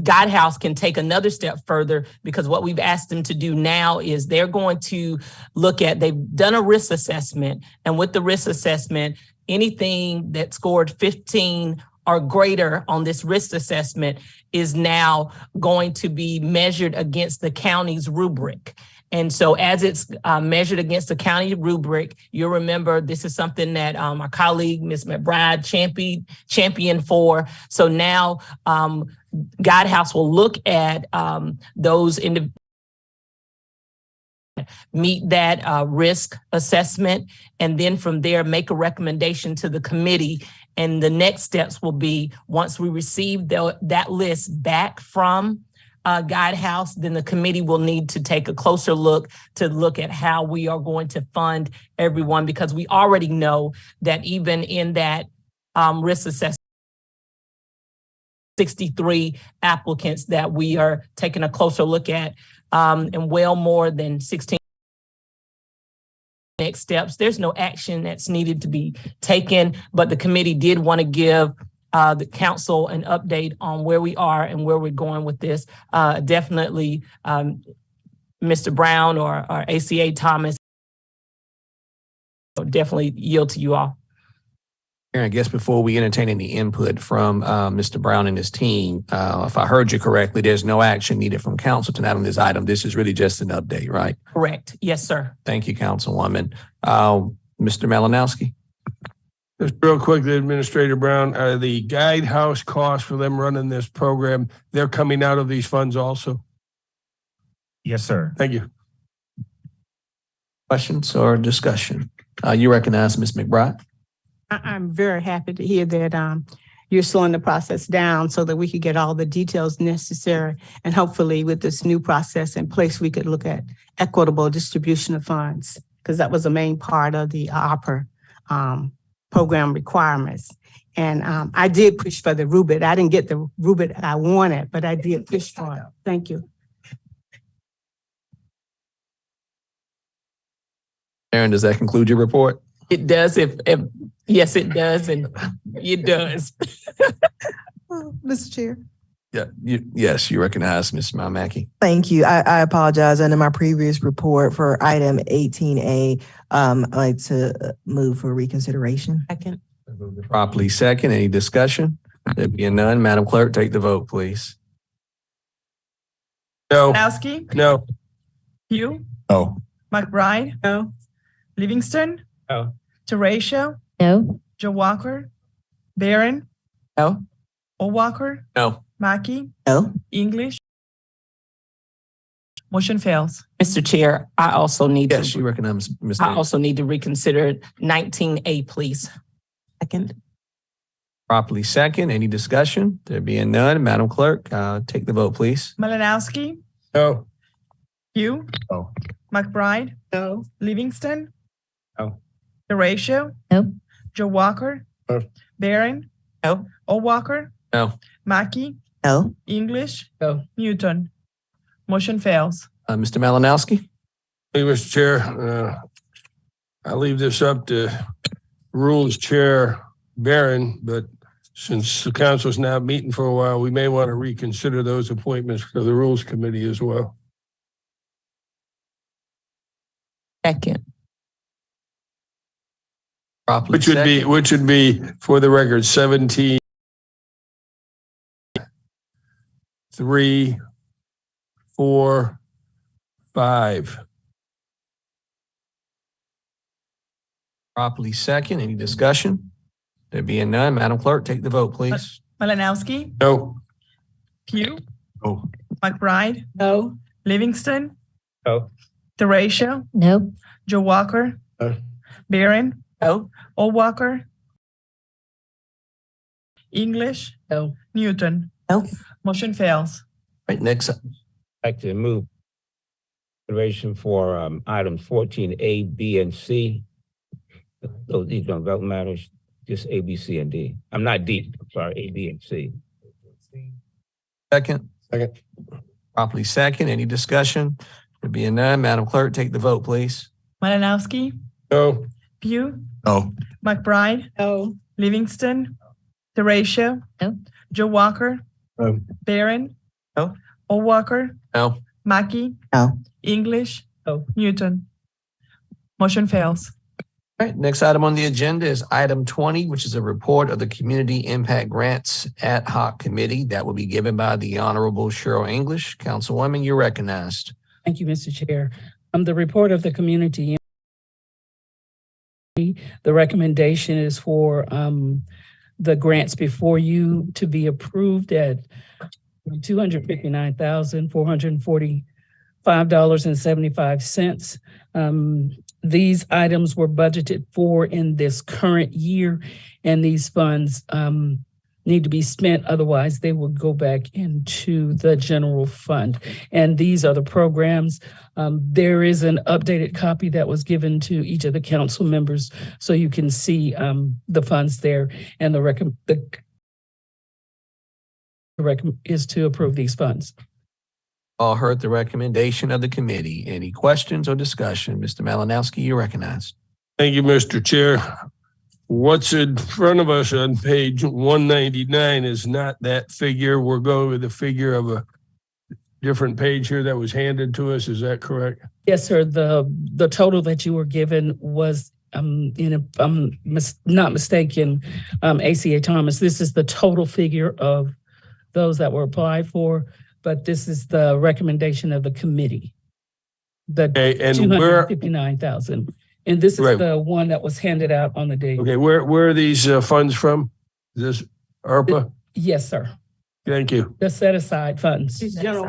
Guidehouse can take another step further, because what we've asked them to do now is they're going to look at, they've done a risk assessment, and with the risk assessment, anything that scored 15 or greater on this risk assessment is now going to be measured against the county's rubric. And so as it's measured against the county rubric, you'll remember this is something that our colleague, Ms. McBride, championed for. So now Guidehouse will look at those meet that risk assessment, and then from there make a recommendation to the committee. And the next steps will be, once we receive that list back from Guidehouse, then the committee will need to take a closer look at how we are going to fund everyone, because we already know that even in that risk assessment, 63 applicants that we are taking a closer look at, and well more than 16 next steps. There's no action that's needed to be taken, but the committee did want to give the council an update on where we are and where we're going with this. Definitely, Mr. Brown or ACA Thomas, definitely yield to you all. I guess before we entertain any input from Mr. Brown and his team, if I heard you correctly, there's no action needed from council tonight on this item. This is really just an update, right? Correct. Yes, sir. Thank you, Councilwoman. Mr. Malinowski. Just real quickly, Administrator Brown, the Guidehouse costs for them running this program, they're coming out of these funds also? Yes, sir. Thank you. Questions or discussion? You recognize Ms. McBride. I'm very happy to hear that you're slowing the process down so that we could get all the details necessary. And hopefully with this new process in place, we could look at equitable distribution of funds, because that was a main part of the OPER program requirements. And I did push for the rubric. I didn't get the rubric I wanted, but I did push for it. Thank you. Aaron, does that conclude your report? It does. Yes, it does. And it does. Mr. Chair. Yeah. Yes, you recognize Ms. Mackey. Thank you. I apologize. Under my previous report for item 18A, I'd like to move for reconsideration. Second. Properly second. Any discussion? There being none, Madam Clerk, take the vote, please. No. Malinowski. No. Hugh. No. McBride. No. Livingston. No. Teratio. No. Joe Walker. Barron. No. O'Walker. No. Mackey. No. English. Motion fails. Mr. Chair, I also need Yes, you recognize Ms. I also need to reconsider 19A, please. Second. Properly second. Any discussion? There being none, Madam Clerk, take the vote, please. Malinowski. No. Hugh. No. McBride. No. Livingston. No. Teratio. No. Joe Walker. No. Barron. No. O'Walker. No. Mackey. No. English. No. Newton. Motion fails. Mr. Malinowski? Hey, Mr. Chair, I leave this up to Rules Chair Barron, but since the council's now meeting for a while, we may want to reconsider those appointments for the Rules Committee as well. Second. Properly Which would be for the record 17 3 4 5. Properly second. Any discussion? There being none, Madam Clerk, take the vote, please. Malinowski. No. Pugh. No. McBride. No. Livingston. No. Teratio. No. Joe Walker. No. Barron. No. O'Walker. English. No. Newton. No. Motion fails. Right, next up. I'd like to move consideration for items 14A, B, and C. These don't vote matters, just A, B, C, and D. I'm not D, I'm sorry, A, B, and C. Second. Second. Properly second. Any discussion? There being none, Madam Clerk, take the vote, please. Malinowski, No. Pugh, No. McBride, No. Livingston, Teratio, No. Joe Walker, No. Barron, No. O'Walker, No. Mackey, No. English, No. Newton. Motion fails. All right, next item on the agenda is item 20, which is a report of the Community Impact Grants Ad Hoc Committee that will be given by the Honorable Cheryl English. Councilwoman, you're recognized. Thank you, Mr. Chair. The report of the community. The recommendation is for the grants before you to be approved at $259,445.75. These items were budgeted for in this current year, and these funds need to be spent. Otherwise, they will go back into the general fund. And these are the programs. There is an updated copy that was given to each of the council members, so you can see the funds there. And the recommend is to approve these funds. All heard the recommendation of the committee. Any questions or discussion? Mr. Malinowski, you're recognized. Thank you, Mr. Chair. What's in front of us on page 199 is not that figure. We're going with the figure of a different page here that was handed to us. Is that correct? Yes, sir. The total that you were given was, if I'm not mistaken, ACA Thomas, this is the total figure of those that were applied for, but this is the recommendation of the committee. The and 259,000. And this is Right. the one that was handed out on the day. Okay, where are these funds from? Is this ARPA? Yes, sir. Thank you. The set aside funds. Yeah.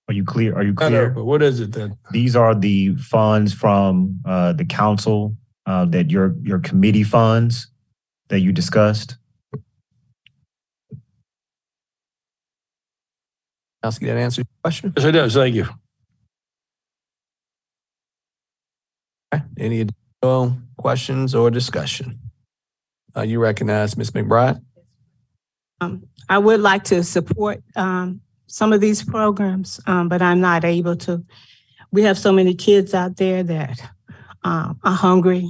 Are you clear? Are you Not clear? ARPA. What is it then? These are the funds from the council that your committee funds that you discussed. That answer your question? Yes, it does. Thank you. Okay. Any additional questions or discussion? You recognize Ms. McBride. I would like to support some of these programs, but I'm not able to. We have so many kids out there that are hungry.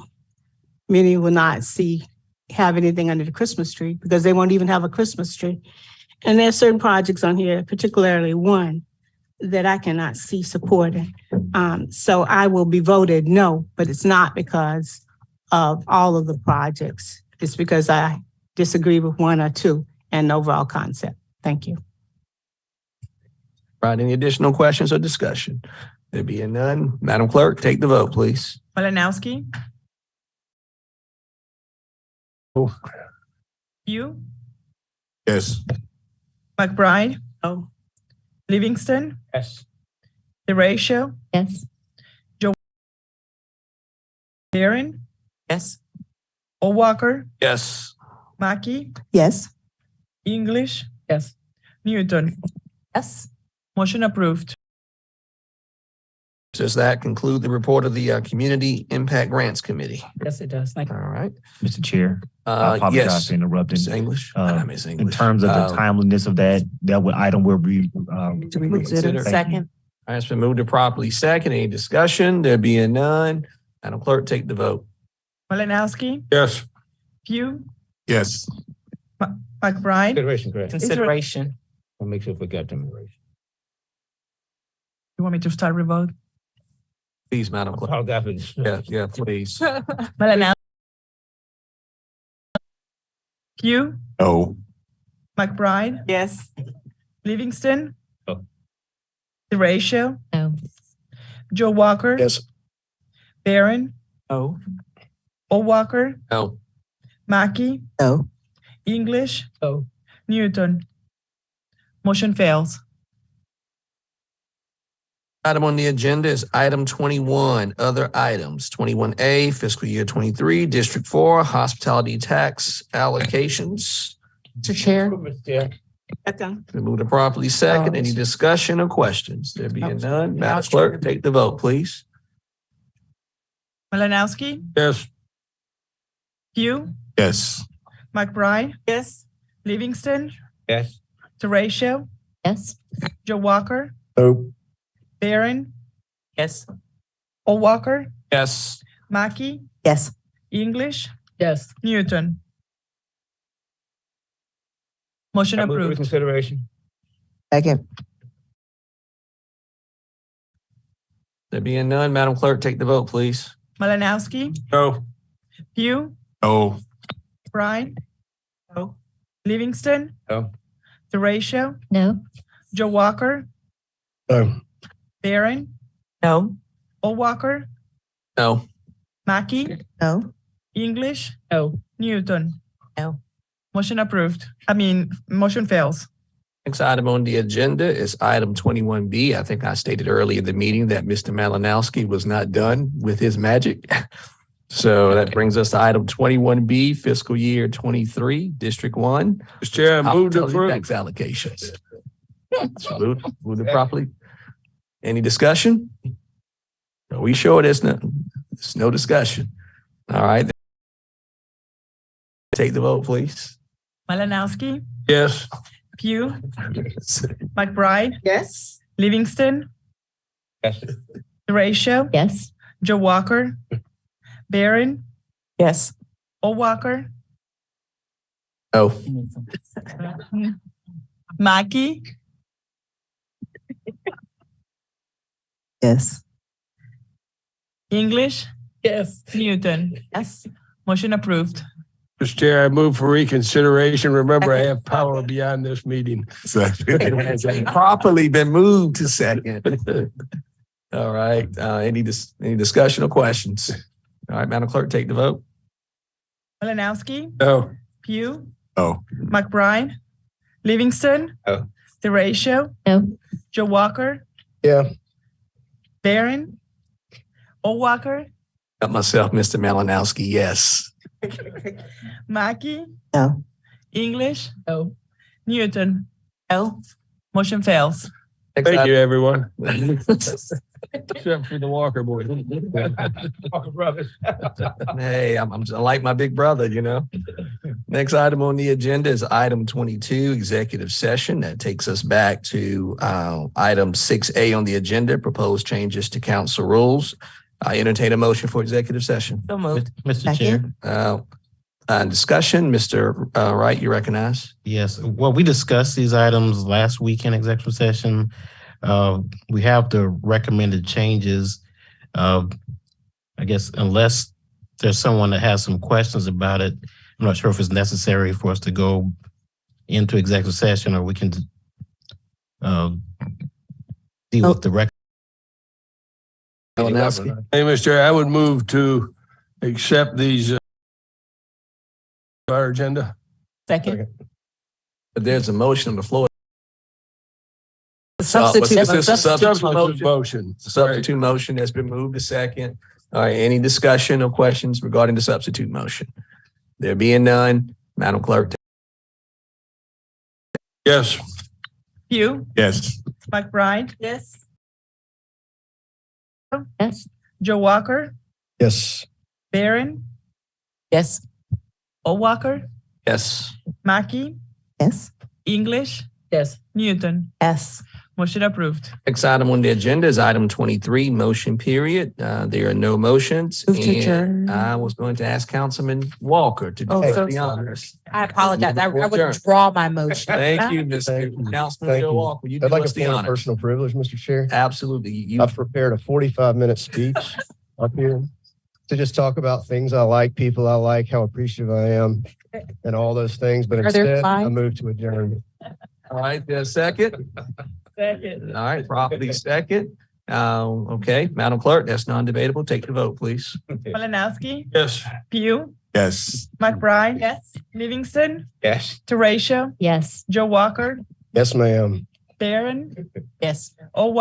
Many will not have anything under the Christmas tree because they won't even have a Christmas tree. And there are certain projects on here, particularly one that I cannot see supported. So I will be voted no, but it's not because of all of the projects. It's because I disagree with one or two and the overall concept. Thank you. Right. Any additional questions or discussion? There being none, Madam Clerk, take the vote, please. Malinowski, Oh. Pugh, Yes. McBride, Oh. Livingston, Yes. Teratio, Yes. Joe Barron, Yes. O'Walker, Yes. Mackey, Yes. English, Yes. Newton. Yes. Motion approved. Does that conclude the report of the Community Impact Grants Committee? Yes, it does. Thank you. All right. Mr. Chair, I apologize Yes. for interrupting. Ms. English. Ms. In English. terms of the timeliness of that item will be To reconsider. Second. All right, it's been moved to properly second. Any discussion? There being none, Madam Clerk, take the vote. Malinowski, Yes. Pugh, Yes. McBride, Consideration, correct. Consideration. I'll make sure we got consideration. you want me to start revote? Please, Madam Clerk. Oh, that was. Yeah, please. Malinowski, Pugh, No. McBride, Yes. Livingston, No. Teratio, No. Joe Walker, Yes. Barron, No. O'Walker, No. Mackey, No. English, No. Newton. Motion fails. Item on the agenda is item 21, other items. 21A, fiscal year 23, District 4, hospitality tax allocations. Mr. Chair. Second. Been moved to properly second. Any discussion or questions? There being none, Madam Clerk, take the vote, please. Malinowski, Yes. Pugh, Yes. McBride, Yes. Livingston, Yes. Teratio, Yes. Joe Walker, Nope. Barron, Yes. O'Walker, Yes. Mackey, Yes. English, Yes. Newton. Motion I move for approved. reconsideration. Second. There being none, Madam Clerk, take the vote, please. Malinowski, No. Pugh, No. Bryan, No. Livingston, No. Teratio, No. Joe Walker, No. Barron, No. O'Walker, No. Mackey, No. English, No. Newton. No. Motion approved. Motion fails. Next item on the agenda is item 21B. I think I stated earlier in the meeting that Mr. Malinowski was not done with his magic. So that brings us to item 21B, fiscal year 23, District 1. Mr. Chair, I move to Hospitality approve. tax allocations. Move it properly. Any discussion? Are we sure there's no discussion? All right. Take the vote, please. Malinowski, Yes. Pugh, McBride, Yes. Livingston, Yes. Teratio, Yes. Joe Walker, Barron, Yes. O'Walker, Oh, Mackey, Yes. English, Yes. Newton. Yes. Motion approved. Mr. Chair, I move for reconsideration. Remember, I have power beyond this meeting. it has properly been moved to second. All right. Any discussion or questions? All right, Madam Clerk, take the vote. Malinowski, No. Pugh, No. McBride, Livingston, No. Teratio, No. Joe Walker, Yeah. Barron, O'Walker, Got myself, Mr. Malinowski, yes. Mackey, No. English, No. Newton. No. Motion fails. Next Thank item- you, everyone. Except for the Walker boys. Walker Brothers. Hey, I like my big brother, you know. Next item on the agenda is item 22, executive session. That takes us back to item 6A on the agenda, proposed changes to council rules. I entertain a motion for executive session. So moved. Mr. Chair. Discussion, Mr. Wright, you recognize? Yes, well, we discussed these items last week in executive session. We have the recommended changes. I guess unless there's someone that has some questions about it, I'm not sure if it's necessary for us to go into executive session, or we can deal with the record. Malinowski. Hey, Mr. Chair, I would move to accept these our agenda. Second. But there's a motion on the floor. Substitute. This is a substitute Substitute motion. motion. Substitute motion has been moved to second. All right, any discussion or questions regarding the substitute motion? There being none, Madam Clerk. Yes. Pugh, Yes. McBride, Yes. Yes. Joe Walker, Yes. Barron, Yes. O'Walker, Yes. Mackey, Yes. English, Yes. Newton. Yes. Motion approved. Next item on the agenda is item 23, motion period. There are no motions. Move to and adjourn. I was going to ask Councilman Walker to do so the honors. I apologize. I Adjourn. withdraw my motion. Thank you, Mr. Thank you. Councilman Thank Joe you. Walker. Will you I'd do like us a the point of honors? personal privilege, Mr. Chair. Absolutely. You, I've prepared a 45-minute speech up here to just talk about things I like, people I like, how appreciative I am, and all those things. But Are there instead, I slides? moved to adjourn. all right, there's a second. Second. All right, properly second. Okay, Madam Clerk, that's non-debatable. Take the vote, please. Malinowski, Yes. Pugh, Yes. McBride, Yes. Livingston, Yes. Teratio, Yes. Joe Walker, Yes, ma'am. Barron, Yes. O'Walker,